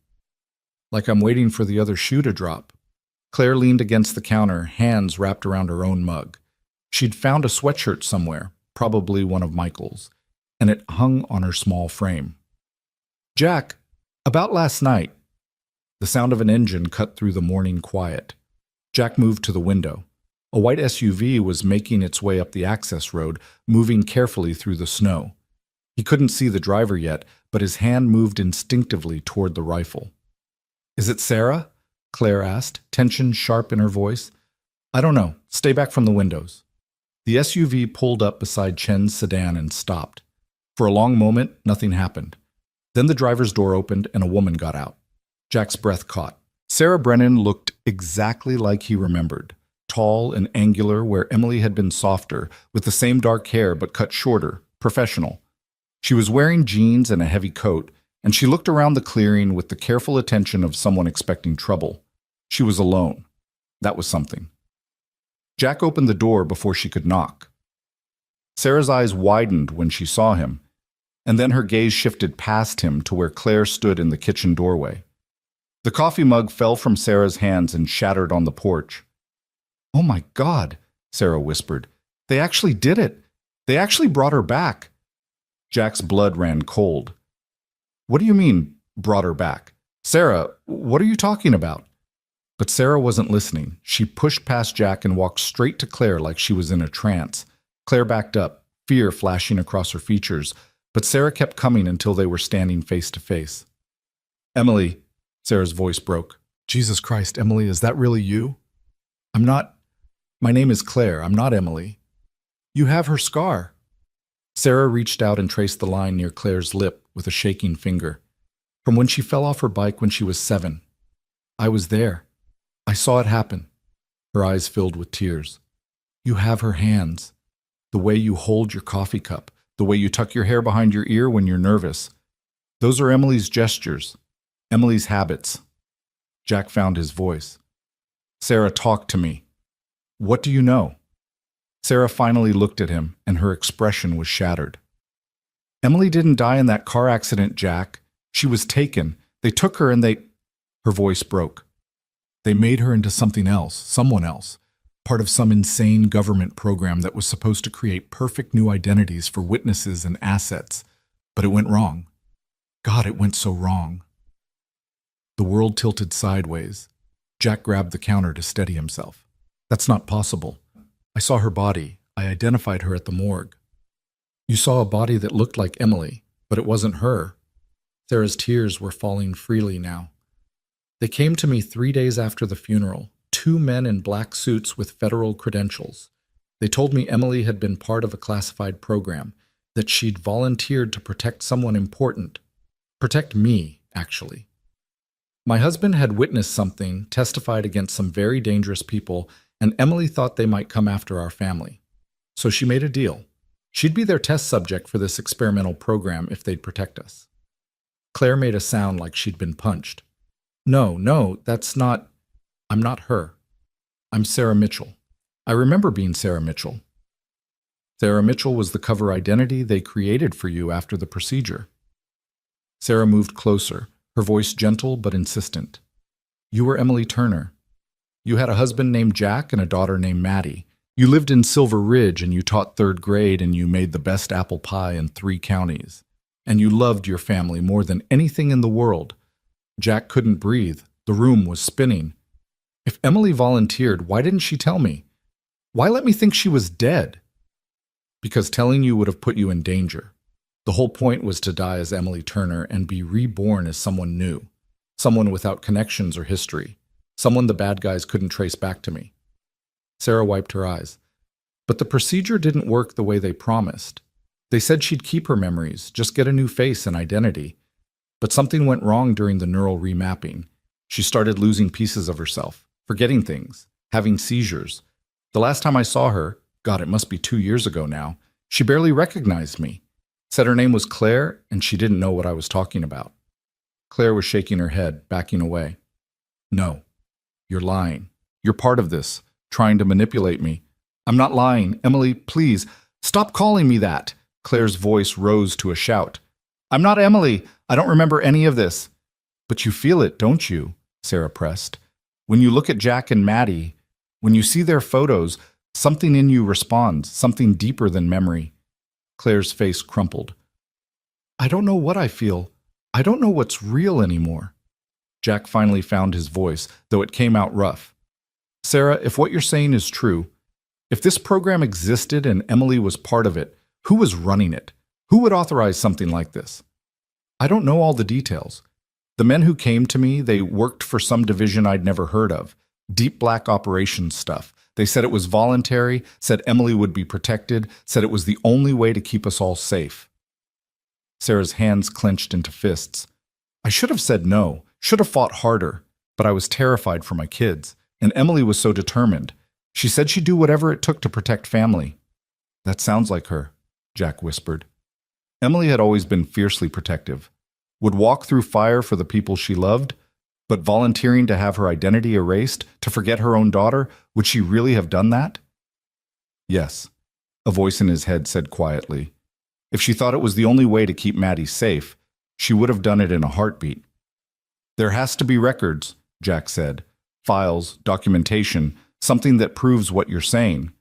"Like I'm waiting for the other shoe to drop." Claire leaned against the counter, hands wrapped around her own mug. She'd found a sweatshirt somewhere, probably one of Michael's, and it hung on her small frame. "Jack, about last night." The sound of an engine cut through the morning quiet. Jack moved to the window. A white SUV was making its way up the access road, moving carefully through the snow. He couldn't see the driver yet, but his hand moved instinctively toward the rifle. "Is it Sarah?" Claire asked, tension sharp in her voice. "I don't know. Stay back from the windows." The SUV pulled up beside Chen's sedan and stopped. For a long moment, nothing happened. Then the driver's door opened and a woman got out. Jack's breath caught. Sarah Brennan looked exactly like he remembered. Tall and angular where Emily had been softer, with the same dark hair but cut shorter, professional. She was wearing jeans and a heavy coat, and she looked around the clearing with the careful attention of someone expecting trouble. She was alone. That was something. Jack opened the door before she could knock. Sarah's eyes widened when she saw him, and then her gaze shifted past him to where Claire stood in the kitchen doorway. The coffee mug fell from Sarah's hands and shattered on the porch. "Oh my God," Sarah whispered. "They actually did it. They actually brought her back." Jack's blood ran cold. "What do you mean, brought her back? Sarah, what are you talking about?" But Sarah wasn't listening. She pushed past Jack and walked straight to Claire like she was in a trance. Claire backed up, fear flashing across her features, but Sarah kept coming until they were standing face to face. "Emily," Sarah's voice broke. "Jesus Christ, Emily, is that really you?" "I'm not. My name is Claire. I'm not Emily." "You have her scar." Sarah reached out and traced the line near Claire's lip with a shaking finger. "From when she fell off her bike when she was 7. I was there. I saw it happen." Her eyes filled with tears. "You have her hands. The way you hold your coffee cup, the way you tuck your hair behind your ear when you're nervous. Those are Emily's gestures, Emily's habits." Jack found his voice. "Sarah, talk to me. What do you know?" Sarah finally looked at him, and her expression was shattered. "Emily didn't die in that car accident, Jack. She was taken. They took her and they—" Her voice broke. "They made her into something else, someone else, part of some insane government program that was supposed to create perfect new identities for witnesses and assets. But it went wrong. God, it went so wrong." The world tilted sideways. Jack grabbed the counter to steady himself. "That's not possible. I saw her body. I identified her at the morgue." "You saw a body that looked like Emily, but it wasn't her." Sarah's tears were falling freely now. "They came to me 3 days after the funeral, 2 men in black suits with federal credentials. They told me Emily had been part of a classified program, that she'd volunteered to protect someone important. Protect me, actually. My husband had witnessed something, testified against some very dangerous people, and Emily thought they might come after our family. So she made a deal. She'd be their test subject for this experimental program if they'd protect us." Claire made a sound like she'd been punched. No, that's not... I'm not her. I'm Sarah Mitchell. I remember being Sarah Mitchell." "Sarah Mitchell was the cover identity they created for you after the procedure." Sarah moved closer, her voice gentle but insistent. "You were Emily Turner. You had a husband named Jack and a daughter named Maddie. You lived in Silver Ridge and you taught 3rd grade and you made the best apple pie in 3 counties. And you loved your family more than anything in the world." Jack couldn't breathe. The room was spinning. "If Emily volunteered, why didn't she tell me? Why let me think she was dead?" "Because telling you would have put you in danger. The whole point was to die as Emily Turner and be reborn as someone new, someone without connections or history, someone the bad guys couldn't trace back to me." Sarah wiped her eyes. "But the procedure didn't work the way they promised. They said she'd keep her memories, just get a new face and identity. But something went wrong during the neural remapping. She started losing pieces of herself, forgetting things, having seizures. The last time I saw her, God, it must be 2 years ago now, she barely recognized me. Said her name was Claire, and she didn't know what I was talking about. Claire was shaking her head, backing away. No, you're lying. You're part of this, trying to manipulate me. I'm not lying. Emily, please, stop calling me that. Claire's voice rose to a shout. I'm not Emily. I don't remember any of this. But you feel it, don't you? Sarah pressed. When you look at Jack and Maddie, when you see their photos, something in you responds, something deeper than memory. Claire's face crumpled. I don't know what I feel. I don't know what's real anymore. Jack finally found his voice, though it came out rough. Sarah, if what you're saying is true, if this program existed and Emily was part of it, who was running it? Who would authorize something like this? I don't know all the details. The men who came to me, they worked for some division I'd never heard of. Deep black operations stuff. They said it was voluntary, said Emily would be protected, said it was the only way to keep us all safe. Sarah's hands clenched into fists. I should have said no, should have fought harder, but I was terrified for my kids, and Emily was so determined. She said she'd do whatever it took to protect family. That sounds like her, Jack whispered. Emily had always been fiercely protective, would walk through fire for the people she loved, but volunteering to have her identity erased, to forget her own daughter, would she really have done that? Yes, a voice in his head said quietly. If she thought it was the only way to keep Maddie safe, she would have done it in a heartbeat. There has to be records, Jack said. Files, documentation, something that proves what you're saying.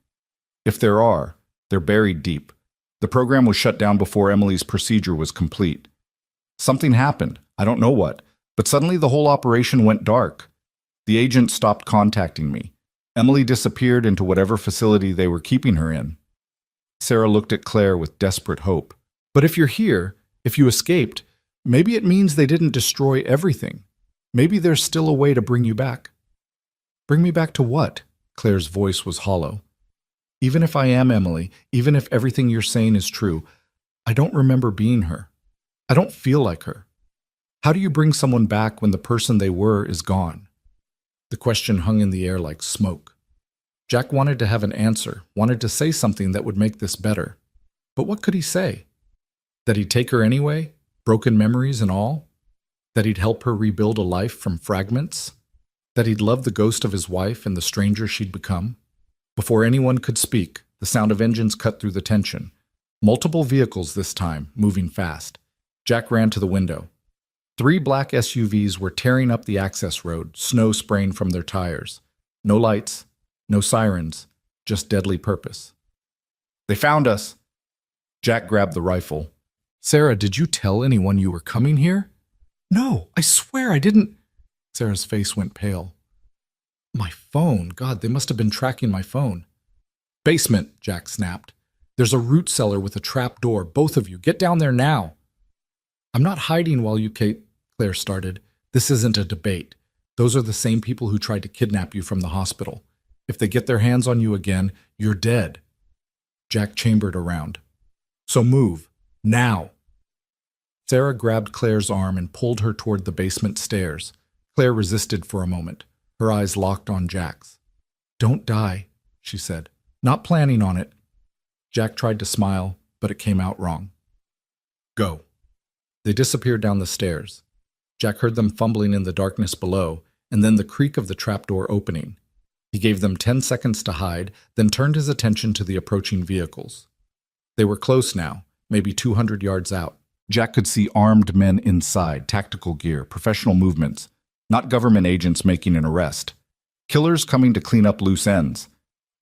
If there are, they're buried deep. The program was shut down before Emily's procedure was complete. Something happened, I don't know what, but suddenly the whole operation went dark. The agent stopped contacting me. Emily disappeared into whatever facility they were keeping her in. Sarah looked at Claire with desperate hope. But if you're here, if you escaped, maybe it means they didn't destroy everything. Maybe there's still a way to bring you back. Bring me back to what? Claire's voice was hollow. Even if I am Emily, even if everything you're saying is true, I don't remember being her. I don't feel like her. How do you bring someone back when the person they were is gone? The question hung in the air like smoke. Jack wanted to have an answer, wanted to say something that would make this better. But what could he say? That he'd take her anyway, broken memories and all? That he'd help her rebuild a life from fragments? That he'd love the ghost of his wife and the stranger she'd become? Before anyone could speak, the sound of engines cut through the tension. Multiple vehicles this time, moving fast. Jack ran to the window. 3 black SUVs were tearing up the access road, snow spraying from their tires. No lights, no sirens, just deadly purpose. They found us. Jack grabbed the rifle. Sarah, did you tell anyone you were coming here? No, I swear I didn't. Sarah's face went pale. My phone. God, they must have been tracking my phone. Basement, Jack snapped. There's a root cellar with a trap door. Both of you, get down there now. I'm not hiding while you, Claire started. This isn't a debate. Those are the same people who tried to kidnap you from the hospital. If they get their hands on you again, you're dead. Jack chambered around. So move. Now. Sarah grabbed Claire's arm and pulled her toward the basement stairs. Claire resisted for a moment, her eyes locked on Jack's. Don't die, she said. Not planning on it. Jack tried to smile, but it came out wrong. Go. They disappeared down the stairs. Jack heard them fumbling in the darkness below, and then the creak of the trapdoor opening. He gave them 10 seconds to hide, then turned his attention to the approaching vehicles. They were close now, maybe 200 yards out. Jack could see armed men inside, tactical gear, professional movements, not government agents making an arrest. Killers coming to clean up loose ends.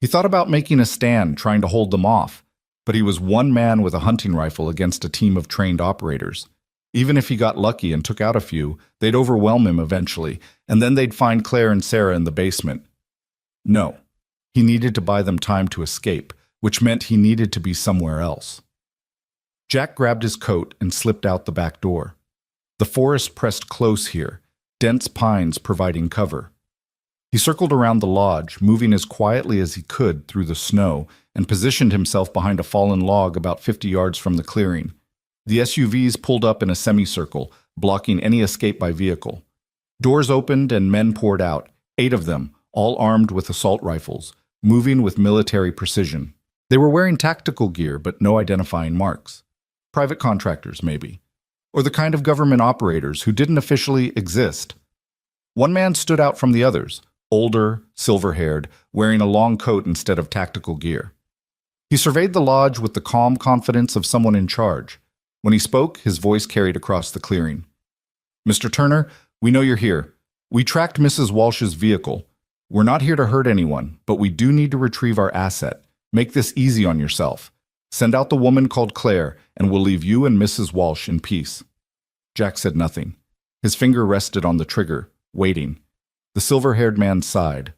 He thought about making a stand, trying to hold them off, but he was one man with a hunting rifle against a team of trained operators. Even if he got lucky and took out a few, they'd overwhelm him eventually, and then they'd find Claire and Sarah in the basement. No, he needed to buy them time to escape, which meant he needed to be somewhere else. Jack grabbed his coat and slipped out the back door. The forest pressed close here, dense pines providing cover. He circled around the lodge, moving as quietly as he could through the snow, and positioned himself behind a fallen log about 50 yards from the clearing. The SUVs pulled up in a semicircle, blocking any escape by vehicle. Doors opened and men poured out, 8 of them, all armed with assault rifles, moving with military precision. They were wearing tactical gear, but no identifying marks. Private contractors, maybe. Or the kind of government operators who didn't officially exist. One man stood out from the others, older, silver-haired, wearing a long coat instead of tactical gear. He surveyed the lodge with the calm confidence of someone in charge. When he spoke, his voice carried across the clearing. "Mr. Turner, we know you're here. We tracked Mrs. Walsh's vehicle. We're not here to hurt anyone, but we do need to retrieve our asset. Make this easy on yourself. Send out the woman called Claire, and we'll leave you and Mrs. Walsh in peace." Jack said nothing. His finger rested on the trigger, waiting. The silver-haired man sighed.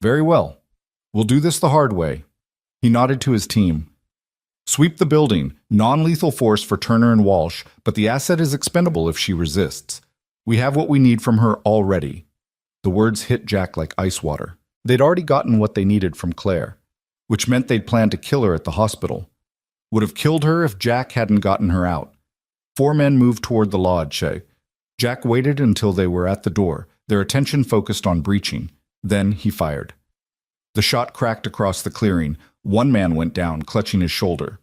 "Very well. We'll do this the hard way." He nodded to his team. "Sweep the building. Non-lethal force for Turner and Walsh, but the asset is expendable if she resists. We have what we need from her already." The words hit Jack like ice water. They'd already gotten what they needed from Claire, which meant they'd planned to kill her at the hospital. Would have killed her if Jack hadn't gotten her out. 4 men moved toward the lodge. Jack waited until they were at the door, their attention focused on breaching. Then he fired. The shot cracked across the clearing. 1 man went down, clutching his shoulder.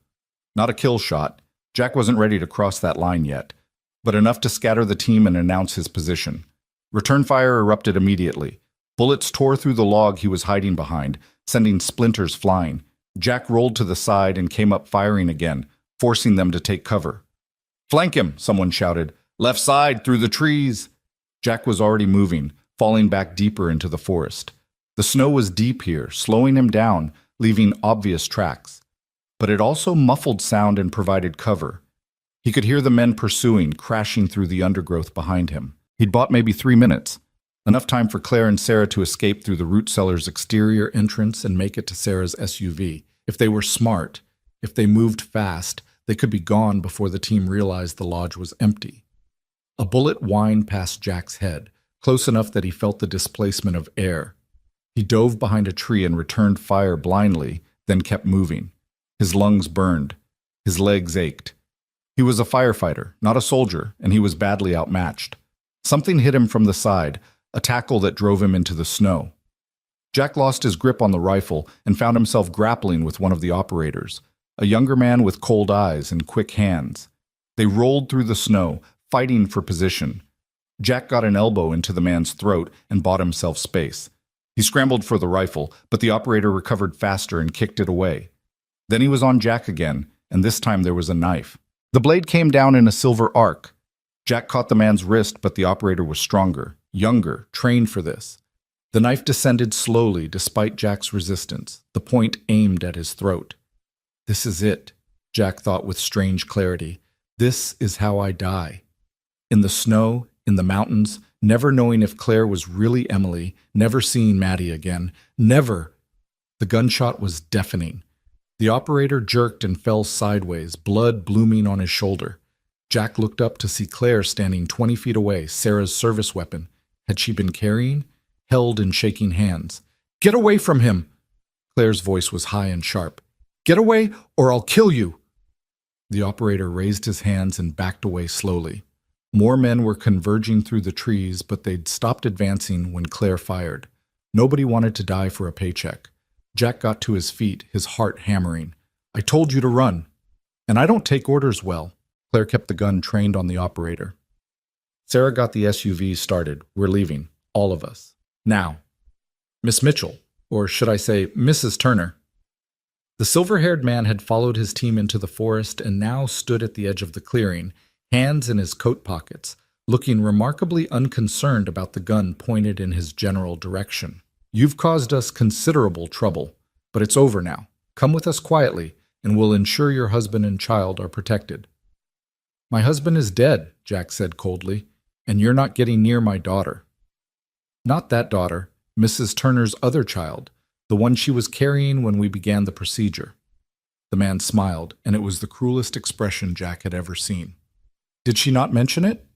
Not a kill shot. Jack wasn't ready to cross that line yet, but enough to scatter the team and announce his position. Return fire erupted immediately. Bullets tore through the log he was hiding behind, sending splinters flying. Jack rolled to the side and came up firing again, forcing them to take cover. "Flank him," someone shouted. "Left side, through the trees." Jack was already moving, falling back deeper into the forest. The snow was deep here, slowing him down, leaving obvious tracks. But it also muffled sound and provided cover. He could hear the men pursuing, crashing through the undergrowth behind him. He'd bought maybe 3 minutes, enough time for Claire and Sarah to escape through the root cellar's exterior entrance and make it to Sarah's SUV. If they were smart, if they moved fast, they could be gone before the team realized the lodge was empty. A bullet whined past Jack's head, close enough that he felt the displacement of air. He dove behind a tree and returned fire blindly, then kept moving. His lungs burned. His legs ached. He was a firefighter, not a soldier, and he was badly outmatched. Something hit him from the side, a tackle that drove him into the snow. Jack lost his grip on the rifle and found himself grappling with one of the operators, a younger man with cold eyes and quick hands. They rolled through the snow, fighting for position. Jack got an elbow into the man's throat and bought himself space. He scrambled for the rifle, but the operator recovered faster and kicked it away. Then he was on Jack again, and this time there was a knife. The blade came down in a silver arc. Jack caught the man's wrist, but the operator was stronger, younger, trained for this. The knife descended slowly despite Jack's resistance, the point aimed at his throat. "This is it," Jack thought with strange clarity. "This is how I die." In the snow, in the mountains, never knowing if Claire was really Emily, never seeing Maddie again, never. The gunshot was deafening. The operator jerked and fell sideways, blood blooming on his shoulder. Jack looked up to see Claire standing 20 feet away, Sarah's service weapon. Had she been carrying? Held in shaking hands. "Get away from him!" Claire's voice was high and sharp. "Get away, or I'll kill you!" The operator raised his hands and backed away slowly. More men were converging through the trees, but they'd stopped advancing when Claire fired. Nobody wanted to die for a paycheck. Jack got to his feet, his heart hammering. "I told you to run. And I don't take orders well." Claire kept the gun trained on the operator. Sarah got the SUV started. "We're leaving. All of us. Now." "Miss Mitchell, or should I say Mrs. Turner." The silver-haired man had followed his team into the forest and now stood at the edge of the clearing, hands in his coat pockets, looking remarkably unconcerned about the gun pointed in his general direction. "You've caused us considerable trouble, but it's over now. Come with us quietly, and we'll ensure your husband and child are protected." "My husband is dead," Jack said coldly, "and you're not getting near my daughter." "Not that daughter, Mrs. Turner's other child, the one she was carrying when we began the procedure." The man smiled, and it was the cruelest expression Jack had ever seen. "Did she not mention it?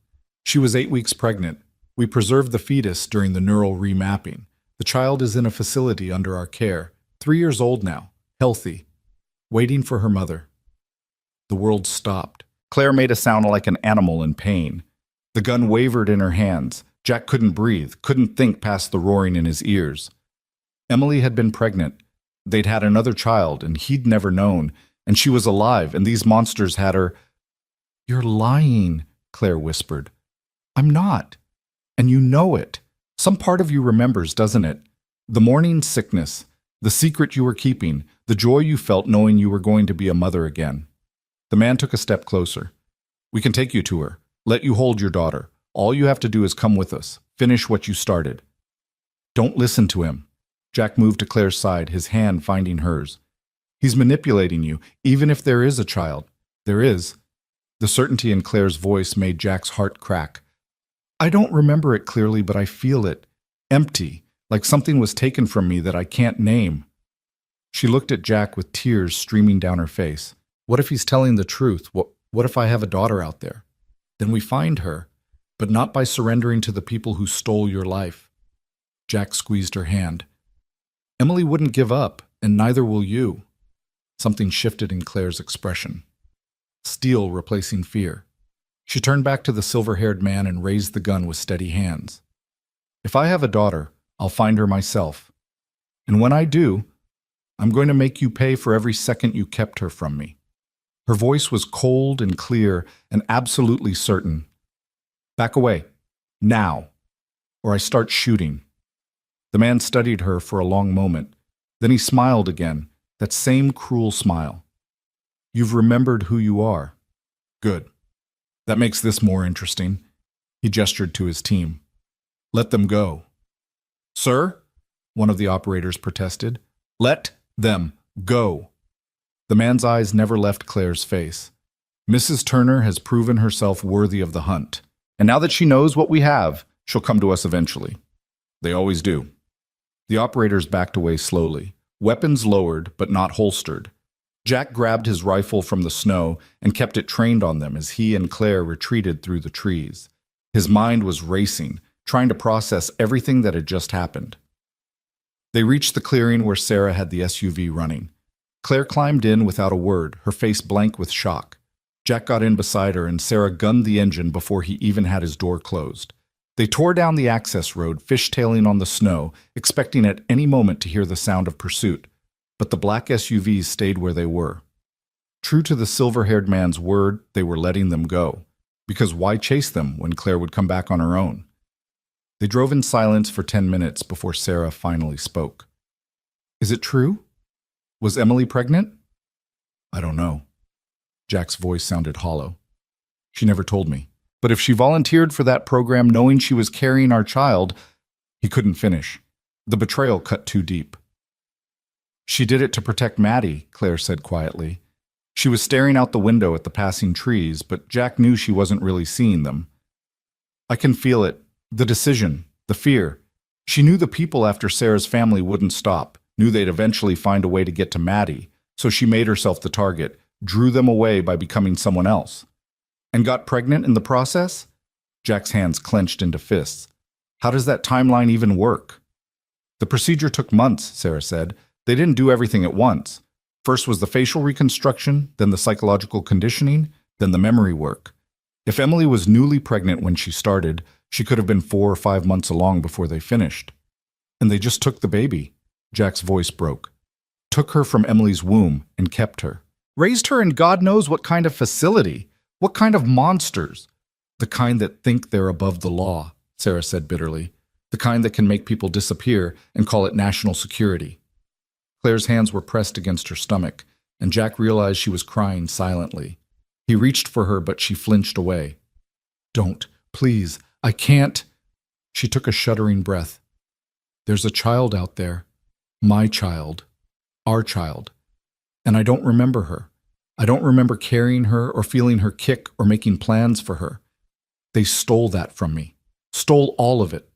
She was 8 weeks pregnant. We preserved the fetus during the neural remapping. The child is in a facility under our care, 3 years old now, healthy, waiting for her mother." The world stopped. Claire made a sound like an animal in pain. The gun wavered in her hands. Jack couldn't breathe, couldn't think past the roaring in his ears. Emily had been pregnant. They'd had another child, and he'd never known. And she was alive, and these monsters had her. You're lying, Claire whispered. I'm not. And you know it. Some part of you remembers, doesn't it? The morning sickness, the secret you were keeping, the joy you felt knowing you were going to be a mother again. The man took a step closer. We can take you to her. Let you hold your daughter. All you have to do is come with us. Finish what you started. Don't listen to him. Jack moved to Claire's side, his hand finding hers. He's manipulating you, even if there is a child. There is. The certainty in Claire's voice made Jack's heart crack. I don't remember it clearly, but I feel it. Empty, like something was taken from me that I can't name. She looked at Jack with tears streaming down her face. What if he's telling the truth? What if I have a daughter out there? Then we find her, but not by surrendering to the people who stole your life. Jack squeezed her hand. Emily wouldn't give up, and neither will you. Something shifted in Claire's expression. Steel replacing fear. She turned back to the silver-haired man and raised the gun with steady hands. If I have a daughter, I'll find her myself. And when I do, I'm going to make you pay for every second you kept her from me. Her voice was cold and clear and absolutely certain. Back away. Now. Or I start shooting. The man studied her for a long moment. Then he smiled again, that same cruel smile. You've remembered who you are. Good. That makes this more interesting. He gestured to his team. Let them go. Sir? One of the operators protested. Let them go. The man's eyes never left Claire's face. Mrs. Turner has proven herself worthy of the hunt. And now that she knows what we have, she'll come to us eventually. They always do. The operators backed away slowly, weapons lowered but not holstered. Jack grabbed his rifle from the snow and kept it trained on them as he and Claire retreated through the trees. His mind was racing, trying to process everything that had just happened. They reached the clearing where Sarah had the SUV running. Claire climbed in without a word, her face blank with shock. Jack got in beside her and Sarah gunned the engine before he even had his door closed. They tore down the access road, fishtailing on the snow, expecting at any moment to hear the sound of pursuit. But the black SUVs stayed where they were. True to the silver-haired man's word, they were letting them go. Because why chase them when Claire would come back on her own? They drove in silence for 10 minutes before Sarah finally spoke. Is it true? Was Emily pregnant? I don't know. Jack's voice sounded hollow. She never told me. But if she volunteered for that program knowing she was carrying our child, he couldn't finish. The betrayal cut too deep. She did it to protect Maddie, Claire said quietly. She was staring out the window at the passing trees, but Jack knew she wasn't really seeing them. I can feel it. The decision. The fear. She knew the people after Sarah's family wouldn't stop, knew they'd eventually find a way to get to Maddie, so she made herself the target, drew them away by becoming someone else. And got pregnant in the process? Jack's hands clenched into fists. How does that timeline even work? The procedure took months, Sarah said. They didn't do everything at once. First was the facial reconstruction, then the psychological conditioning, then the memory work. If Emily was newly pregnant when she started, she could have been 4 or 5 months along before they finished. And they just took the baby. Jack's voice broke. Took her from Emily's womb and kept her. Raised her in God knows what kind of facility. What kind of monsters? The kind that think they're above the law, Sarah said bitterly. The kind that can make people disappear and call it national security. Claire's hands were pressed against her stomach, and Jack realized she was crying silently. He reached for her, but she flinched away. Don't, please, I can't. She took a shuddering breath. There's a child out there. My child. Our child. And I don't remember her. I don't remember carrying her or feeling her kick or making plans for her. They stole that from me. Stole all of it.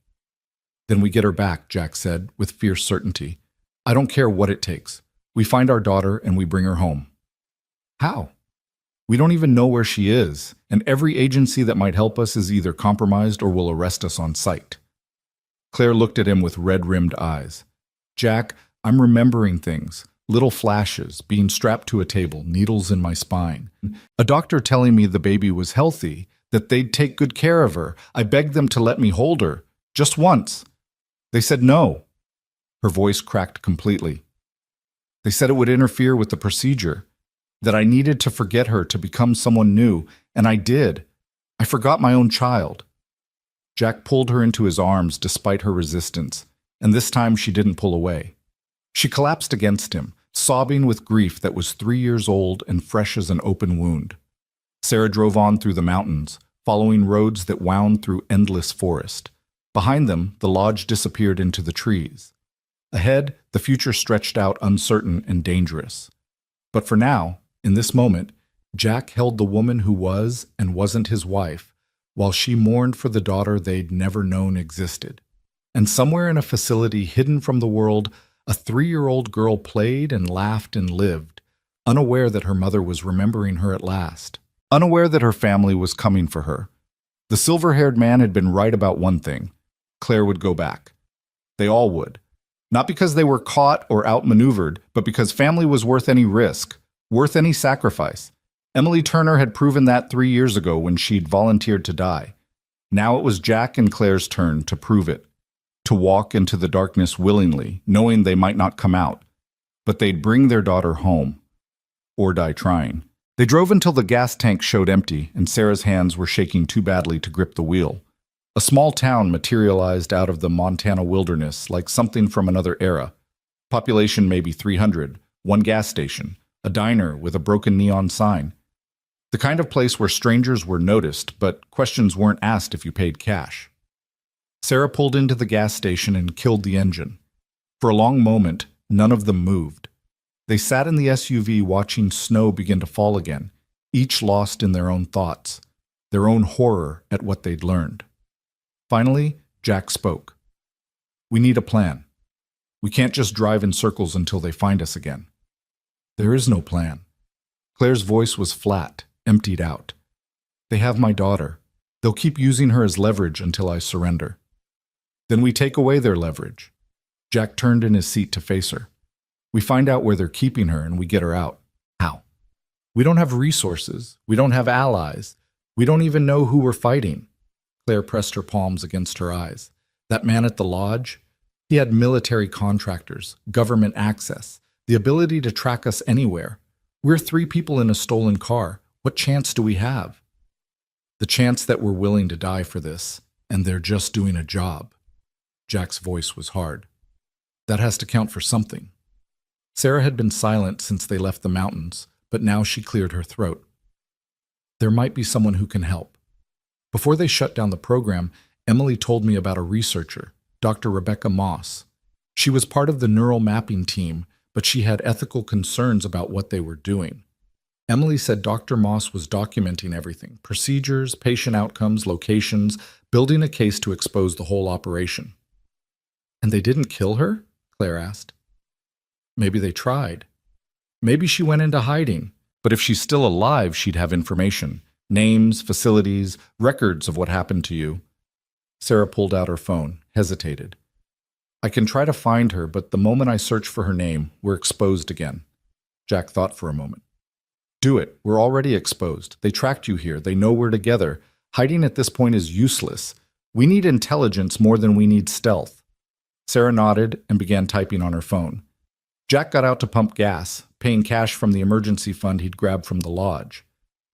Then we get her back, Jack said, with fierce certainty. I don't care what it takes. We find our daughter and we bring her home. How? We don't even know where she is, and every agency that might help us is either compromised or will arrest us on sight. Claire looked at him with red-rimmed eyes. Jack, I'm remembering things. Little flashes, being strapped to a table, needles in my spine. A doctor telling me the baby was healthy, that they'd take good care of her. I begged them to let me hold her, just once. They said no. Her voice cracked completely. They said it would interfere with the procedure. that I needed to forget her to become someone new, and I did. I forgot my own child. Jack pulled her into his arms despite her resistance, and this time she didn't pull away. She collapsed against him, sobbing with grief that was 3 years old and fresh as an open wound. Sarah drove on through the mountains, following roads that wound through endless forest. Behind them, the lodge disappeared into the trees. Ahead, the future stretched out uncertain and dangerous. But for now, in this moment, Jack held the woman who was and wasn't his wife, while she mourned for the daughter they'd never known existed. And somewhere in a facility hidden from the world, a 3-year-old girl played and laughed and lived, unaware that her mother was remembering her at last, unaware that her family was coming for her. The silver-haired man had been right about one thing. Claire would go back. They all would. Not because they were caught or outmaneuvered, but because family was worth any risk, worth any sacrifice. Emily Turner had proven that 3 years ago when she'd volunteered to die. Now it was Jack and Claire's turn to prove it, to walk into the darkness willingly, knowing they might not come out, but they'd bring their daughter home, or die trying. They drove until the gas tank showed empty and Sarah's hands were shaking too badly to grip the wheel. A small town materialized out of the Montana wilderness like something from another era. Population maybe 300, one gas station, a diner with a broken neon sign. The kind of place where strangers were noticed, but questions weren't asked if you paid cash. Sarah pulled into the gas station and killed the engine. For a long moment, none of them moved. They sat in the SUV watching snow begin to fall again, each lost in their own thoughts, their own horror at what they'd learned. Finally, Jack spoke. "We need a plan. We can't just drive in circles until they find us again." "There is no plan." Claire's voice was flat, emptied out. "They have my daughter. They'll keep using her as leverage until I surrender." "Then we take away their leverage." Jack turned in his seat to face her. "We find out where they're keeping her and we get her out." "How?" "We don't have resources. We don't have allies. We don't even know who we're fighting." Claire pressed her palms against her eyes. "That man at the lodge? He had military contractors, government access, the ability to track us anywhere. We're 3 people in a stolen car. What chance do we have?" "The chance that we're willing to die for this, and they're just doing a job." Jack's voice was hard. "That has to count for something." Sarah had been silent since they left the mountains, but now she cleared her throat. "There might be someone who can help. Before they shut down the program, Emily told me about a researcher, Dr. Rebecca Moss. She was part of the neural mapping team, but she had ethical concerns about what they were doing. Emily said Dr. Moss was documenting everything, procedures, patient outcomes, locations, building a case to expose the whole operation. "And they didn't kill her?" Claire asked. "Maybe they tried. Maybe she went into hiding. But if she's still alive, she'd have information. Names, facilities, records of what happened to you." Sarah pulled out her phone, hesitated. "I can try to find her, but the moment I search for her name, we're exposed again." Jack thought for a moment. "Do it. We're already exposed. They tracked you here. They know we're together. Hiding at this point is useless. We need intelligence more than we need stealth." Sarah nodded and began typing on her phone. Jack got out to pump gas, paying cash from the emergency fund he'd grabbed from the lodge.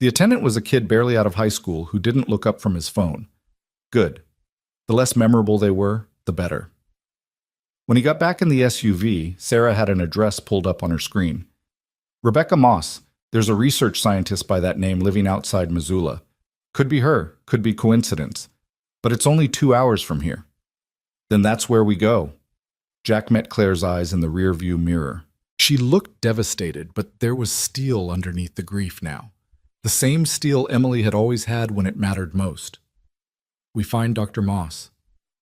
The attendant was a kid barely out of high school who didn't look up from his phone. Good. The less memorable they were, the better. When he got back in the SUV, Sarah had an address pulled up on her screen. "Rebecca Moss. There's a research scientist by that name living outside Missoula. Could be her, could be coincidence. But it's only 2 hours from here." "Then that's where we go." Jack met Claire's eyes in the rearview mirror. She looked devastated, but there was steel underneath the grief now. The same steel Emily had always had when it mattered most. "We find Dr. Moss.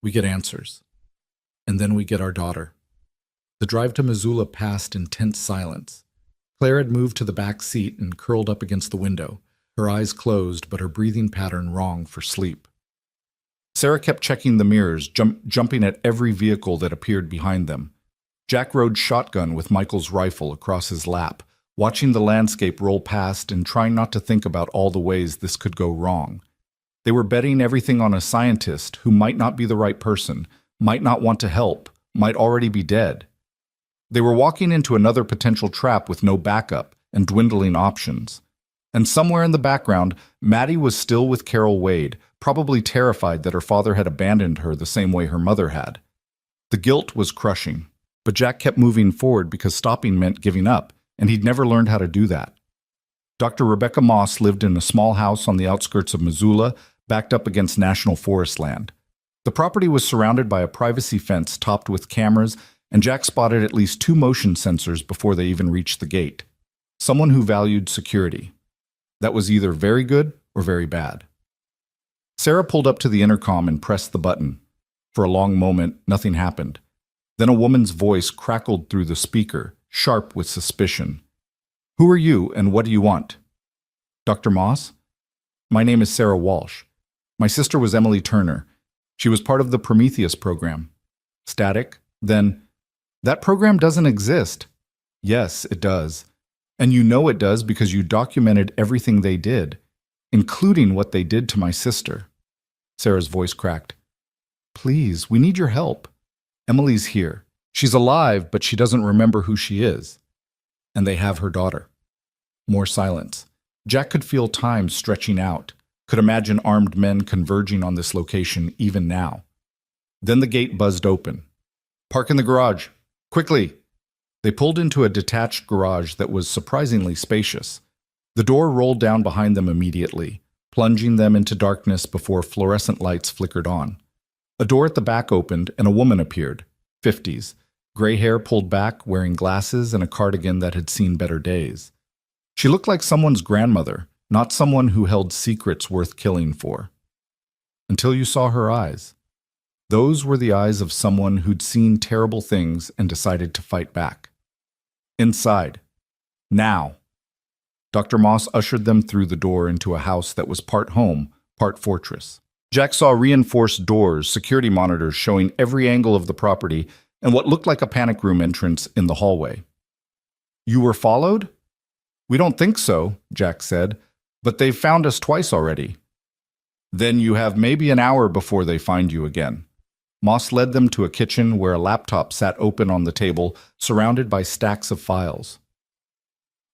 We get answers. And then we get our daughter." The drive to Missoula passed in tense silence. Claire had moved to the back seat and curled up against the window, her eyes closed but her breathing pattern wrong for sleep. Sarah kept checking the mirrors, jumping at every vehicle that appeared behind them. Jack rode shotgun with Michael's rifle across his lap, watching the landscape roll past and trying not to think about all the ways this could go wrong. They were betting everything on a scientist who might not be the right person, might not want to help, might already be dead. They were walking into another potential trap with no backup, and dwindling options. And somewhere in the background, Maddie was still with Carol Wade, probably terrified that her father had abandoned her the same way her mother had. The guilt was crushing, but Jack kept moving forward because stopping meant giving up, and he'd never learned how to do that. Dr. Rebecca Moss lived in a small house on the outskirts of Missoula, backed up against national forest land. The property was surrounded by a privacy fence topped with cameras, and Jack spotted at least 2 motion sensors before they even reached the gate. Someone who valued security. That was either very good or very bad. Sarah pulled up to the intercom and pressed the button. For a long moment, nothing happened. Then a woman's voice crackled through the speaker, sharp with suspicion. "Who are you and what do you want?" "Dr. Moss? My name is Sarah Walsh. My sister was Emily Turner. She was part of the Prometheus program." Static. Then, "That program doesn't exist." "Yes, it does. And you know it does because you documented everything they did, including what they did to my sister." Sarah's voice cracked. "Please, we need your help. Emily's here. She's alive, but she doesn't remember who she is. And they have her daughter." More silence. Jack could feel time stretching out, could imagine armed men converging on this location even now. Then the gate buzzed open. "Park in the garage. Quickly!" They pulled into a detached garage that was surprisingly spacious. The door rolled down behind them immediately, plunging them into darkness before fluorescent lights flickered on. A door at the back opened and a woman appeared, 50s, gray hair pulled back, wearing glasses and a cardigan that had seen better days. She looked like someone's grandmother, not someone who held secrets worth killing for. Until you saw her eyes. Those were the eyes of someone who'd seen terrible things and decided to fight back. "Inside. Now." Dr. Moss ushered them through the door into a house that was part home, part fortress. Jack saw reinforced doors, security monitors showing every angle of the property, and what looked like a panic room entrance in the hallway. "You were followed?" "We don't think so," Jack said, "but they've found us twice already." "Then you have maybe an hour before they find you again." Moss led them to a kitchen where a laptop sat open on the table, surrounded by stacks of files.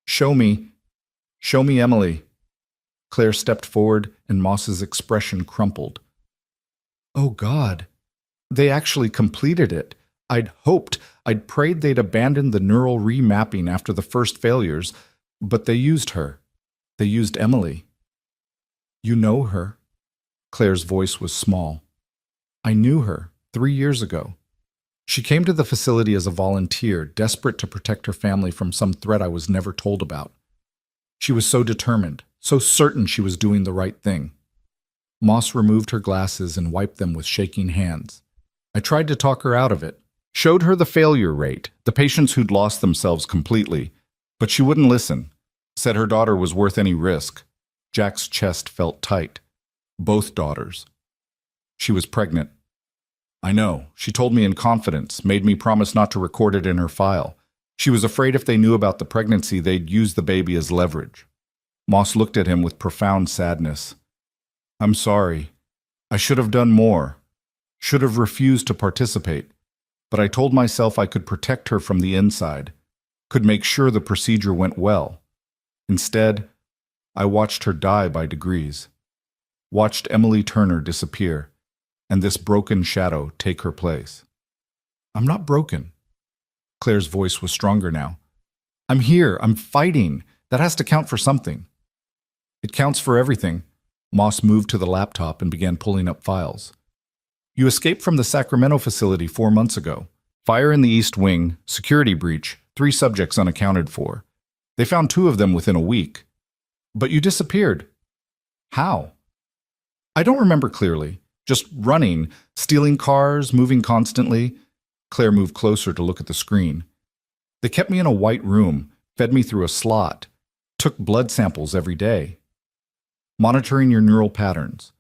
Show me Emily." Claire stepped forward, and Moss's expression crumpled. "Oh, God. They actually completed it. I'd prayed they'd abandoned the neural remapping after the first failures, but they used her. They used Emily." "You know her?" Claire's voice was small. "I knew her 3 years ago. She came to the facility as a volunteer, desperate to protect her family from some threat I was never told about. She was so determined, so certain she was doing the right thing." Moss removed her glasses and wiped them with shaking hands. "I tried to talk her out of it. Showed her the failure rate, the patients who'd lost themselves completely. But she wouldn't listen. Said her daughter was worth any risk." Jack's chest felt tight. Both daughters. "She was pregnant." "I know. She told me in confidence, made me promise not to record it in her file. She was afraid if they knew about the pregnancy, they'd use the baby as leverage." Moss looked at him with profound sadness. "I'm sorry. I should have done more. Should have refused to participate. But I told myself I could protect her from the inside, could make sure the procedure went well. Instead, I watched her die by degrees. Watched Emily Turner disappear, and this broken shadow take her place." "I'm not broken." Claire's voice was stronger now. "I'm here. I'm fighting. That has to count for something." "It counts for everything." Moss moved to the laptop and began pulling up files. "You escaped from the Sacramento facility 4 months ago. Fire in the East Wing, security breach, 3 subjects unaccounted for. They found 2 of them within a week. But you disappeared. How?" "I don't remember clearly. Just running, stealing cars, moving constantly." Claire moved closer to look at the screen. "They kept me in a white room, fed me through a slot, took blood samples every day. Monitoring your neural patterns.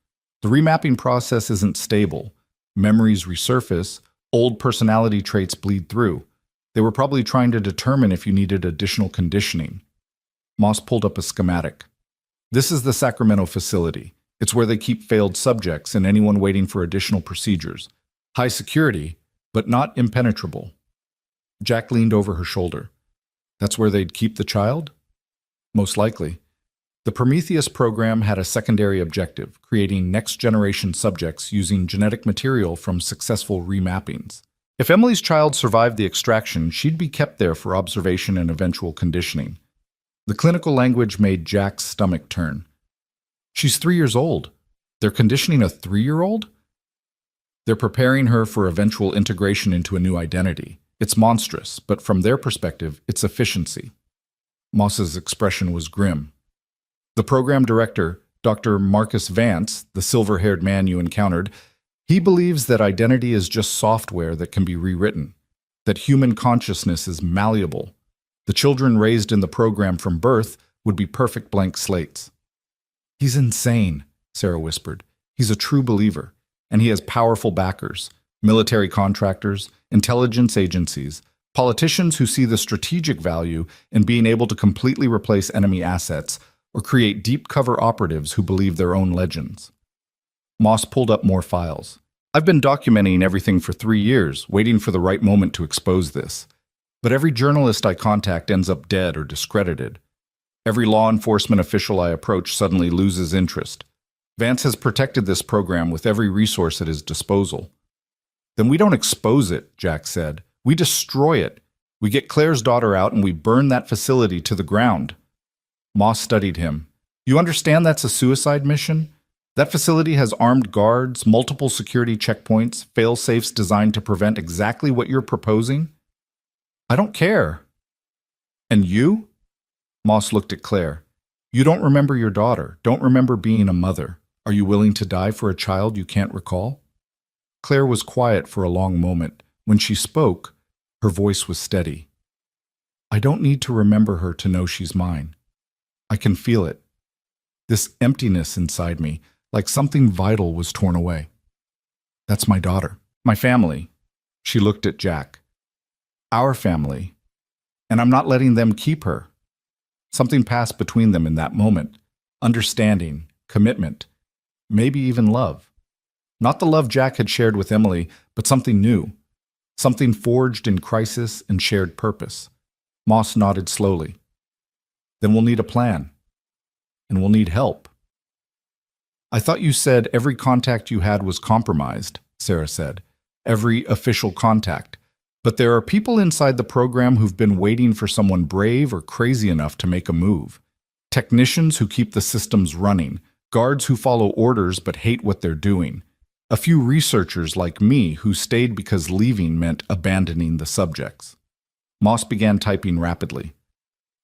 The remapping process isn't stable. Memories resurface, old personality traits bleed through. They were probably trying to determine if you needed additional conditioning." Moss pulled up a schematic. "This is the Sacramento facility. It's where they keep failed subjects and anyone waiting for additional procedures. High security, but not impenetrable." Jack leaned over her shoulder. "That's where they'd keep the child?" Most likely. The Prometheus program had a secondary objective, creating next-generation subjects using genetic material from successful remappings. If Emily's child survived the extraction, she'd be kept there for observation and eventual conditioning. The clinical language made Jack's stomach turn. She's 3 years old. They're conditioning a 3-year-old? They're preparing her for eventual integration into a new identity. It's monstrous, but from their perspective, it's efficiency. Moss's expression was grim. The program director, Dr. Marcus Vance, the silver-haired man you encountered, he believes that identity is just software that can be rewritten, that human consciousness is malleable. The children raised in the program from birth would be perfect blank slates. He's insane, Sarah whispered. He's a true believer, and he has powerful backers, military contractors, intelligence agencies, politicians who see the strategic value in being able to completely replace enemy assets or create deep cover operatives who believe their own legends. Moss pulled up more files. I've been documenting everything for 3 years, waiting for the right moment to expose this. But every journalist I contact ends up dead or discredited. Every law enforcement official I approach suddenly loses interest. Vance has protected this program with every resource at his disposal. Then we don't expose it, Jack said. We destroy it. We get Claire's daughter out and we burn that facility to the ground. Moss studied him. You understand that's a suicide mission? That facility has armed guards, multiple security checkpoints, fail-safes designed to prevent exactly what you're proposing? I don't care. And you? Moss looked at Claire. You don't remember your daughter, don't remember being a mother. Are you willing to die for a child you can't recall? Claire was quiet for a long moment. When she spoke, her voice was steady. I don't need to remember her to know she's mine. I can feel it. This emptiness inside me, like something vital was torn away. That's my daughter. My family. She looked at Jack. Our family. And I'm not letting them keep her. Something passed between them in that moment. Understanding, commitment, maybe even love. Not the love Jack had shared with Emily, but something new. Something forged in crisis and shared purpose. Moss nodded slowly. Then we'll need a plan. And we'll need help. I thought you said every contact you had was compromised, Sarah said. Every official contact. But there are people inside the program who've been waiting for someone brave or crazy enough to make a move. Technicians who keep the systems running. Guards who follow orders but hate what they're doing. A few researchers like me who stayed because leaving meant abandoning the subjects. Moss began typing rapidly.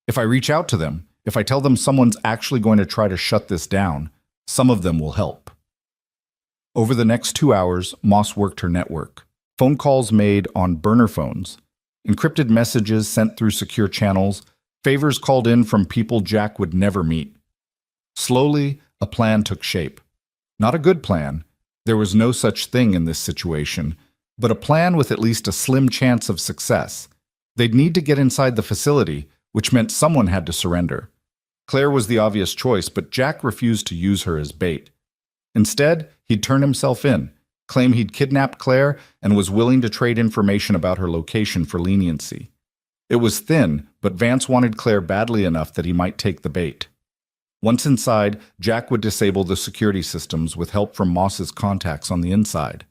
If I reach out to them, if I tell them someone's actually going to try to shut this down, some of them will help. Over the next 2 hours, Moss worked her network. Phone calls made on burner phones, encrypted messages sent through secure channels, favors called in from people Jack would never meet. Slowly, a plan took shape. Not a good plan. There was no such thing in this situation, but a plan with at least a slim chance of success. They'd need to get inside the facility, which meant someone had to surrender. Claire was the obvious choice, but Jack refused to use her as bait. Instead, he'd turn himself in, claim he'd kidnapped Claire, and was willing to trade information about her location for leniency. It was thin, but Vance wanted Claire badly enough that he might take the bait. Once inside, Jack would disable the security systems with help from Moss's contacts on the inside.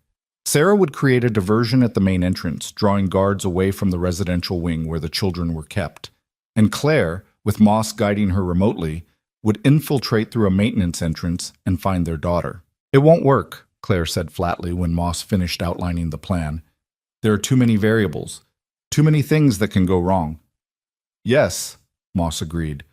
Sarah would create a diversion at the main entrance, drawing guards away from the residential wing where the children were kept. And Claire, with Moss guiding her remotely, would infiltrate through a maintenance entrance and find their daughter. It won't work, Claire said flatly when Moss finished outlining the plan. There are too many variables, too many things that can go wrong. Yes, Moss agreed,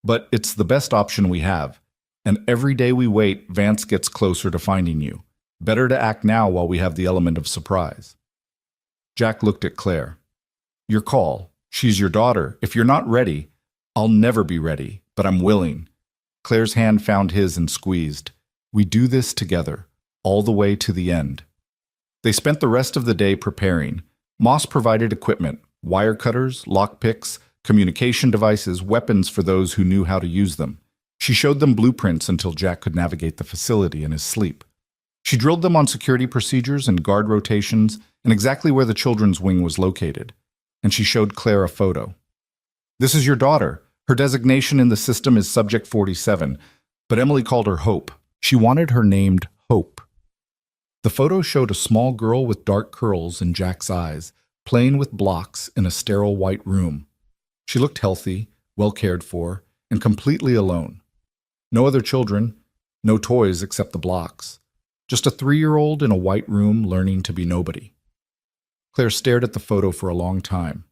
but it's the best option we have. And every day we wait, Vance gets closer to finding you. Better to act now while we have the element of surprise. Jack looked at Claire. Your call. She's your daughter. If you're not ready, I'll never be ready, but I'm willing. Claire's hand found his and squeezed. We do this together, all the way to the end. They spent the rest of the day preparing. Moss provided equipment, wire cutters, lockpicks, communication devices, weapons for those who knew how to use them. She showed them blueprints until Jack could navigate the facility in his sleep. She drilled them on security procedures and guard rotations and exactly where the children's wing was located. And she showed Claire a photo. This is your daughter. Her designation in the system is Subject 47, but Emily called her Hope. She wanted her named Hope. The photo showed a small girl with dark curls in Jack's eyes, playing with blocks in a sterile white room. She looked healthy, well cared for, and completely alone. No other children, no toys except the blocks. Just a 3-year-old in a white room learning to be nobody. Claire stared at the photo for a long time.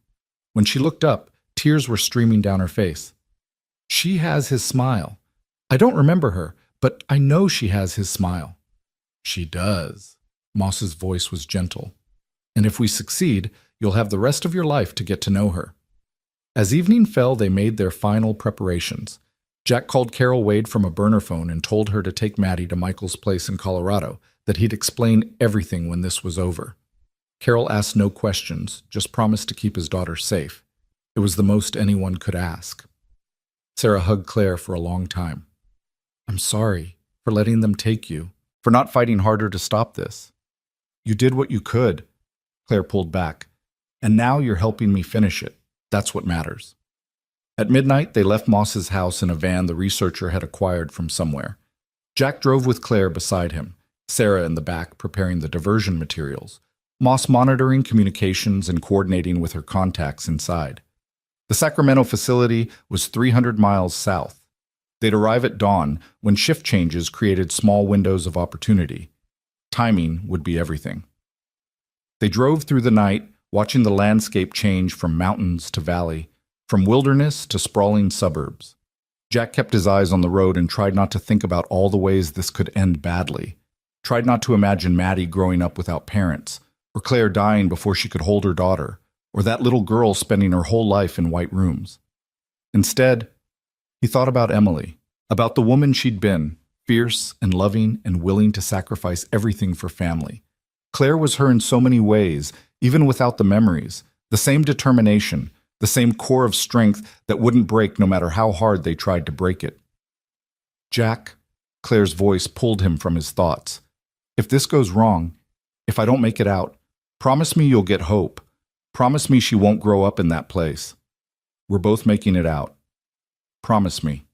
When she looked up, tears were streaming down her face. She has his smile. I don't remember her, but I know she has his smile. She does. Moss's voice was gentle. And if we succeed, you'll have the rest of your life to get to know her. As evening fell, they made their final preparations. Jack called Carol Wade from a burner phone and told her to take Maddie to Michael's place in Colorado, that he'd explain everything when this was over. Carol asked no questions, just promised to keep his daughter safe. It was the most anyone could ask. Sarah hugged Claire for a long time. I'm sorry for letting them take you, for not fighting harder to stop this. You did what you could. Claire pulled back. And now you're helping me finish it. That's what matters. At midnight, they left Moss's house in a van the researcher had acquired from somewhere. Jack drove with Claire beside him, Sarah in the back preparing the diversion materials, Moss monitoring communications and coordinating with her contacts inside. The Sacramento facility was 300 miles south. They'd arrive at dawn when shift changes created small windows of opportunity. Timing would be everything. They drove through the night, watching the landscape change from mountains to valley, from wilderness to sprawling suburbs. Jack kept his eyes on the road and tried not to think about all the ways this could end badly. Tried not to imagine Maddie growing up without parents, or Claire dying before she could hold her daughter, or that little girl spending her whole life in white rooms. Instead, he thought about Emily, about the woman she'd been, fierce and loving and willing to sacrifice everything for family. Claire was her in so many ways, even without the memories, the same determination, the same core of strength that wouldn't break no matter how hard they tried to break it. Jack, Claire's voice pulled him from his thoughts. If this goes wrong, if I don't make it out, promise me you'll get Hope. Promise me she won't grow up in that place. We're both making it out. Promise me.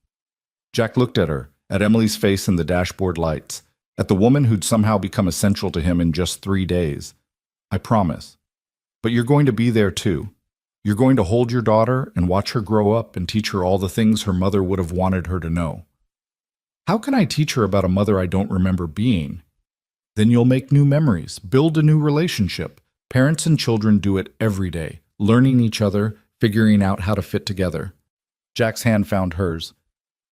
Jack looked at her, at Emily's face in the dashboard lights, at the woman who'd somehow become essential to him in just 3 days. I promise. But you're going to be there too. You're going to hold your daughter and watch her grow up and teach her all the things her mother would have wanted her to know. How can I teach her about a mother I don't remember being? Then you'll make new memories, build a new relationship. Parents and children do it every day, learning each other, figuring out how to fit together. Jack's hand found hers.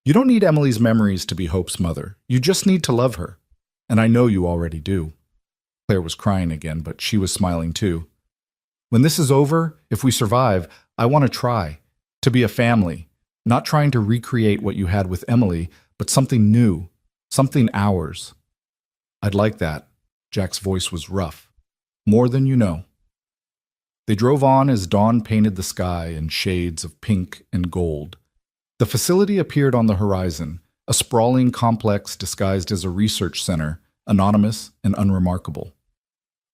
You don't need Emily's memories to be Hope's mother. You just need to love her. And I know you already do. Claire was crying again, but she was smiling too. When this is over, if we survive, I want to try. To be a family. Not trying to recreate what you had with Emily, but something new. Something ours. I'd like that. Jack's voice was rough. More than you know. They drove on as dawn painted the sky in shades of pink and gold. The facility appeared on the horizon, a sprawling complex disguised as a research center, anonymous and unremarkable.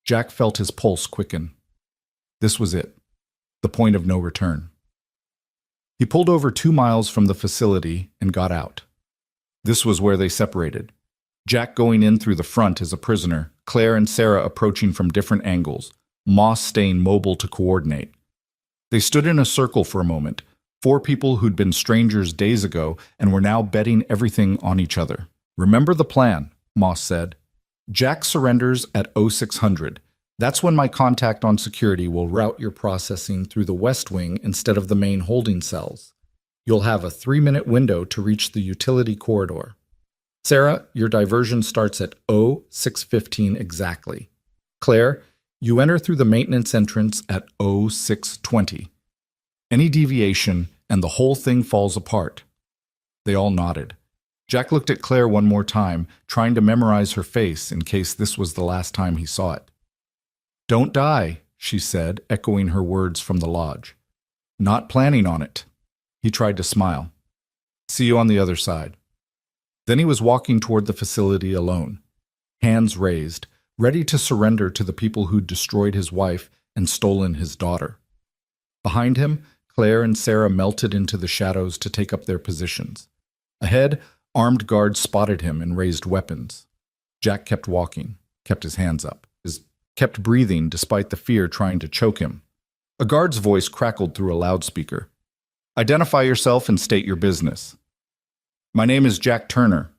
Jack felt his pulse quicken. This was it, the point of no return. He pulled over 2 miles from the facility and got out. This was where they separated. Jack going in through the front as a prisoner, Claire and Sarah approaching from different angles, Moss staying mobile to coordinate. They stood in a circle for a moment, 4 people who'd been strangers days ago and were now betting everything on each other. Remember the plan, Moss said. Jack surrenders at 0600. That's when my contact on security will route your processing through the West Wing instead of the main holding cells. You'll have a 3-minute window to reach the utility corridor. Sarah, your diversion starts at 0615 exactly. Claire, you enter through the maintenance entrance at 0620. Any deviation, and the whole thing falls apart. They all nodded. Jack looked at Claire one more time, trying to memorize her face in case this was the last time he saw it. Don't die, she said, echoing her words from the lodge. Not planning on it. He tried to smile. See you on the other side. Then he was walking toward the facility alone, hands raised, ready to surrender to the people who'd destroyed his wife and stolen his daughter. Behind him, Claire and Sarah melted into the shadows to take up their positions. Ahead, armed guards spotted him and raised weapons. Jack kept walking, kept his hands up, kept breathing despite the fear trying to choke him. A guard's voice crackled through a loudspeaker. "Identify yourself and state your business." "My name is Jack Turner.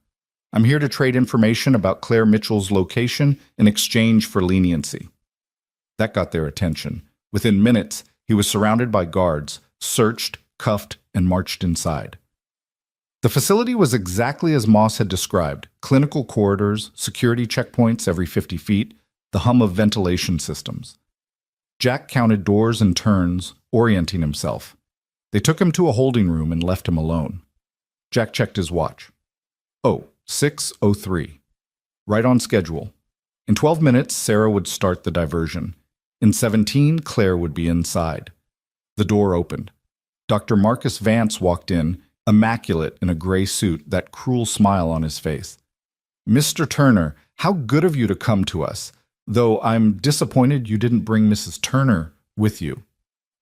I'm here to trade information about Claire Mitchell's location in exchange for leniency." That got their attention. Within minutes, he was surrounded by guards, searched, cuffed, and marched inside. The facility was exactly as Moss had described: clinical corridors, security checkpoints every 50 feet, the hum of ventilation systems. Jack counted doors and turns, orienting himself. They took him to a holding room and left him alone. Jack checked his watch. 6:03. Right on schedule. In 12 minutes, Sarah would start the diversion. In 17, Claire would be inside. The door opened. Dr. Marcus Vance walked in, immaculate in a gray suit, that cruel smile on his face. "Mr. Turner, how good of you to come to us. Though I'm disappointed you didn't bring Mrs. Turner with you."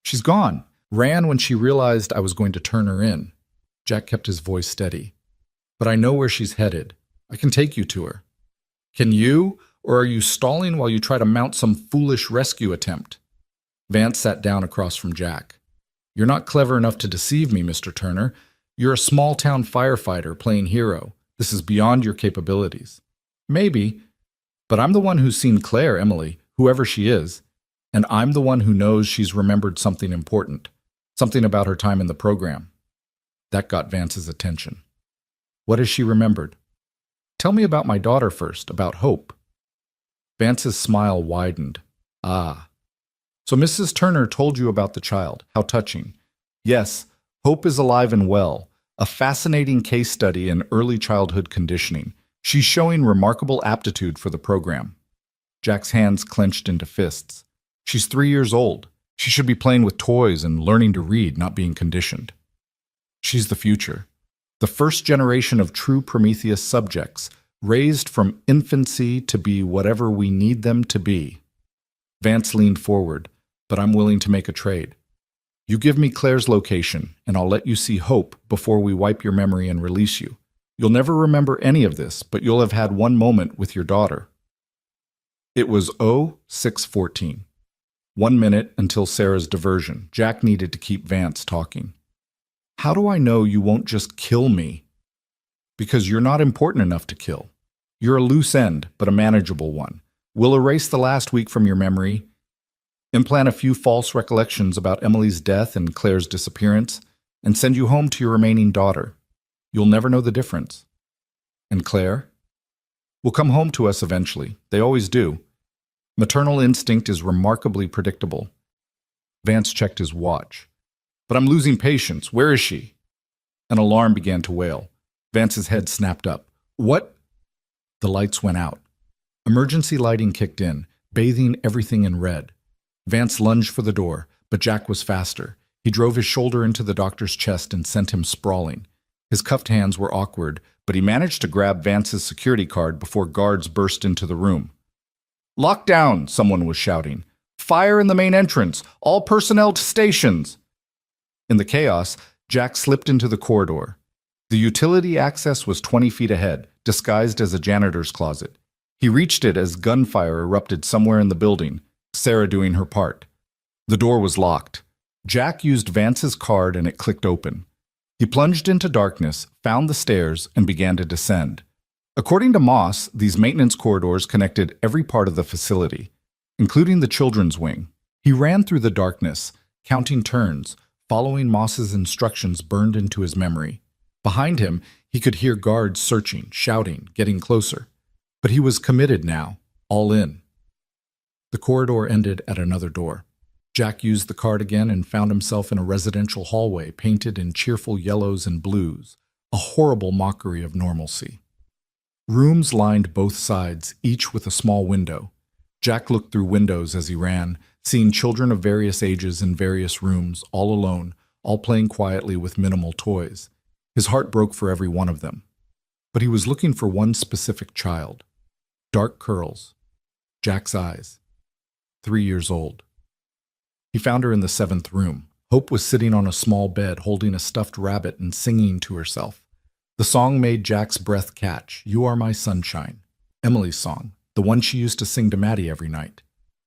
"She's gone. Ran when she realized I was going to turn her in." Jack kept his voice steady. "But I know where she's headed. I can take you to her." "Can you? Or are you stalling while you try to mount some foolish rescue attempt?" Vance sat down across from Jack. "You're not clever enough to deceive me, Mr. Turner. You're a small-town firefighter playing hero. This is beyond your capabilities." "Maybe. But I'm the one who's seen Claire, Emily, whoever she is, and I'm the one who knows she's remembered something important, something about her time in the program." That got Vance's attention. "What has she remembered?" "Tell me about my daughter first, about Hope." Vance's smile widened. "Ah. So Mrs. Turner told you about the child. How touching. Yes, Hope is alive and well, a fascinating case study in early childhood conditioning. She's showing remarkable aptitude for the program." Jack's hands clenched into fists. "She's 3 years old. She should be playing with toys and learning to read, not being conditioned." "She's the future. The first generation of true Prometheus subjects, raised from infancy to be whatever we need them to be." Vance leaned forward. "But I'm willing to make a trade. You give me Claire's location, and I'll let you see Hope before we wipe your memory and release you. You'll never remember any of this, but you'll have had one moment with your daughter." It was 6:14. 1 minute until Sarah's diversion. Jack needed to keep Vance talking. "How do I know you won't just kill me?" "Because you're not important enough to kill. You're a loose end, but a manageable one. We'll erase the last week from your memory, implant a few false recollections about Emily's death and Claire's disappearance, and send you home to your remaining daughter. You'll never know the difference." "And Claire?" "Will come home to us eventually. They always do. Maternal instinct is remarkably predictable." Vance checked his watch. "But I'm losing patience. Where is she?" An alarm began to wail. Vance's head snapped up. "What?" The lights went out. Emergency lighting kicked in, bathing everything in red. Vance lunged for the door, but Jack was faster. He drove his shoulder into the doctor's chest and sent him sprawling. His cuffed hands were awkward, but he managed to grab Vance's security card before guards burst into the room. "Lock down," someone was shouting. "Fire in the main entrance! All personnel to stations!" In the chaos, Jack slipped into the corridor. The utility access was 20 feet ahead, disguised as a janitor's closet. He reached it as gunfire erupted somewhere in the building, Sarah doing her part. The door was locked. Jack used Vance's card and it clicked open. He plunged into darkness, found the stairs, and began to descend. According to Moss, these maintenance corridors connected every part of the facility, including the children's wing. He ran through the darkness, counting turns, following Moss's instructions burned into his memory. Behind him, he could hear guards searching, shouting, getting closer. But he was committed now, all in. The corridor ended at another door. Jack used the card again and found himself in a residential hallway painted in cheerful yellows and blues, a horrible mockery of normalcy. Rooms lined both sides, each with a small window. Jack looked through windows as he ran, seeing children of various ages in various rooms, all alone, all playing quietly with minimal toys. His heart broke for every one of them. But he was looking for one specific child. Dark curls. Jack's eyes. 3 years old. He found her in the 7th room, Hope was sitting on a small bed holding a stuffed rabbit and singing to herself. The song made Jack's breath catch. You Are My Sunshine. Emily's song, the one she used to sing to Maddie every night.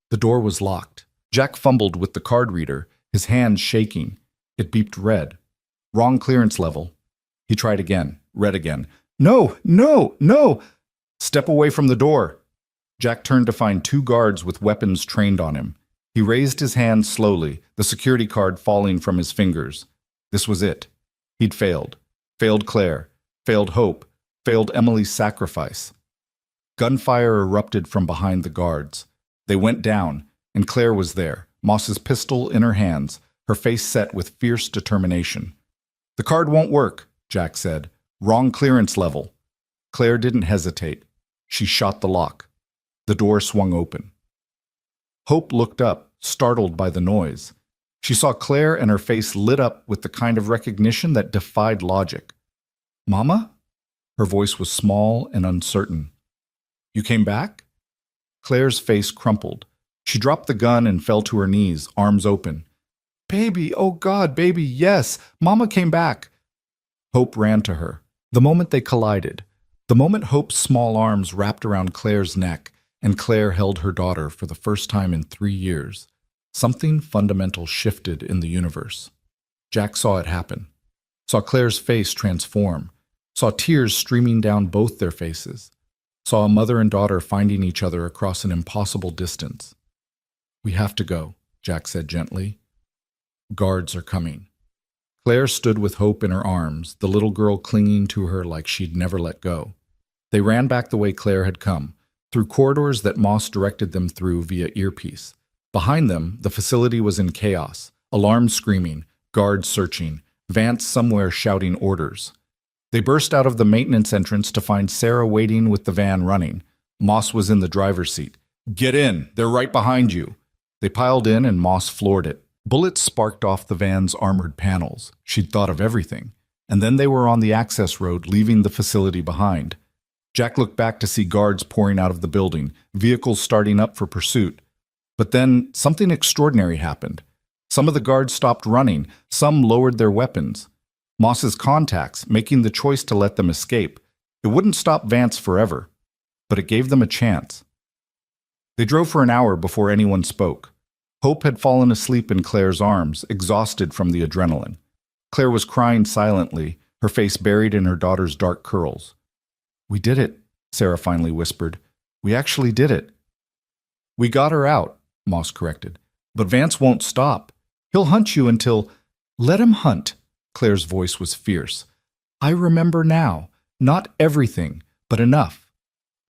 The door was locked. Jack fumbled with the card reader, his hands shaking. It beeped red. Wrong clearance level. He tried again, red again. No, no, no! Step away from the door. Jack turned to find 2 guards with weapons trained on him. He raised his hand slowly, the security card falling from his fingers. This was it. He'd failed. Failed Claire. Failed Hope. Failed Emily's sacrifice. Gunfire erupted from behind the guards. They went down, and Claire was there, Moss's pistol in her hands, her face set with fierce determination. The card won't work, Jack said. Wrong clearance level. Claire didn't hesitate. She shot the lock. The door swung open. Hope looked up, startled by the noise. She saw Claire, and her face lit up with the kind of recognition that defied logic. Mama? Her voice was small and uncertain. You came back? Claire's face crumpled. She dropped the gun and fell to her knees, arms open. Baby, oh God, baby, yes, Mama came back. Hope ran to her. The moment they collided, the moment Hope's small arms wrapped around Claire's neck, and Claire held her daughter for the first time in 3 years, something fundamental shifted in the universe. Jack saw it happen, saw Claire's face transform, saw tears streaming down both their faces, saw a mother and daughter finding each other across an impossible distance. We have to go, Jack said gently. Guards are coming. Claire stood with Hope in her arms, the little girl clinging to her like she'd never let go. They ran back the way Claire had come, through corridors that Moss directed them through via earpiece. Behind them, the facility was in chaos, alarms screaming, guards searching, Vance somewhere shouting orders. They burst out of the maintenance entrance to find Sarah waiting with the van running. Moss was in the driver's seat. Get in, they're right behind you. They piled in and Moss floored it. Bullets sparked off the van's armored panels. She'd thought of everything. And then they were on the access road, leaving the facility behind. Jack looked back to see guards pouring out of the building, vehicles starting up for pursuit. But then something extraordinary happened. Some of the guards stopped running, some lowered their weapons. Moss's contacts, making the choice to let them escape. It wouldn't stop Vance forever, but it gave them a chance. They drove for an hour before anyone spoke. Hope had fallen asleep in Claire's arms, exhausted from the adrenaline. Claire was crying silently, her face buried in her daughter's dark curls. We did it, Sarah finally whispered. We actually did it. We got her out, Moss corrected. But Vance won't stop. He'll hunt you until... Let him hunt. Claire's voice was fierce. I remember now. Not everything, but enough.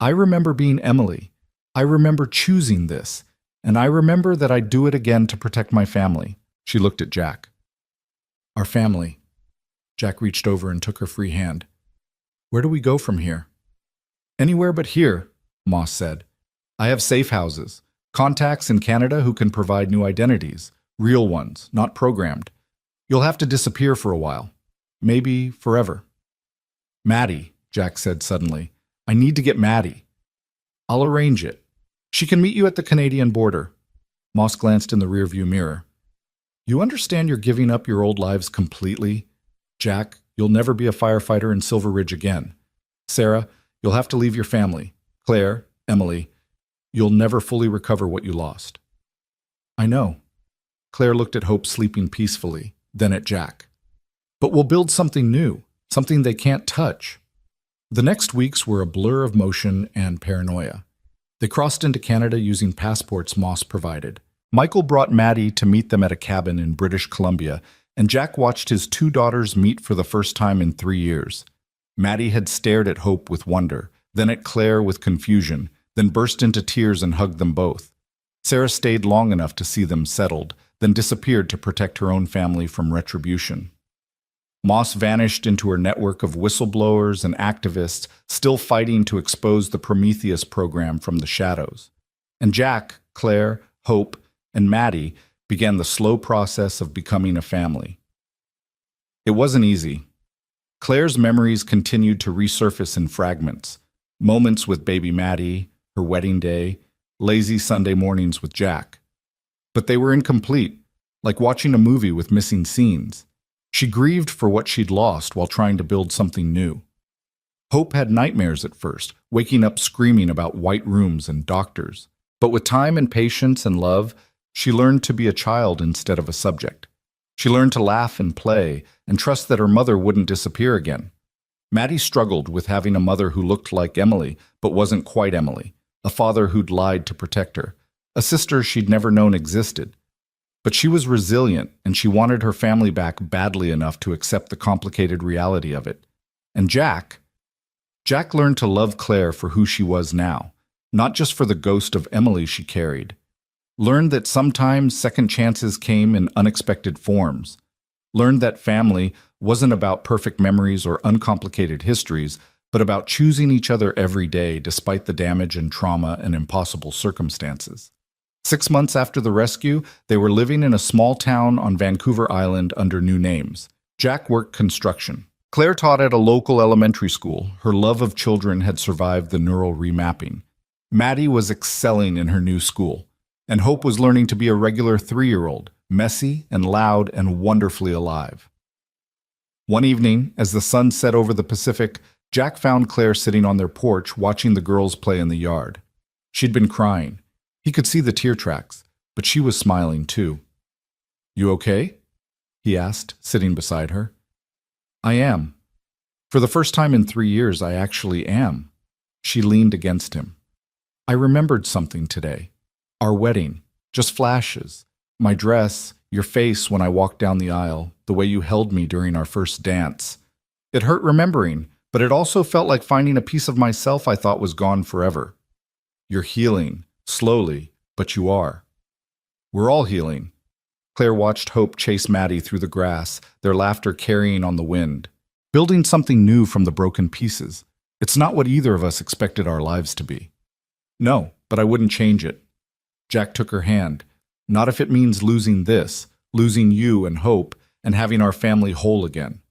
I remember being Emily. I remember choosing this. And I remember that I'd do it again to protect my family. She looked at Jack. Our family. Jack reached over and took her free hand. Where do we go from here? Anywhere but here, Moss said. I have safe houses, contacts in Canada who can provide new identities, real ones, not programmed. You'll have to disappear for a while. Maybe forever. Maddie, Jack said suddenly. I need to get Maddie. I'll arrange it. She can meet you at the Canadian border. Moss glanced in the rearview mirror. You understand you're giving up your old lives completely? Jack, you'll never be a firefighter in Silver Ridge again. Sarah, you'll have to leave your family. Claire, Emily, you'll never fully recover what you lost. I know. Claire looked at Hope sleeping peacefully, then at Jack. But we'll build something new, something they can't touch. The next weeks were a blur of motion and paranoia. They crossed into Canada using passports Moss provided. Michael brought Maddie to meet them at a cabin in British Columbia, and Jack watched his 2 daughters meet for the first time in 3 years. Maddie had stared at Hope with wonder, then at Claire with confusion, then burst into tears and hugged them both. Sarah stayed long enough to see them settled, then disappeared to protect her own family from retribution. Moss vanished into her network of whistleblowers and activists still fighting to expose the Prometheus program from the shadows. And Jack, Claire, Hope, and Maddie began the slow process of becoming a family. It wasn't easy. Claire's memories continued to resurface in fragments. Moments with baby Maddie, her wedding day, lazy Sunday mornings with Jack. But they were incomplete. like watching a movie with missing scenes. She grieved for what she'd lost while trying to build something new. Hope had nightmares at first, waking up screaming about white rooms and doctors. But with time and patience and love, she learned to be a child instead of a subject. She learned to laugh and play and trust that her mother wouldn't disappear again. Maddie struggled with having a mother who looked like Emily but wasn't quite Emily, a father who'd lied to protect her, a sister she'd never known existed. But she was resilient, and she wanted her family back badly enough to accept the complicated reality of it. And Jack learned to love Claire for who she was now, not just for the ghost of Emily she carried. Learned that sometimes second chances came in unexpected forms. Learned that family wasn't about perfect memories or uncomplicated histories, but about choosing each other every day despite the damage and trauma and impossible circumstances. 6 months after the rescue, they were living in a small town on Vancouver Island under new names. Jack worked construction. Claire taught at a local elementary school. Her love of children had survived the neural remapping. Maddie was excelling in her new school, and Hope was learning to be a regular 3-year-old, messy and loud and wonderfully alive. One evening, as the sun set over the Pacific, Jack found Claire sitting on their porch watching the girls play in the yard. She'd been crying. He could see the tear tracks, but she was smiling too. "You okay?" he asked, sitting beside her. "I am. For the first time in 3 years, I actually am." She leaned against him. "I remembered something today. Our wedding. Just flashes. My dress, your face when I walked down the aisle, the way you held me during our first dance. It hurt remembering, but it also felt like finding a piece of myself I thought was gone forever. You're healing, slowly, but you are. We're all healing." Claire watched Hope chase Maddie through the grass, their laughter carrying on the wind. Building something new from the broken pieces. It's not what either of us expected our lives to be. "No, but I wouldn't change it." Jack took her hand. "Not if it means losing this, losing you and Hope, and having our family whole again.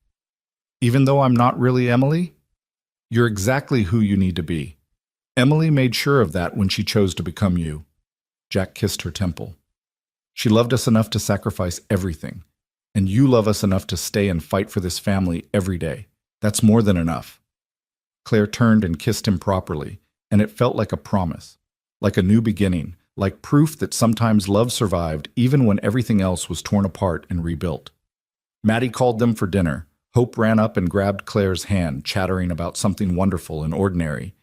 Even though I'm not really Emily, you're exactly who you need to be. Emily made sure of that when she chose to become you." Jack kissed her temple. "She loved us enough to sacrifice everything, and you love us enough to stay and fight for this family every day. That's more than enough." Claire turned and kissed him properly, and it felt like a promise, like a new beginning, like proof that sometimes love survived even when everything else was torn apart and rebuilt. Maddie called them for dinner. Hope ran up and grabbed Claire's hand, chattering about something wonderful and ordinary.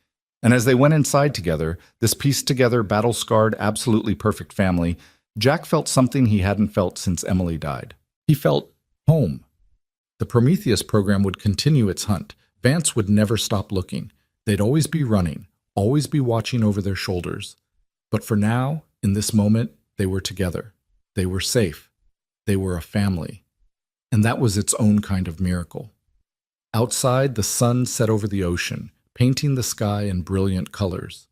And as they went inside together, this pieced-together, battle-scarred, absolutely perfect family, Jack felt something he hadn't felt since Emily died. He felt home. The Prometheus program would continue its hunt. Vance would never stop looking. They'd always be running, always be watching over their shoulders. But for now, in this moment, they were together. They were safe. They were a family. And that was its own kind of miracle. Outside, the sun set over the ocean, painting the sky in brilliant colors.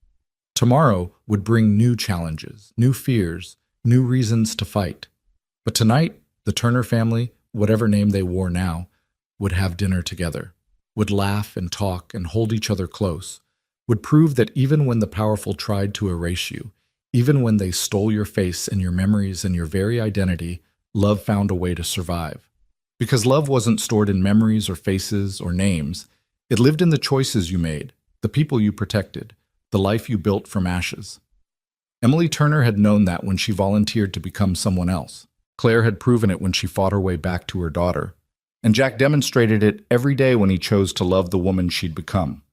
Tomorrow would bring new challenges, new fears, new reasons to fight. But tonight, the Turner family, whatever name they wore now, would have dinner together, would laugh and talk and hold each other close, would prove that even when the powerful tried to erase you, even when they stole your face and your memories and your very identity, love found a way to survive. Because love wasn't stored in memories or faces or names. It lived in the choices you made, the people you protected, the life you built from ashes. Emily Turner had known that when she volunteered to become someone else. Claire had proven it when she fought her way back to her daughter. And Jack demonstrated it every day when he chose to love the woman she'd become.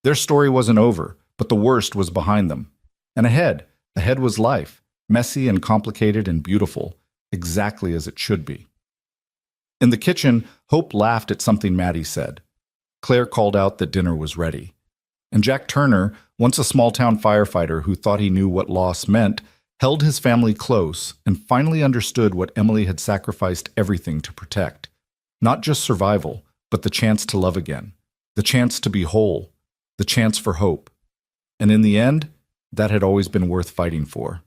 Their story wasn't over, but the worst was behind them. And ahead was life, messy and complicated and beautiful, exactly as it should be. In the kitchen, Hope laughed at something Maddie said. Claire called out that dinner was ready. And Jack Turner, once a small-town firefighter who thought he knew what loss meant, held his family close and finally understood what Emily had sacrificed everything to protect. Not just survival, but the chance to love again, the chance to be whole, the chance for hope. And in the end, that had always been worth fighting for.